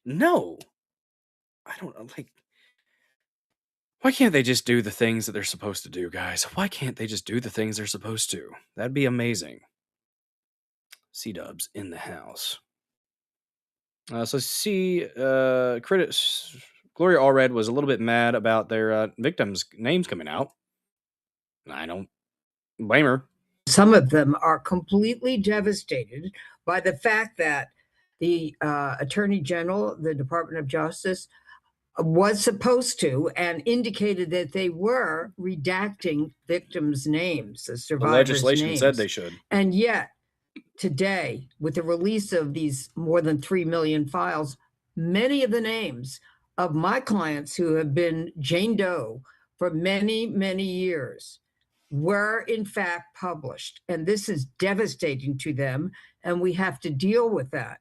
Speaker 2: No, I don't like. Why can't they just do the things that they're supposed to do, guys? Why can't they just do the things they're supposed to? That'd be amazing. C-dubs in the house. Critics. Gloria Allred was a little bit mad about their victims' names coming out. I don't blame her.
Speaker 18: Some of them are completely devastated by the fact that the Attorney General, the Department of Justice, was supposed to and indicated that they were redacting victims' names, the survivors'
Speaker 2: The legislation
Speaker 18: names.
Speaker 2: said they should.
Speaker 18: And yet, today, with the release of these more than 3 million files, many of the names of my clients who have been Jane Doe for many, many years were in fact published. And this is devastating to them. And we have to deal with that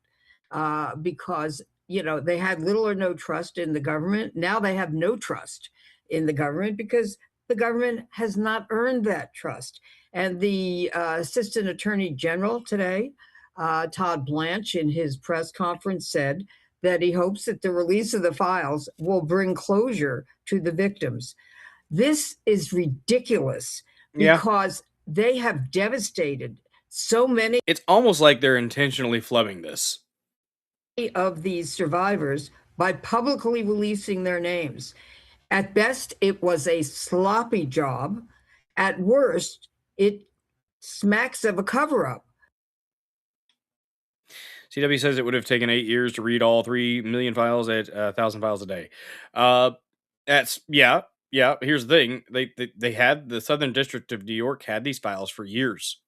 Speaker 18: because, you know, they had little or no trust in the government. Now they have no trust in the government because the government has not earned that trust. And the Assistant Attorney General today, Todd Blanche, in his press conference said that he hopes that the release of the files will bring closure to the victims. This is ridiculous because they have devastated so many.
Speaker 2: It's almost like they're intentionally flubbing this.
Speaker 18: Of these survivors by publicly releasing their names. At best, it was a sloppy job. At worst, it smacks of a cover-up.
Speaker 2: CW says it would have taken 8 years to read all 3 million files at 1,000 files a day. Here's the thing: they had the Southern District of New York had these files for years.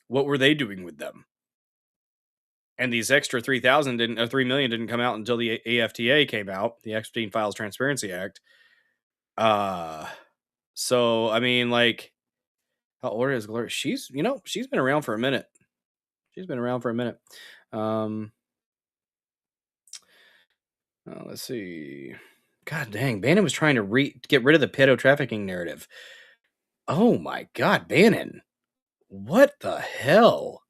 Speaker 2: What were they doing with them? And these extra 3 million didn't come out until the AFTA came out, the Epstein Files Transparency Act. So I mean, like, how old is Gloria? She's been around for a minute. Let's see. God dang, Bannon was trying to get rid of the pedo trafficking narrative. Oh my God, Bannon. What the hell?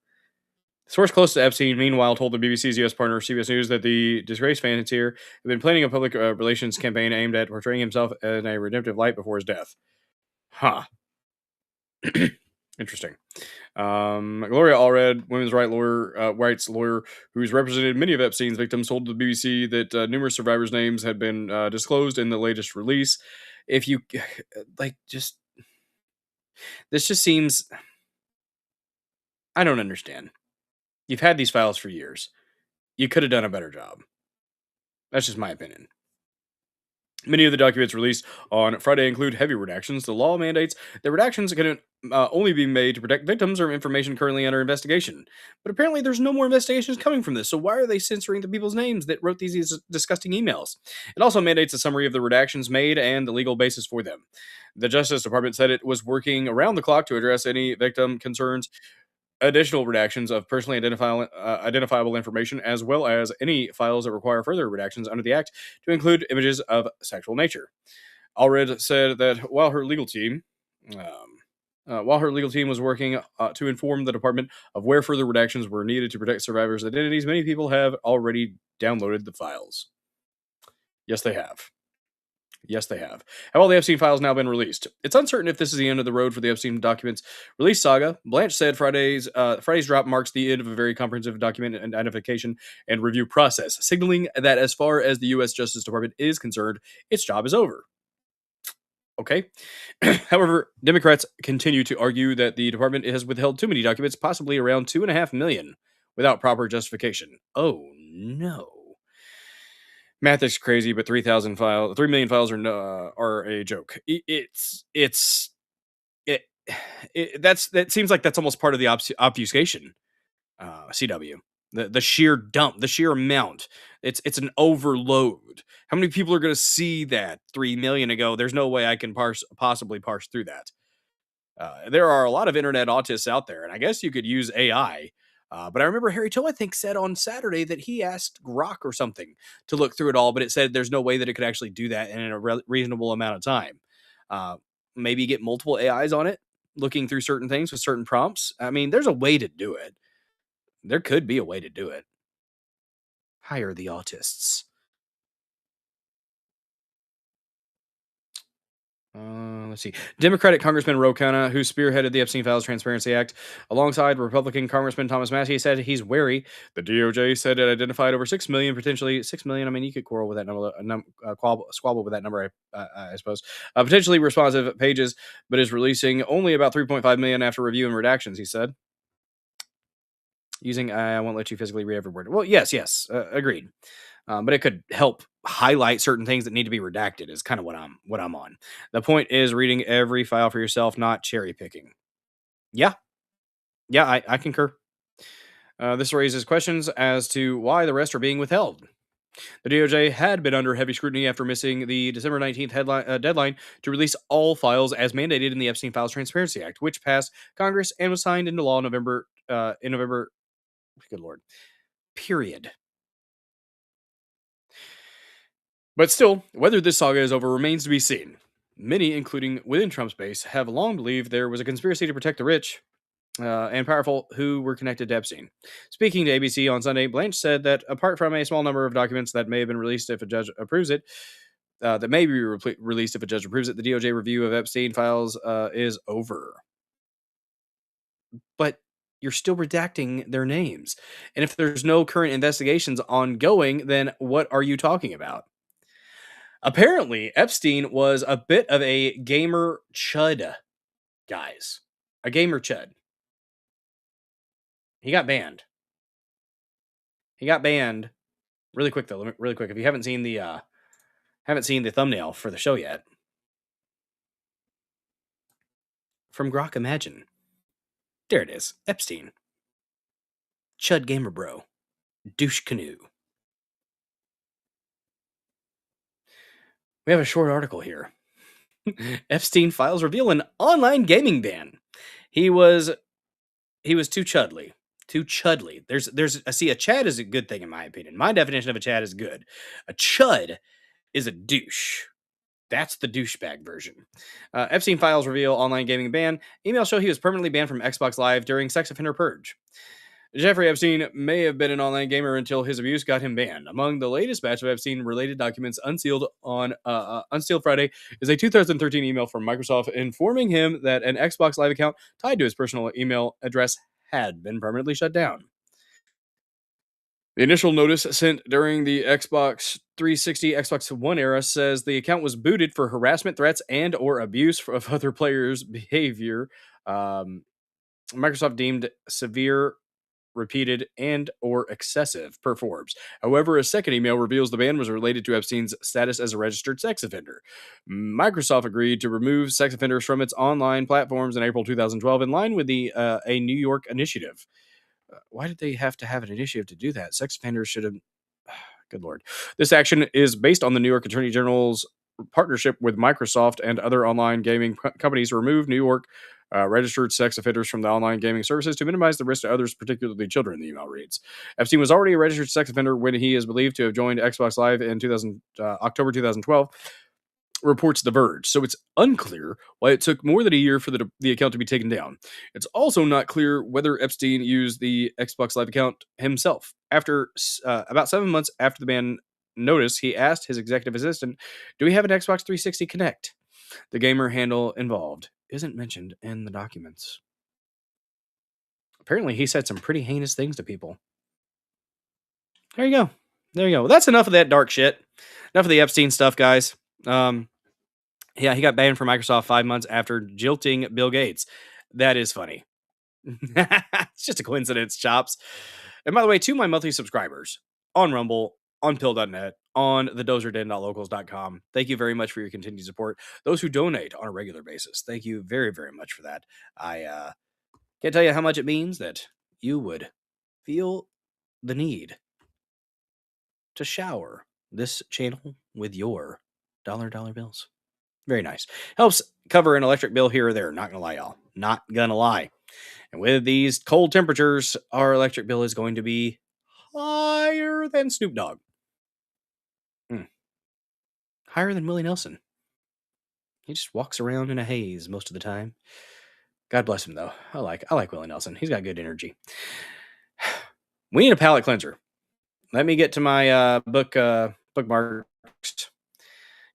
Speaker 2: Source close to Epstein, meanwhile, told the BBC's U.S. partner CBS News that the disgraced financier had been planning a public relations campaign aimed at portraying himself in a redemptive light before his death. Huh. Interesting. Gloria Allred, women's rights lawyer, who's represented many of Epstein's victims, told the BBC that numerous survivors' names had been disclosed in the latest release. If you this just seems, I don't understand. You've had these files for years. You could have done a better job. That's just my opinion. Many of the documents released on Friday include heavy redactions. The law mandates that redactions can only be made to protect victims or information currently under investigation. But apparently there's no more investigations coming from this, so why are they censoring the people's names that wrote these disgusting emails? It also mandates a summary of the redactions made and the legal basis for them. The Justice Department said it was working around the clock to address any victim concerns additional redactions of personally identifiable information, as well as any files that require further redactions under the Act to include images of sexual nature. Allred said that while her legal team was working to inform the department of where further redactions were needed to protect survivors' identities, many people have already downloaded the files. Yes, they have. Yes, they have. Have all the Epstein files now been released? It's uncertain if this is the end of the road for the Epstein documents release saga. Blanche said Friday's drop marks the end of a very comprehensive document identification and review process, signaling that as far as the U.S. Justice Department is concerned, its job is over. Okay. However, Democrats continue to argue that the department has withheld too many documents, possibly around 2.5 million, without proper justification. Oh, no. Math is crazy, but 3 million files are a joke. That seems like that's almost part of the obfuscation. CW, the sheer dump, the sheer amount. It's an overload. How many people are going to see that 3 million ago? There's no way I can possibly parse through that. There are a lot of internet autists out there, and I guess you could use AI. But I remember Harry Toe, I think, said on Saturday that he asked Grok or something to look through it all, but it said there's no way that it could actually do that in a reasonable amount of time. Maybe get multiple AIs on it, looking through certain things with certain prompts. I mean, there's a way to do it. There could be a way to do it. Hire the autists. Let's see. Democratic Congressman Ro Khanna, who spearheaded the Epstein Files Transparency Act, alongside Republican Congressman Thomas Massie, said he's wary. The DOJ said it identified over 6 million, potentially 6 million. I mean, you could quarrel with that number, squabble with that number, I suppose. Potentially responsive pages, but is releasing only about 3.5 million after review and redactions, he said. Using I won't let you physically read every word. Well, yes, agreed. But it could help highlight certain things that need to be redacted. Is kind of what I'm on. The point is reading every file for yourself, not cherry picking. Yeah, I concur. This raises questions as to why the rest are being withheld. The DOJ had been under heavy scrutiny after missing the December 19th deadline to release all files as mandated in the Epstein Files Transparency Act, which passed Congress and was signed into law in November. Good Lord. Period. But still, whether this saga is over remains to be seen. Many, including within Trump's base, have long believed there was a conspiracy to protect the rich and powerful who were connected to Epstein. Speaking to ABC on Sunday, Blanche said that apart from a small number of documents that may have been released if a judge approves it, that may be released if a judge approves it, the DOJ review of Epstein files is over. But you're still redacting their names. And if there's no current investigations ongoing, then what are you talking about? Apparently, Epstein was a bit of a gamer chud, guys. A gamer chud. He got banned. Really quick though. Really quick. If you haven't seen the thumbnail for the show yet, from Grok Imagine. There it is. Epstein. Chud gamer bro. Douche canoe. We have a short article here. Epstein files reveal an online gaming ban. He was too chudly. Too chudly. See, a chad is a good thing in my opinion. My definition of a chad is good. A chud is a douche. That's the douchebag version. Epstein files reveal online gaming ban. Emails show he was permanently banned from Xbox Live during sex offender purge. Jeffrey Epstein may have been an online gamer until his abuse got him banned. Among the latest batch of Epstein-related documents unsealed on Unsealed Friday is a 2013 email from Microsoft informing him that an Xbox Live account tied to his personal email address had been permanently shut down. The initial notice sent during the Xbox 360, Xbox One era says the account was booted for harassment, threats, and or abuse of other players' behavior. Microsoft deemed severe, repeated, and or excessive per Forbes. However, a second email reveals the ban was related to Epstein's status as a registered sex offender. Microsoft agreed to remove sex offenders from its online platforms in April 2012 in line with a New York initiative. Why did they have to have an initiative to do that? Sex offenders should have... Good Lord. This action is based on the New York Attorney General's partnership with Microsoft and other online gaming companies to remove New York
Speaker 19: registered sex offenders from the online gaming services to minimize the risk to others, particularly children, the email reads. Epstein was already a registered sex offender when he is believed to have joined Xbox Live in October 2012, reports The Verge. So it's unclear why it took more than a year for the account to be taken down. It's also not clear whether Epstein used the Xbox Live account himself. After about 7 months after the ban notice, he asked his executive assistant, "Do we have an Xbox 360 Connect?" The gamer handle involved isn't mentioned in the documents. Apparently, he said some pretty heinous things to people. There you go. There you go. Well, that's enough of that dark shit. Enough of the Epstein stuff, guys. Yeah, he got banned from Microsoft 5 months after jilting Bill Gates. That is funny. It's just a coincidence, chops. And by the way, to my monthly subscribers on Rumble, on Pill.net, on thedozerden.locals.com, thank you very much for your continued support. Those who donate on a regular basis, thank you very, very much for that. I can't tell you how much it means that you would feel the need to shower this channel with your dollar bills. Very nice. Helps cover an electric bill here or there. Not gonna lie, y'all. Not gonna lie. And with these cold temperatures, our electric bill is going to be higher than Snoop Dogg. Higher than Willie Nelson. He just walks around in a haze most of the time. God bless him, though. I like Willie Nelson. He's got good energy. We need a palate cleanser. Let me get to my bookmarks,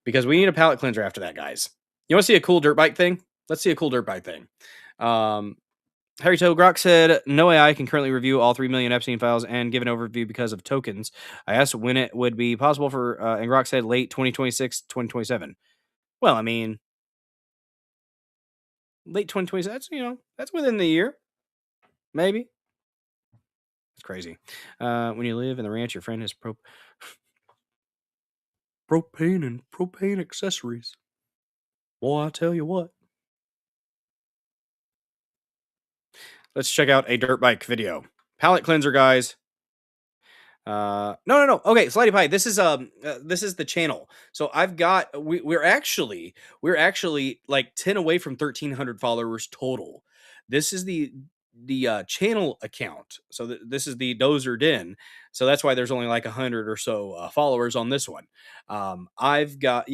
Speaker 19: because we need a palate cleanser after that, guys. You want to see a cool dirt bike thing? Let's see a cool dirt bike thing. Harry Toe Grok said, "No AI can currently review all 3 million Epstein files and give an overview because of tokens. I asked when it would be possible for, and Grok said late 2026, 2027. Well, I mean, late 2027, that's within the year. Maybe. It's crazy. When you live in the ranch, your friend has propane and propane accessories. Boy, I tell you what. Let's check out a dirt bike video. Palette cleanser, guys. No. Okay, Slidey Pie. This is the channel. So I've got we're actually like 10 away from 1,300 followers total. This is the channel account. So this is the Dozer Den. So that's why there's only like 100 or so followers on this one. I've got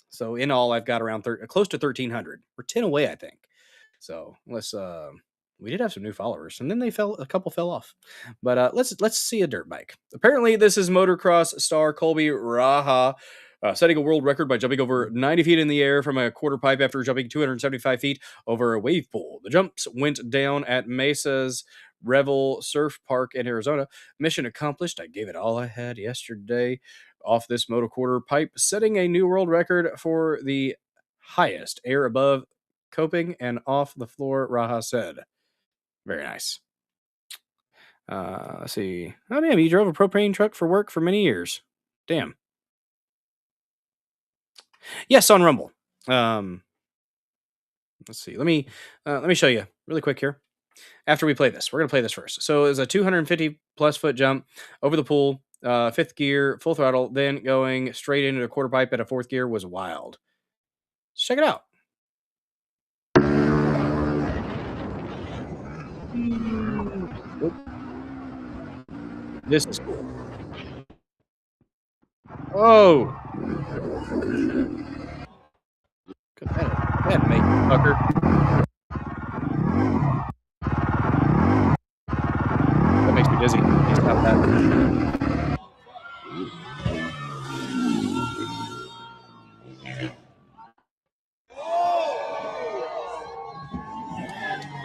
Speaker 19: So in all, I've got around close to 1,300. We're 10 away, I think. So let's we did have some new followers, and then a couple fell off. But let's see a dirt bike. Apparently, this is motocross star Colby Raha setting a world record by jumping over 90 feet in the air from a quarter pipe after jumping 275 feet over a wave pool. The jumps went down at Mesa's Revel Surf Park in Arizona. Mission accomplished. I gave it all I had yesterday off this moto quarter pipe, setting a new world record for the highest air above coping and off the floor, Raha said. Very nice. Let's see. Oh, damn, you drove a propane truck for work for many years. Damn. Yes, on Rumble. Let's see. Let me show you really quick here. After we play this, we're going to play this first. So it was a 250 plus foot jump over the pool, fifth gear, full throttle, then going straight into a quarter pipe at a fourth gear was wild. Let's check it out. This is cool. Oh! That make fucker. That makes me dizzy. Please stop that.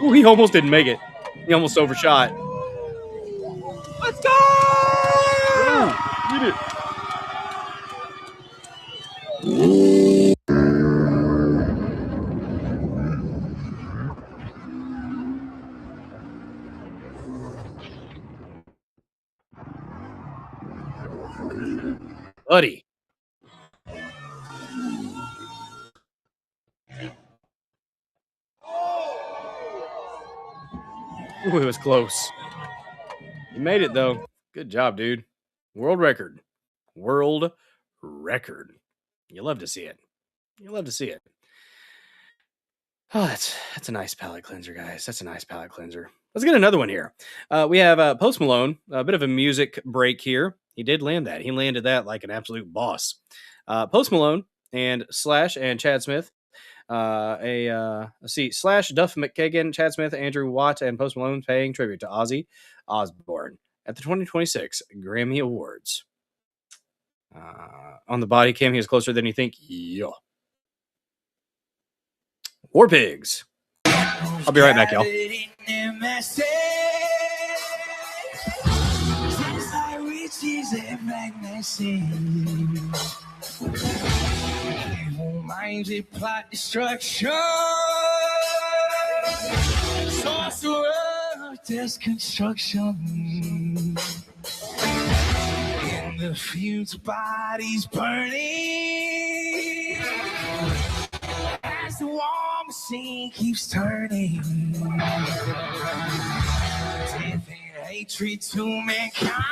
Speaker 19: Ooh, he almost didn't make it. He almost overshot. Let's go! Get it. Buddy. Ooh, it was close. You made it, though. Good job, dude. World record. World record. You love to see it. You love to see it. Oh, that's a nice palate cleanser, guys. That's a nice palate cleanser. Let's get another one here. We have Post Malone, a bit of a music break here. He did land that. He landed that like an absolute boss. Post Malone and Slash and Chad Smith. Let's see, Slash, Duff McKagan, Chad Smith, Andrew Watt, and Post Malone paying tribute to Ozzy Osbourne at the 2026 Grammy Awards. On the body cam, he is closer than you think. Yeah. War Pigs. I'll be right back, y'all.
Speaker 20: Minds that plot destruction, sorcerer of destruction. In the fields, bodies burning as the war machine keeps turning. Death and hatred to mankind.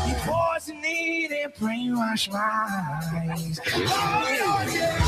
Speaker 20: You poison it and brainwash minds. Oh, yeah.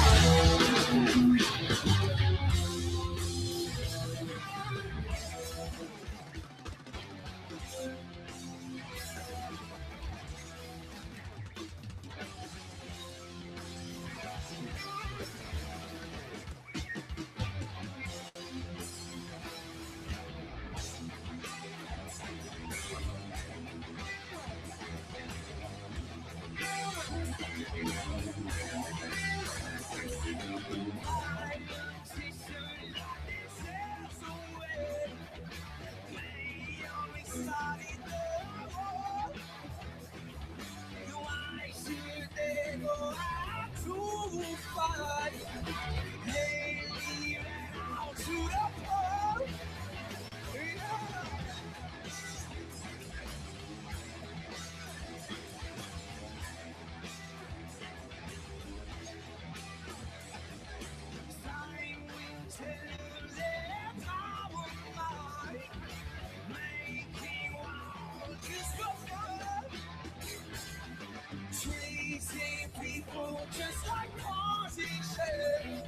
Speaker 20: People just like cars and shit.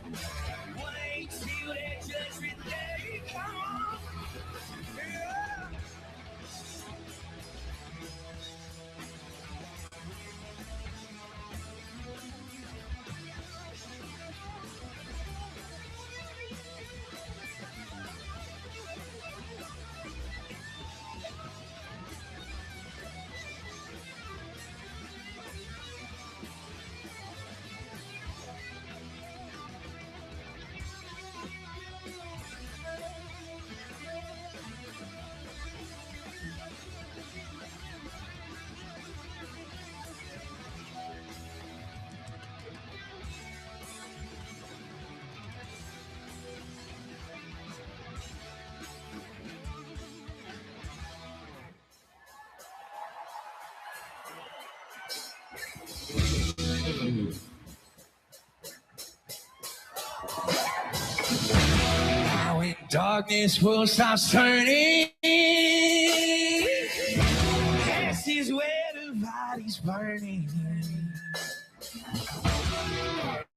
Speaker 20: Wait till their judgment day comes. Yeah. Now when darkness will stop turning, this is where the body's burning.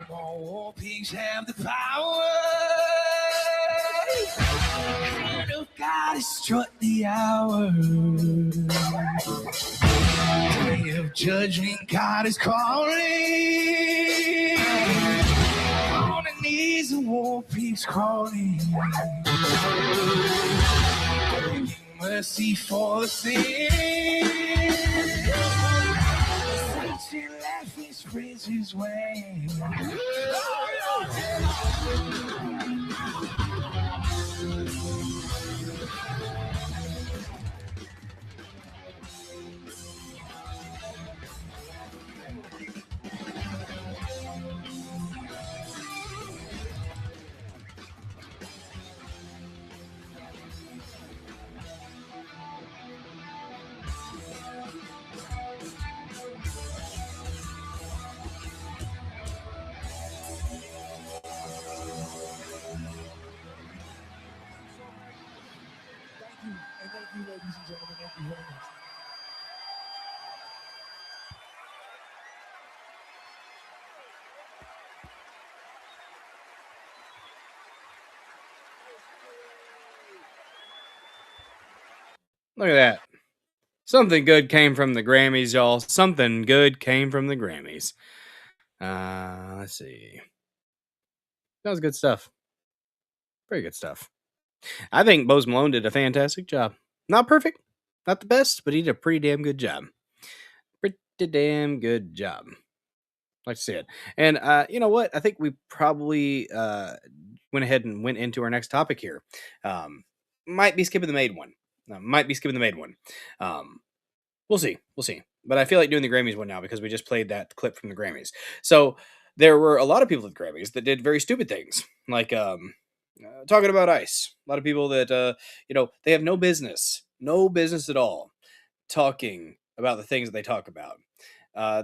Speaker 20: More war pigs have the power. Hand of God has struck the hour. Day of judgment, God is calling. On the knees, the war pigs crawling. Begging mercy for the sin. Satan left his praises way.
Speaker 19: Look at that. Something good came from the Grammys, y'all. Something good came from the Grammys. Let's see. That was good stuff. Very good stuff. I think Bose Malone did a fantastic job. Not perfect, not the best, but he did a pretty damn good job. Pretty damn good job. Like I said. And you know what? I think we probably went ahead and went into our next topic here. Might be skipping the MAID one. We'll see. We'll see. But I feel like doing the Grammys one now because we just played that clip from the Grammys. So there were a lot of people at the Grammys that did very stupid things, like talking about ICE. A lot of people that they have no business at all talking about the things that they talk about.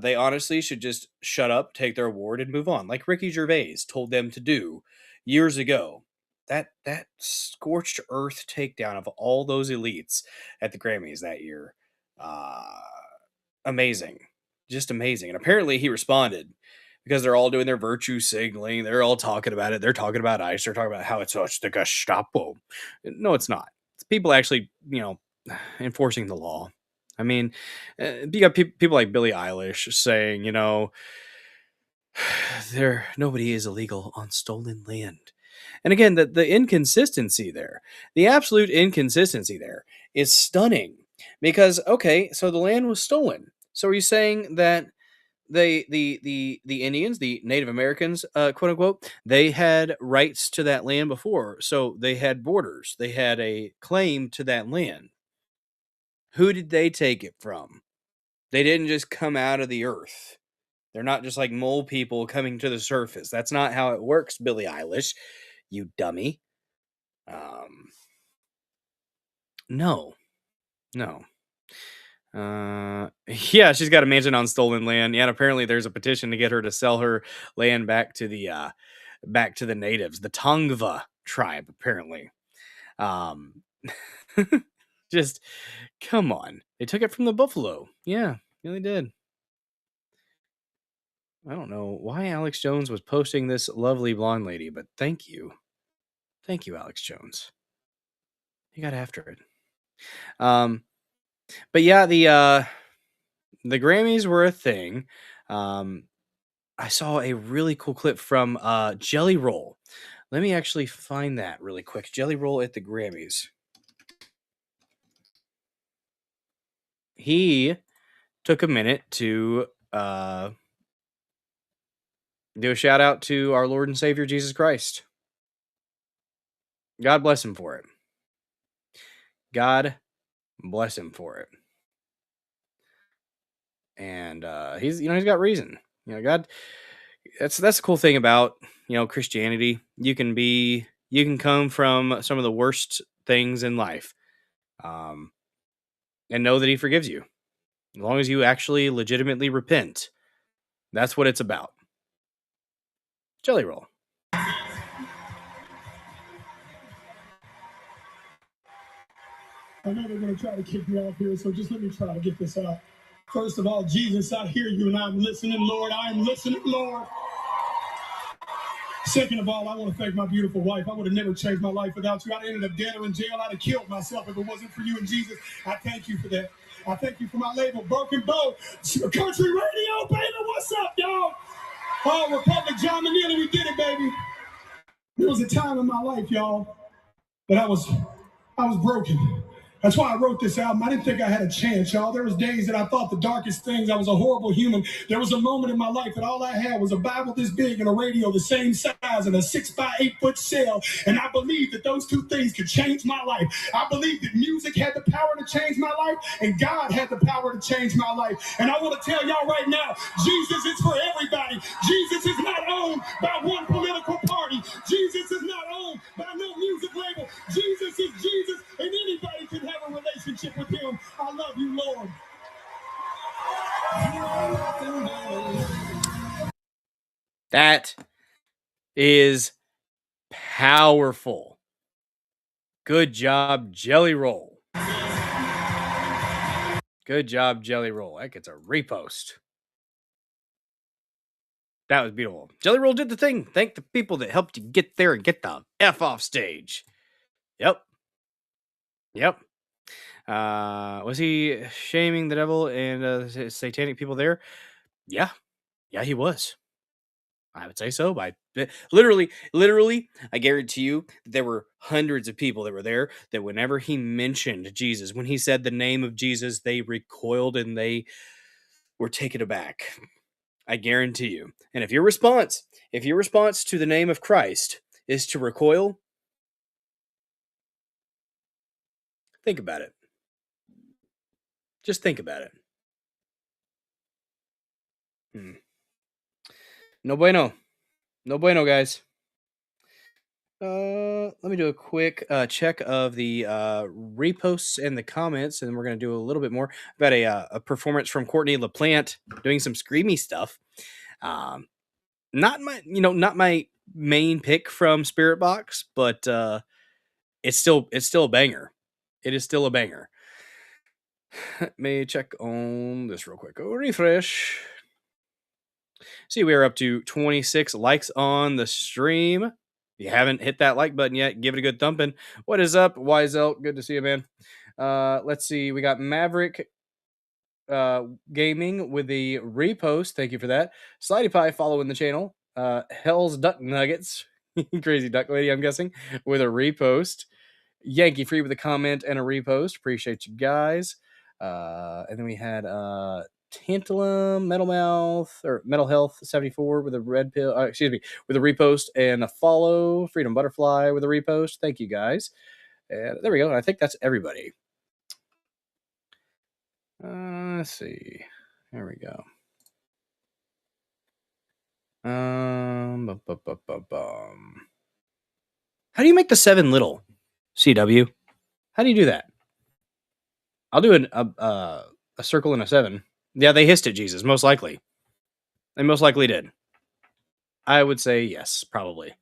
Speaker 19: They honestly should just shut up, take their award, and move on, like Ricky Gervais told them to do years ago. That scorched earth takedown of all those elites at the Grammys that year. Amazing. Just amazing. And apparently he responded because they're all doing their virtue signaling. They're all talking about it. They're talking about ICE. They're talking about how it's the Gestapo. No, it's not. It's people actually, enforcing the law. I mean, you got people like Billie Eilish saying, nobody is illegal on stolen land. And again, the inconsistency there, the absolute inconsistency there is stunning because, okay, so the land was stolen. So are you saying that the Indians, the Native Americans, quote unquote, they had rights to that land before? So they had borders. They had a claim to that land. Who did they take it from? They didn't just come out of the earth. They're not just like mole people coming to the surface. That's not how it works, Billie Eilish, you dummy. No. Yeah, she's got a mansion on stolen land. Yeah, and apparently there's a petition to get her to sell her land back to the natives, the Tongva tribe, apparently. Just come on. They took it from the buffalo. Yeah, they did. I don't know why Alex Jones was posting this lovely blonde lady, but thank you. Thank you, Alex Jones. You got after it. But yeah, the Grammys were a thing. I saw a really cool clip from Jelly Roll. Let me actually find that really quick. Jelly Roll at the Grammys. He took a minute to do a shout out to our Lord and Savior Jesus Christ. God bless him for it. God bless him for it. And he's got reason. God, that's the cool thing about Christianity. You can come from some of the worst things in life, and know that he forgives you as long as you actually legitimately repent. That's what it's about. Jelly Roll.
Speaker 21: I know they're going to try to kick me off here, so just let me try to get this out. First of all, Jesus, I hear you and I'm listening, Lord. I am listening, Lord. Second of all, I want to thank my beautiful wife. I would have never changed my life without you. I'd have ended up dead or in jail. I'd have killed myself if it wasn't for you and Jesus. I thank you for that. I thank you for my label, Broken Bow, Country Radio, baby. What's up, y'all? Oh, Republic, John Manila, we did it, baby. There was a time in my life, y'all, that I was broken. That's why I wrote this album. I didn't think I had a chance, y'all. There was days that I thought the darkest things. I was a horrible human. There was a moment in my life that all I had was a Bible this big and a radio the same size and a 6x8 foot cell. And I believed that those two things could change my life. I believed that music had the power to change my life and God had the power to change my life. And I want to tell y'all right now, Jesus is for everybody. Jesus is not owned by one political party. Jesus is not owned by no music label. Jesus is Jesus, and anybody can have a relationship with him. I love you, Lord.
Speaker 19: That is powerful. Good job, Jelly Roll. Good job, Jelly Roll. That gets a repost. That was beautiful. Jelly Roll did the thing. Thank the people that helped you get there and get the F off stage. Yep. Was he shaming the devil and satanic people there? Yeah. Yeah, he was. I would say so. Literally, I guarantee you there were hundreds of people that were there that whenever he mentioned Jesus, when he said the name of Jesus, they recoiled and they were taken aback. I guarantee you. And if your response to the name of Christ is to recoil, think about it. Just think about it. No bueno. No bueno, guys. Let me do a quick check of the reposts and the comments, and we're going to do a little bit more about a performance from Courtney LaPlante doing some screamy stuff. Not my main pick from Spirit Box, but it's still a banger. It is still a banger. Let me check on this real quick. Go refresh. See, we are up to 26 likes on the stream. If you haven't hit that like button yet, give it a good thumping. What is up, Wiesel? Good to see you, man. Let's see. We got Maverick Gaming with the repost. Thank you for that. Slidey Pie following the channel. Hell's Duck Nuggets. Crazy Duck Lady, I'm guessing, with a repost. Yankee Free with a comment and a repost. Appreciate you guys. And then we had Tantalum, Metal Health 74 with a red pill, with a repost and a follow. Freedom Butterfly with a repost. Thank you guys. And there we go. I think that's everybody. Let's see. There we go. How do you make the 7 little? CW. How do you do that? I'll do a circle and a 7. Yeah, they hissed at Jesus, most likely. They most likely did. I would say yes, probably.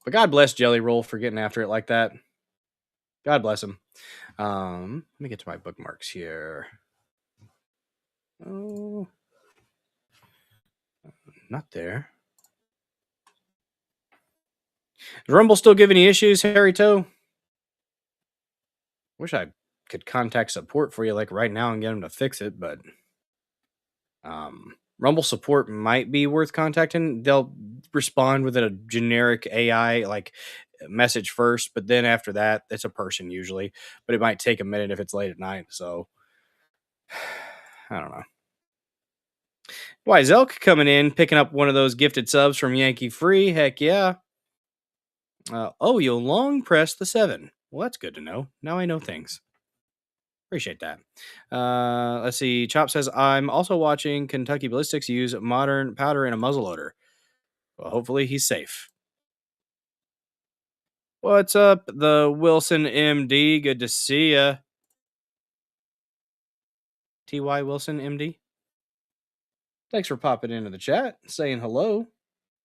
Speaker 19: But God bless Jelly Roll for getting after it like that. God bless him. Let me get to my bookmarks here. Oh, not there. Is Rumble still giving you issues, Harry Toe? Wish I could contact support for you like right now and get them to fix it, but Rumble support might be worth contacting. They'll respond with a generic AI like message first, but then after that, it's a person usually. But it might take a minute if it's late at night. So I don't know. Why Zelk coming in, picking up one of those gifted subs from Yankee Free? Heck yeah. You'll long press the 7. Well, that's good to know. Now I know things. Appreciate that. Let's see. Chop says, I'm also watching Kentucky Ballistics use modern powder in a muzzleloader. Well, hopefully he's safe. What's up, the Wilson MD? Good to see ya. T.Y. Wilson MD. Thanks for popping into the chat, saying hello.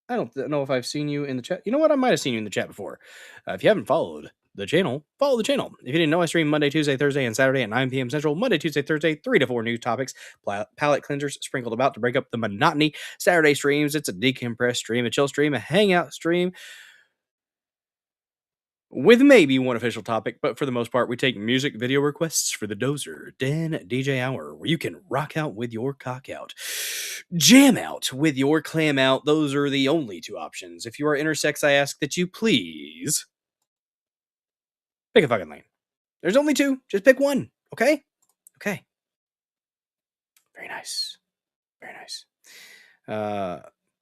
Speaker 19: I don't know if I've seen you in the chat. You know what? I might have seen you in the chat before. If you haven't followed the channel, follow the channel. If you didn't know, I stream Monday, Tuesday, Thursday, and Saturday at 9 p.m. Central. Monday, Tuesday, Thursday, 3 to 4 new topics. Palette cleansers sprinkled about to break up the monotony. Saturday streams, it's a decompressed stream, a chill stream, a hangout stream, with maybe one official topic, but for the most part, we take music video requests for the Dozer Den DJ Hour, where you can rock out with your cock out, jam out with your clam out. Those are the only 2 options. If you are intersex, I ask that you please pick a fucking lane. There's only 2. Just pick one, okay? Okay. Very nice. Very nice.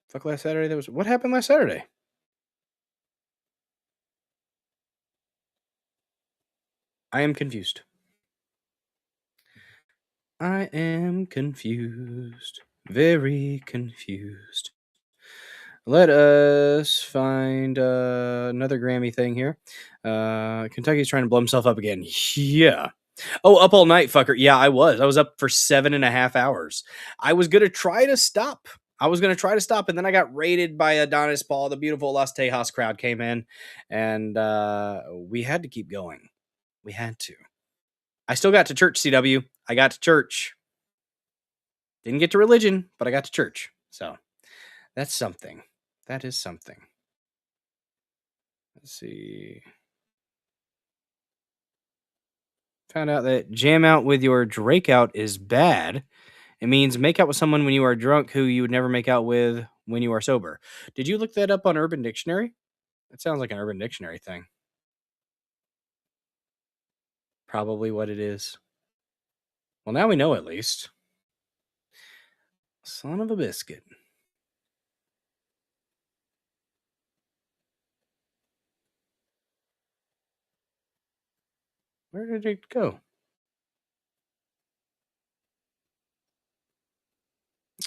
Speaker 19: Fuck last Saturday. What happened last Saturday? I am confused. I am confused. Very confused. Let us find another Grammy thing here. Kentucky's trying to blow himself up again. Yeah. Oh, up all night, fucker. Yeah, I was. I was up for 7.5 hours. I was going to try to stop. And then I got raided by Adonis Paul. The beautiful Las Tejas crowd came in, and we had to keep going. We had to. I still got to church, CW. I got to church. Didn't get to religion, but I got to church. So that's something. That is something. Let's see. Found out that jam out with your Drake out is bad. It means make out with someone when you are drunk who you would never make out with when you are sober. Did you look that up on Urban Dictionary? That sounds like an Urban Dictionary thing. Probably what it is. Well, now we know at least. Son of a biscuit. Where did it go?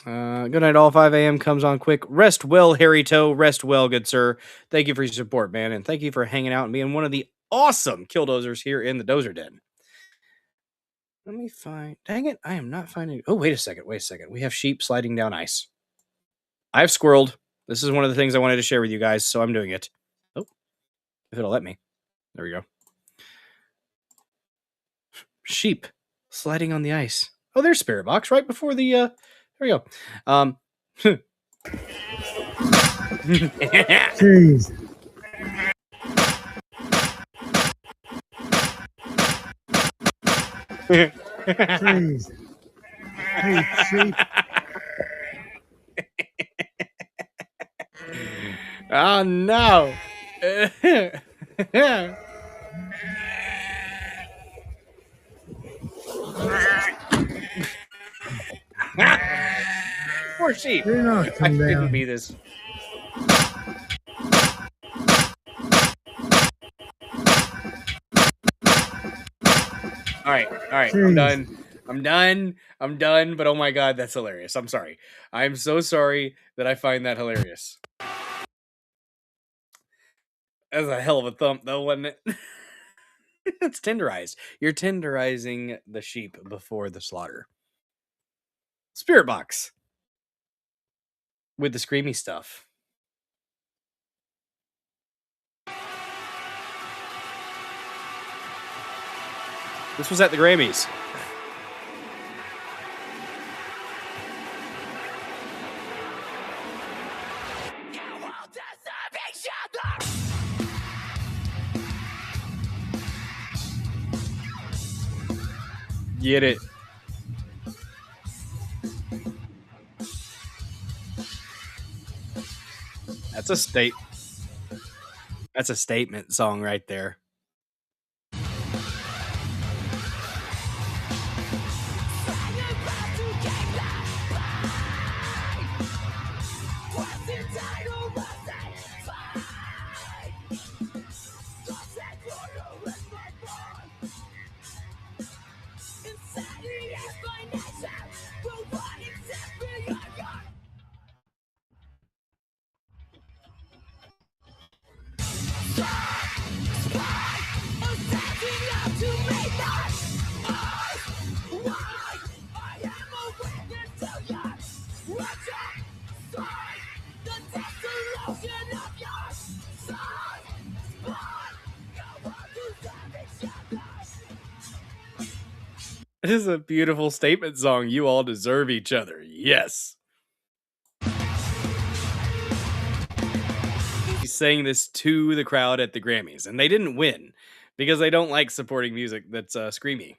Speaker 19: Good night, all. 5 a.m. comes on quick. Rest well, Harry Toe. Rest well, good sir. Thank you for your support, man. And thank you for hanging out and being one of the awesome killdozers here in the Dozer Den. Let me find... Dang it, I am not finding... Oh, wait a second. We have sheep sliding down ice. I've squirreled. This is one of the things I wanted to share with you guys, so I'm doing it. Oh, if it'll let me. There we go. Sheep sliding on the ice. Oh, there's Spirit Box right before the... There we go.
Speaker 20: Jeez. Jeez. Hey, sheep.
Speaker 19: Oh, no. Poor sheep. I didn't be this. All right.
Speaker 20: Jeez.
Speaker 19: I'm done. But oh my God, that's hilarious. I'm sorry. I'm so sorry that I find that hilarious. That's a hell of a thump, though, wasn't it? It's tenderized. You're tenderizing the sheep before the slaughter. Spirit Box with the screamy stuff. This was at the Grammys. Get it. That's a statement song right there. This is a beautiful statement song. You all deserve each other. Yes. He's saying this to the crowd at the Grammys, and they didn't win because they don't like supporting music that's screamy.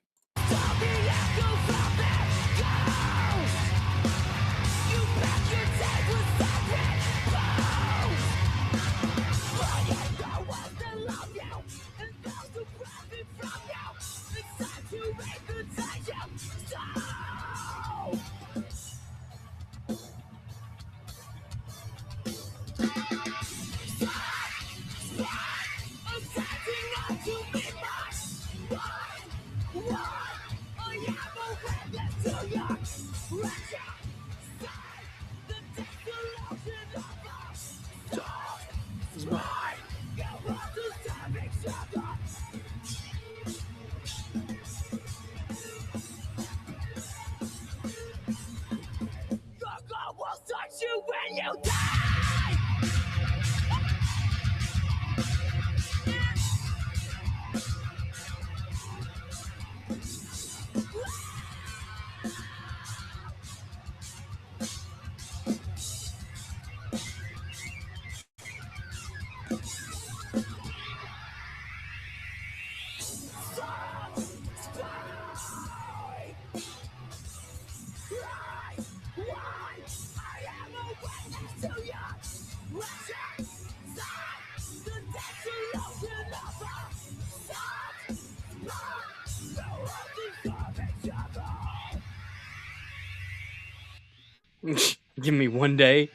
Speaker 19: Give me one day.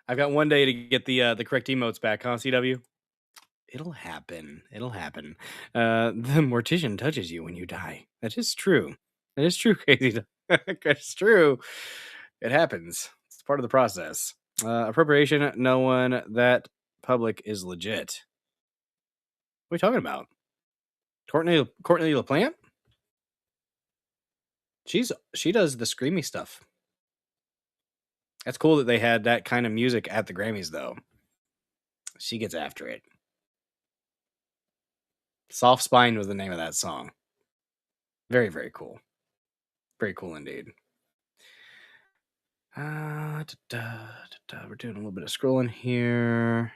Speaker 19: I've got one day to get the correct emotes back, huh, CW? It'll happen. It'll happen. The mortician touches you when you die. That is true. That is true, Crazy. It's true. It happens. It's part of the process. Appropriation. No one that public is legit. What are you talking about? Courtney LaPlante? She does the screamy stuff. That's cool that they had that kind of music at the Grammys, though. She gets after it. Soft Spine was the name of that song. Very, very cool. Very cool indeed. We're doing a little bit of scrolling here.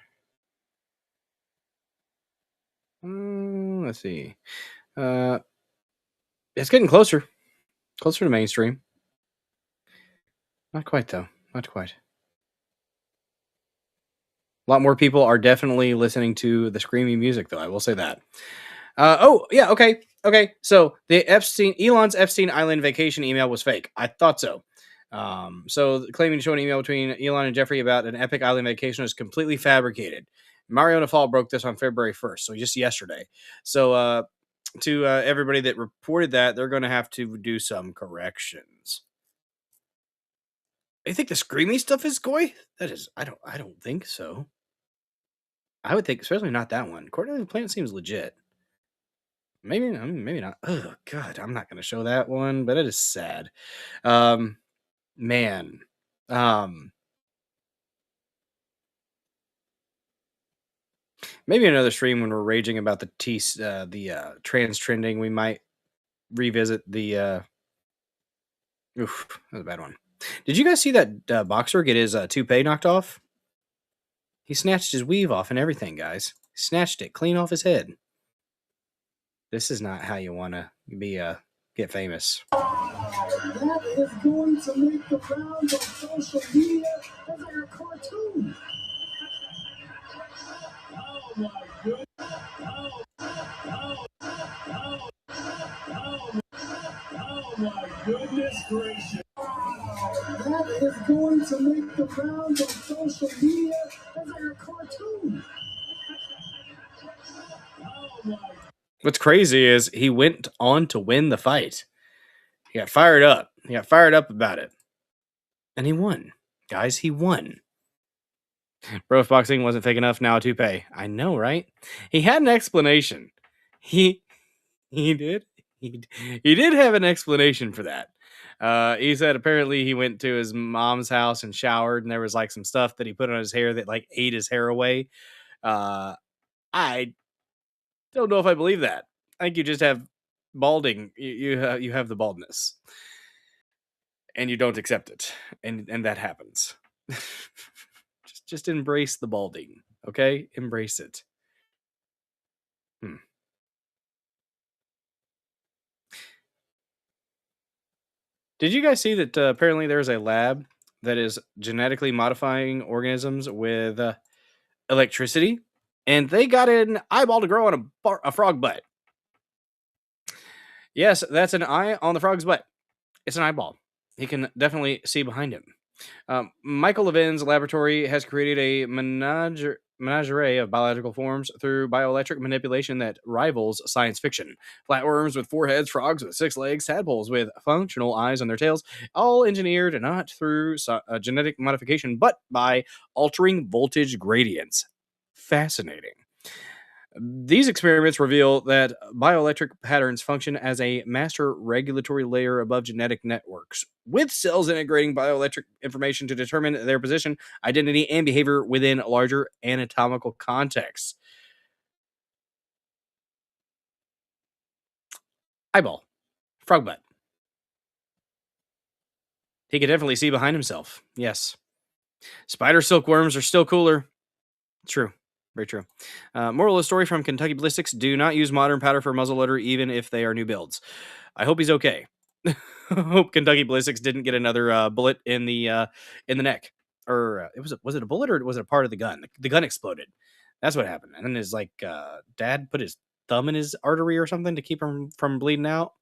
Speaker 19: Let's see. It's getting closer. Closer to mainstream. Not quite, though. Not quite. A lot more people are definitely listening to the screamy music, though. I will say that. Okay. So the Elon's Epstein Island vacation email was fake. I thought so. So claiming to show an email between Elon and Jeffrey about an epic island vacation is completely fabricated. Mariona Fall broke this on February 1st, so just yesterday. So to everybody that reported that, they're going to have to do some corrections. You think the screamy stuff is goy? That is, I don't think so. I would think, especially not that one. Courtney LaPlante seems legit. Maybe not. Oh God, I'm not going to show that one, but it is sad. Man. Maybe another stream when we're raging about the trans trending, we might revisit the. Oof, that was a bad one. Did you guys see that boxer get his toupee knocked off? He snatched his weave off and everything, guys. Snatched it clean off his head. This is not how you want to be get famous.
Speaker 21: That is going to make the rounds on social media as like a cartoon. Oh my goodness. Oh my goodness gracious. That is going to make the rounds on social media as like a cartoon. Oh my.
Speaker 19: What's crazy is he went on to win the fight. He got fired up. He got fired up about it. And he won. Guys, he won. Bro, if boxing wasn't fake enough, now a toupee. I know, right? He had an explanation. He did. He did have an explanation for that. He said apparently he went to his mom's house and showered, and there was like some stuff that he put on his hair that like ate his hair away. I don't know if I believe that. I think you just have balding. You have the baldness, and you don't accept it, and that happens. just embrace the balding, okay? Embrace it. Did you guys see that apparently there's a lab that is genetically modifying organisms with electricity, and they got an eyeball to grow on a frog butt? Yes, that's an eye on the frog's butt. It's an eyeball. He can definitely see behind him. Michael Levin's laboratory has created a menagerie of biological forms through bioelectric manipulation that rivals science fiction. Flatworms with 4 heads, frogs with 6 legs, tadpoles with functional eyes on their tails, all engineered not through genetic modification, but by altering voltage gradients. Fascinating. These experiments reveal that bioelectric patterns function as a master regulatory layer above genetic networks, with cells integrating bioelectric information to determine their position, identity, and behavior within larger anatomical contexts. Eyeball. Frog butt. He could definitely see behind himself. Yes. Spider silkworms are still cooler. True. Very true. Moral of the story from Kentucky Ballistics: do not use modern powder for muzzleloader, even if they are new builds. I hope he's okay. I hope Kentucky Ballistics didn't get another bullet in the neck. Or was it a bullet or was it a part of the gun? The gun exploded. That's what happened. And then his dad put his thumb in his artery or something to keep him from bleeding out.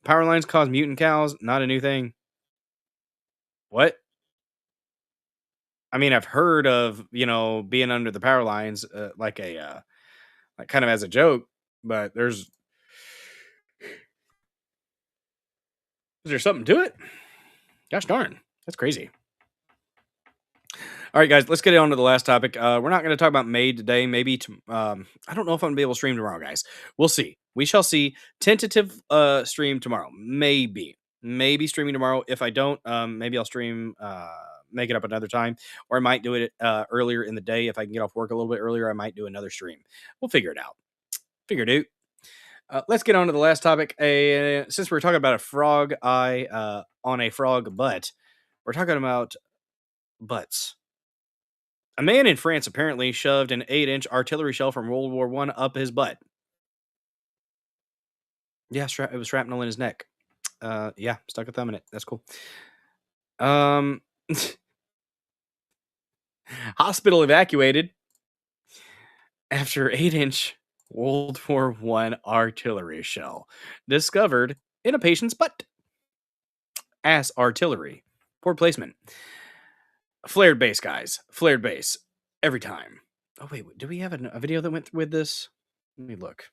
Speaker 19: Power lines cause mutant cows. Not a new thing. What? I mean, I've heard of, being under the power lines, like kind of as a joke, but is there something to it? Gosh darn. That's crazy. All right, guys, let's get on to the last topic. We're not going to talk about MAID today. Maybe, I don't know if I'm going to be able to stream tomorrow, guys. We'll see. We shall see. Tentative stream tomorrow. Maybe streaming tomorrow. If I don't, maybe I'll stream, make it up another time, or I might do it earlier in the day. If I can get off work a little bit earlier, I might do another stream. We'll figure it out. Let's get on to the last topic. Since we're talking about a frog eye on a frog butt, we're talking about butts. A man in France apparently shoved an 8-inch artillery shell from World War I up his butt. Yeah, it was shrapnel in his neck. Yeah, stuck a thumb in it. That's cool. Hospital evacuated after 8-inch World War I artillery shell discovered in a patient's butt. Ass artillery. Poor placement. Flared base, guys. Flared base. Every time. Oh, wait. Do we have a video that went with this? Let me look.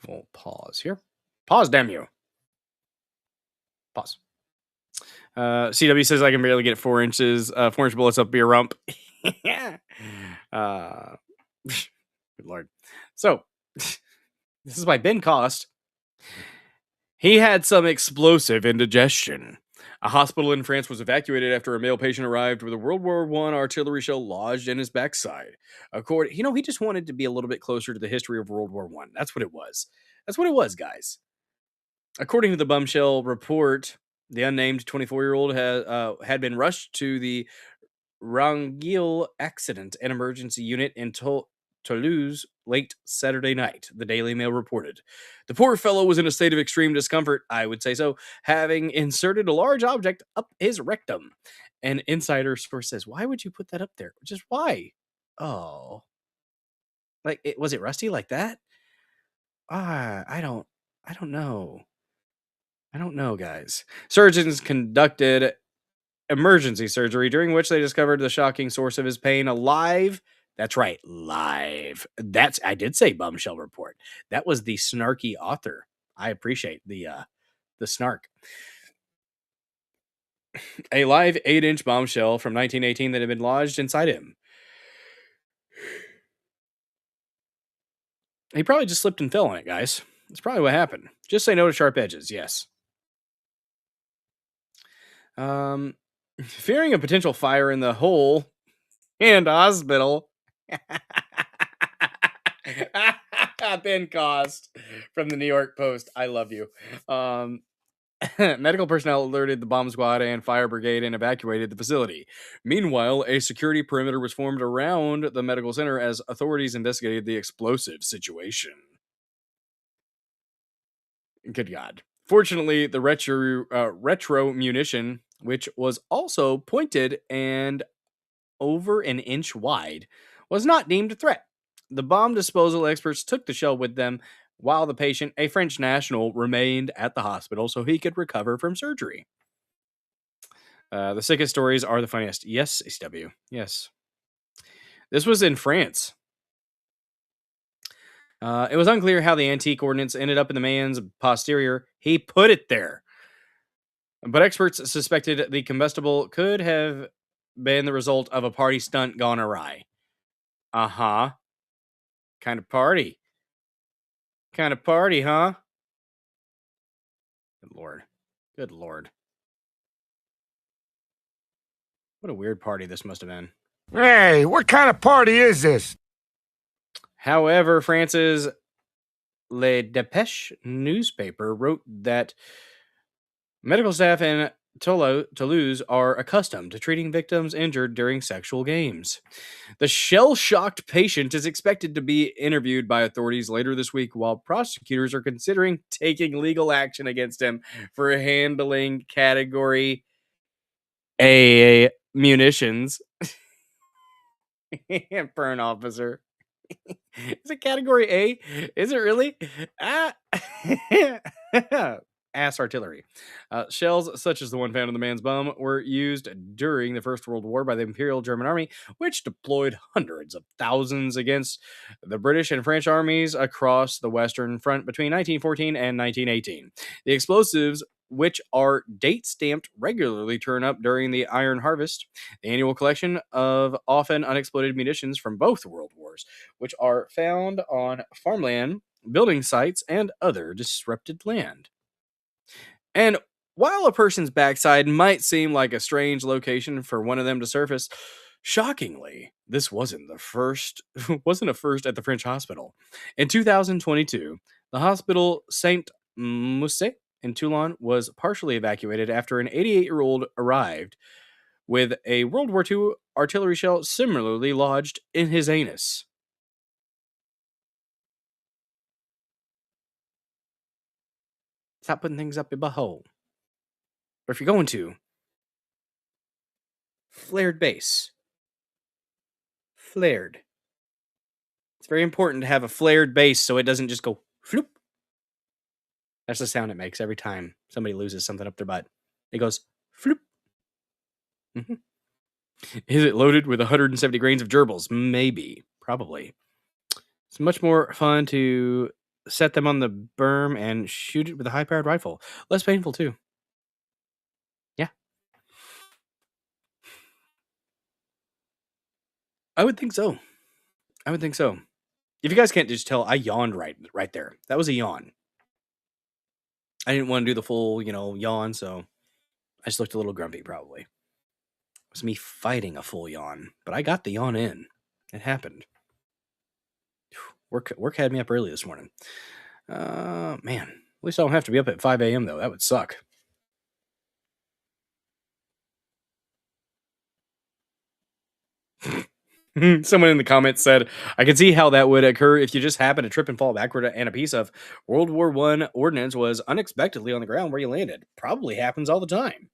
Speaker 19: We'll pause here. Pause, damn you. Pause. CW says I can barely get 4 inches, 4-inch bullets up your rump. Good Lord. So, this is by Ben Cost. He had some explosive indigestion. A hospital in France was evacuated after a male patient arrived with a World War I artillery shell lodged in his backside. He just wanted to be a little bit closer to the history of World War I. That's what it was. That's what it was, guys. According to the bombshell report, the unnamed 24-year-old had been rushed to the Rangil Accident and Emergency Unit in Toulouse late Saturday night, the Daily Mail reported. The poor fellow was in a state of extreme discomfort, I would say so, having inserted a large object up his rectum. An insider source says, why would you put that up there? Just why? Oh. Was it rusty like that? I don't know. I don't know, guys. Surgeons conducted emergency surgery, during which they discovered the shocking source of his pain alive. That's right, live. I did say bombshell report. That was the snarky author. I appreciate the snark. A live 8-inch bombshell from 1918 that had been lodged inside him. He probably just slipped and fell on it, guys. That's probably what happened. Just say no to sharp edges, yes. Fearing a potential fire in the hole and hospital. Ben Cost from the New York Post. I love you. Medical personnel alerted the bomb squad and fire brigade and evacuated the facility. Meanwhile, a security perimeter was formed around the medical center as authorities investigated the explosive situation. Good God. Fortunately, the retro munition, which was also pointed and over an inch wide, was not deemed a threat. The bomb disposal experts took the shell with them while the patient, a French national, remained at the hospital so he could recover from surgery. The sickest stories are the funniest. Yes, HW. Yes. This was in France. It was unclear how the antique ordnance ended up in the man's posterior. He put it there. But experts suspected the combustible could have been the result of a party stunt gone awry. Uh-huh. Kind of party, huh? Good Lord. Good Lord. What a weird party this must have been.
Speaker 16: Hey, what kind of party is this?
Speaker 19: However, France's Le Dépêche newspaper wrote that medical staff in Toulouse are accustomed to treating victims injured during sexual games. The shell-shocked patient is expected to be interviewed by authorities later this week, while prosecutors are considering taking legal action against him for handling Category A munitions. For an officer. Is it category A? Is it really? Ah. Ass artillery. Shells such as the one found in the man's bum were used during the First World War by the Imperial German Army, which deployed hundreds of thousands against the British and French armies across the Western Front between 1914 and 1918. The explosives, which are date stamped, regularly turn up during the Iron Harvest, the annual collection of often unexploded munitions from both world wars, which are found on farmland, building sites, and other disrupted land. And while a person's backside might seem like a strange location for one of them to surface, shockingly, this wasn't a first at the French hospital. In 2022, the hospital Saint Musset in Toulon was partially evacuated after an 88-year-old arrived with a World War II artillery shell similarly lodged in his anus. Stop putting things up your butthole. But if you're going to, flared base. Flared. It's very important to have a flared base so it doesn't just go floop. That's the sound it makes every time somebody loses something up their butt. It goes floop. Mm-hmm. Is it loaded with 170 grains of gerbils? Maybe. Probably. It's much more fun to set them on the berm and shoot it with a high-powered rifle. Less painful, too. Yeah. I would think so. If you guys can't just tell, I yawned right there. That was a yawn. I didn't want to do the full, yawn, so I just looked a little grumpy, probably. It was me fighting a full yawn, but I got the yawn in. It happened. Work had me up early this morning. Man, at least I don't have to be up at 5 a.m., though. That would suck. Someone in the comments said, I can see how that would occur if you just happen to trip and fall backward and a piece of World War I ordnance was unexpectedly on the ground where you landed. Probably happens all the time.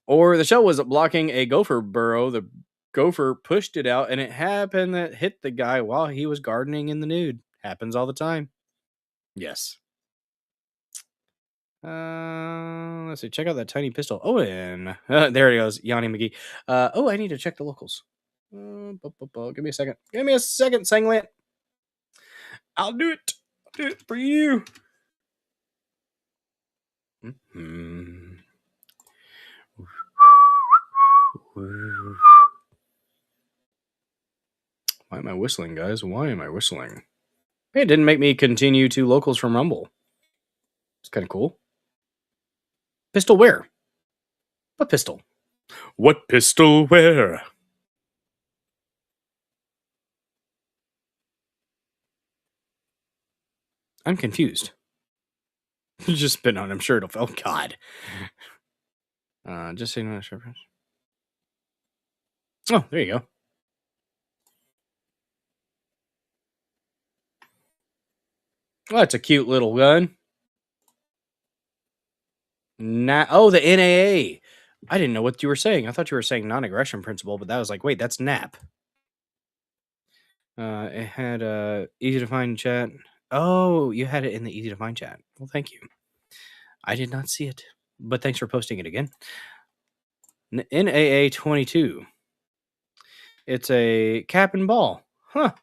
Speaker 19: Or the shell was blocking a gopher burrow. The gopher pushed it out and it happened that hit the guy while he was gardening in the nude. Happens all the time. Yes. Let's see. Check out that tiny pistol. Oh, and there it goes. Yanni McGee. I need to check the locals. Give me a second. Sanglant. I'll do it. I'll do it for you. Mm-hmm. Why am I whistling, guys? Why am I whistling? Hey, it didn't make me continue to locals from Rumble. It's kind of cool. Pistol where? What pistol? What pistol where? I'm confused. Just spit on him. Sure it'll. Oh, God. Just saying. Oh, there you go. Oh, that's a cute little gun. The NAA. I didn't know what you were saying. I thought you were saying non-aggression principle, but that was like, wait, that's NAP. It had easy to find chat. Oh, you had it in the easy to find chat. Well, thank you. I did not see it, but thanks for posting it again. NAA 22. It's a cap and ball. Huh.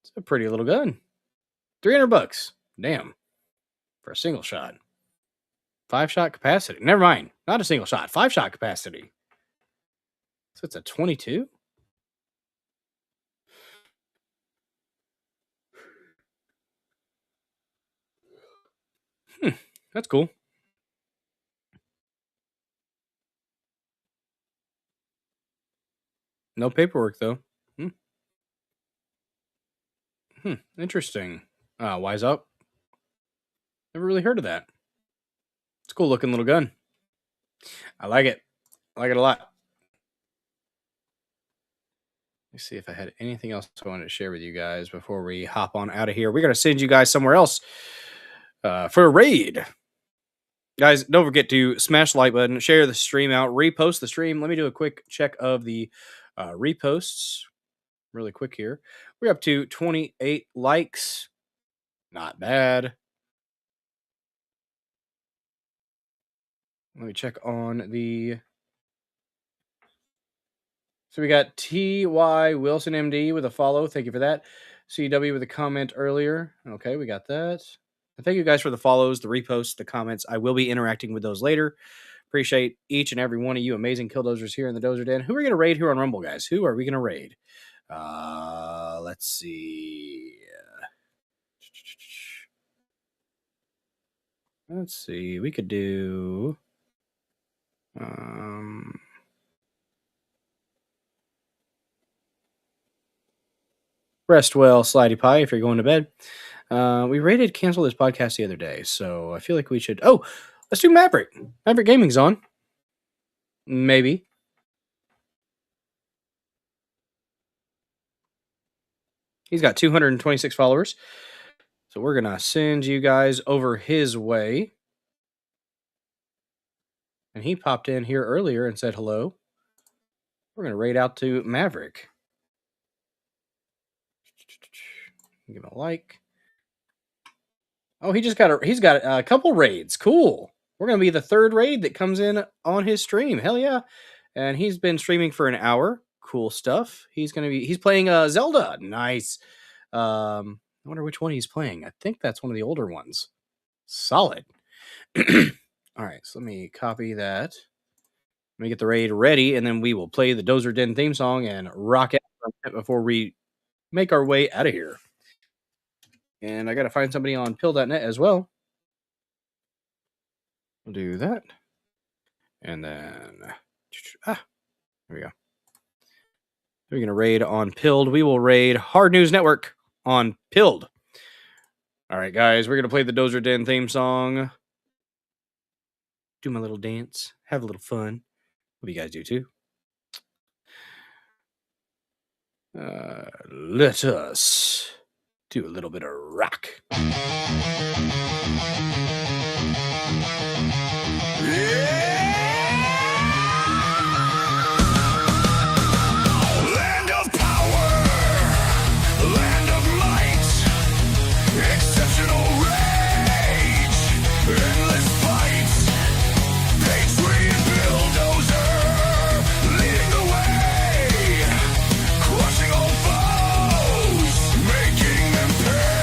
Speaker 19: It's a pretty little gun. $300. Damn. For a single shot. 5-shot capacity. Never mind. Not a single shot. 5-shot capacity. So it's a 22? That's cool. No paperwork, though. Interesting. Wise up. Never really heard of that. It's a cool looking little gun. I like it. I like it a lot. Let's see if I had anything else I wanted to share with you guys before we hop on out of here. We're going to send you guys somewhere else for a raid. Guys, don't forget to smash the like button, share the stream out, repost the stream. Let me do a quick check of the reposts really quick here. We're up to 28 likes. Not bad. Let me check on the... So we got T.Y. Wilson MD with a follow. Thank you for that. CW with a comment earlier. Okay, we got that. And thank you guys for the follows, the reposts, the comments. I will be interacting with those later. Appreciate each and every one of you amazing killdozers here in the Dozer Den. Who are we going to raid here on Rumble, guys? Who are we going to raid? Let's see. Let's see. We could do... Rest well, Slidey Pie, if you're going to bed. We rated cancel this podcast the other day, so I feel like we should... Oh, let's do Maverick. Maverick Gaming's on. Maybe. He's got 226 followers. So we're going to send you guys over his way. And he popped in here earlier and said hello. We're going to raid out to Maverick. Give him a like. Oh, he's got a couple raids. Cool. We're going to be the third raid that comes in on his stream. Hell yeah. And he's been streaming for an hour. Cool stuff. He's playing Zelda. Nice. I wonder which one he's playing. I think that's one of the older ones. Solid. All right, so let me copy that. Let me get the raid ready, and then we will play the Dozer Den theme song and rock out before we make our way out of here. And I got to find somebody on pill.net as well. We'll do that. And then... there we go. We're going to raid on Pilled. We will raid Hard News Network on Pilled. All right, guys, we're going to play the Dozer Den theme song. Do my little dance. Have a little fun. Hope you guys do too. Let us do a little bit of rock.
Speaker 16: Land of power, land of might, exceptional rage, endless fight, patriot bulldozer, leading the way, crushing all foes, making them pay.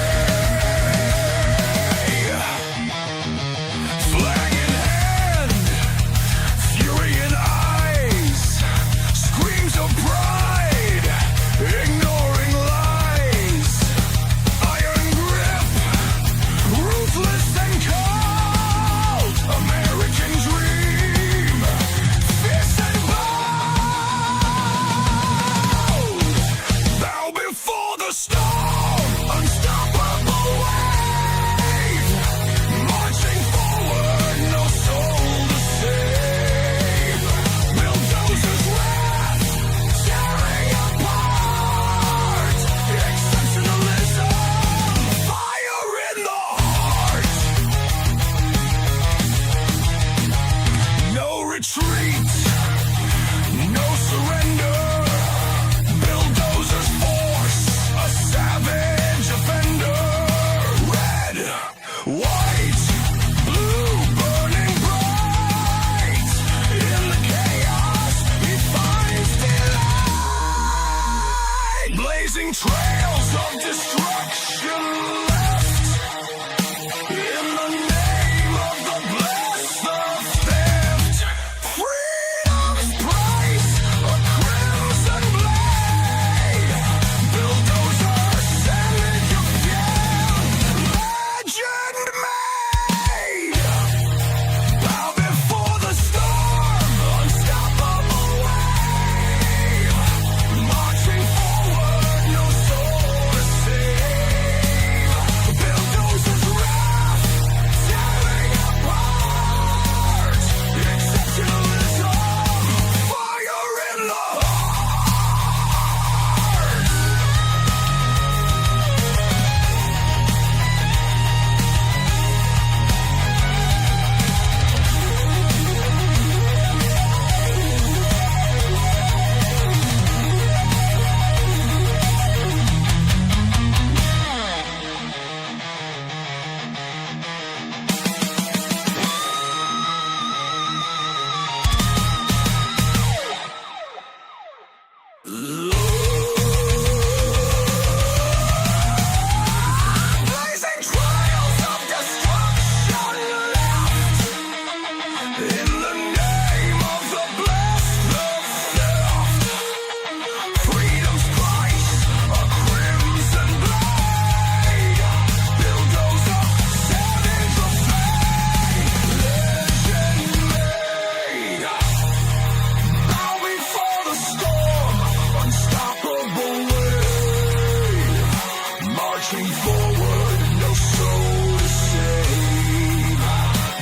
Speaker 16: forward, no soul to save.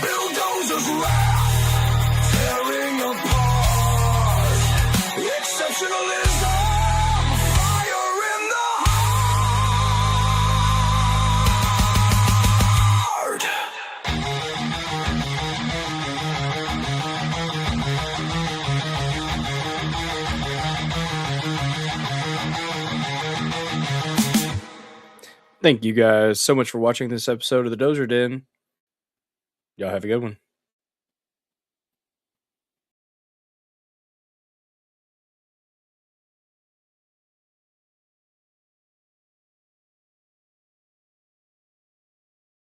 Speaker 16: Bulldozers wrath, tearing apart. Exceptionalism, fire in the heart.
Speaker 19: Thank you guys so much for watching this episode of the Dozer Den. Y'all have a good one.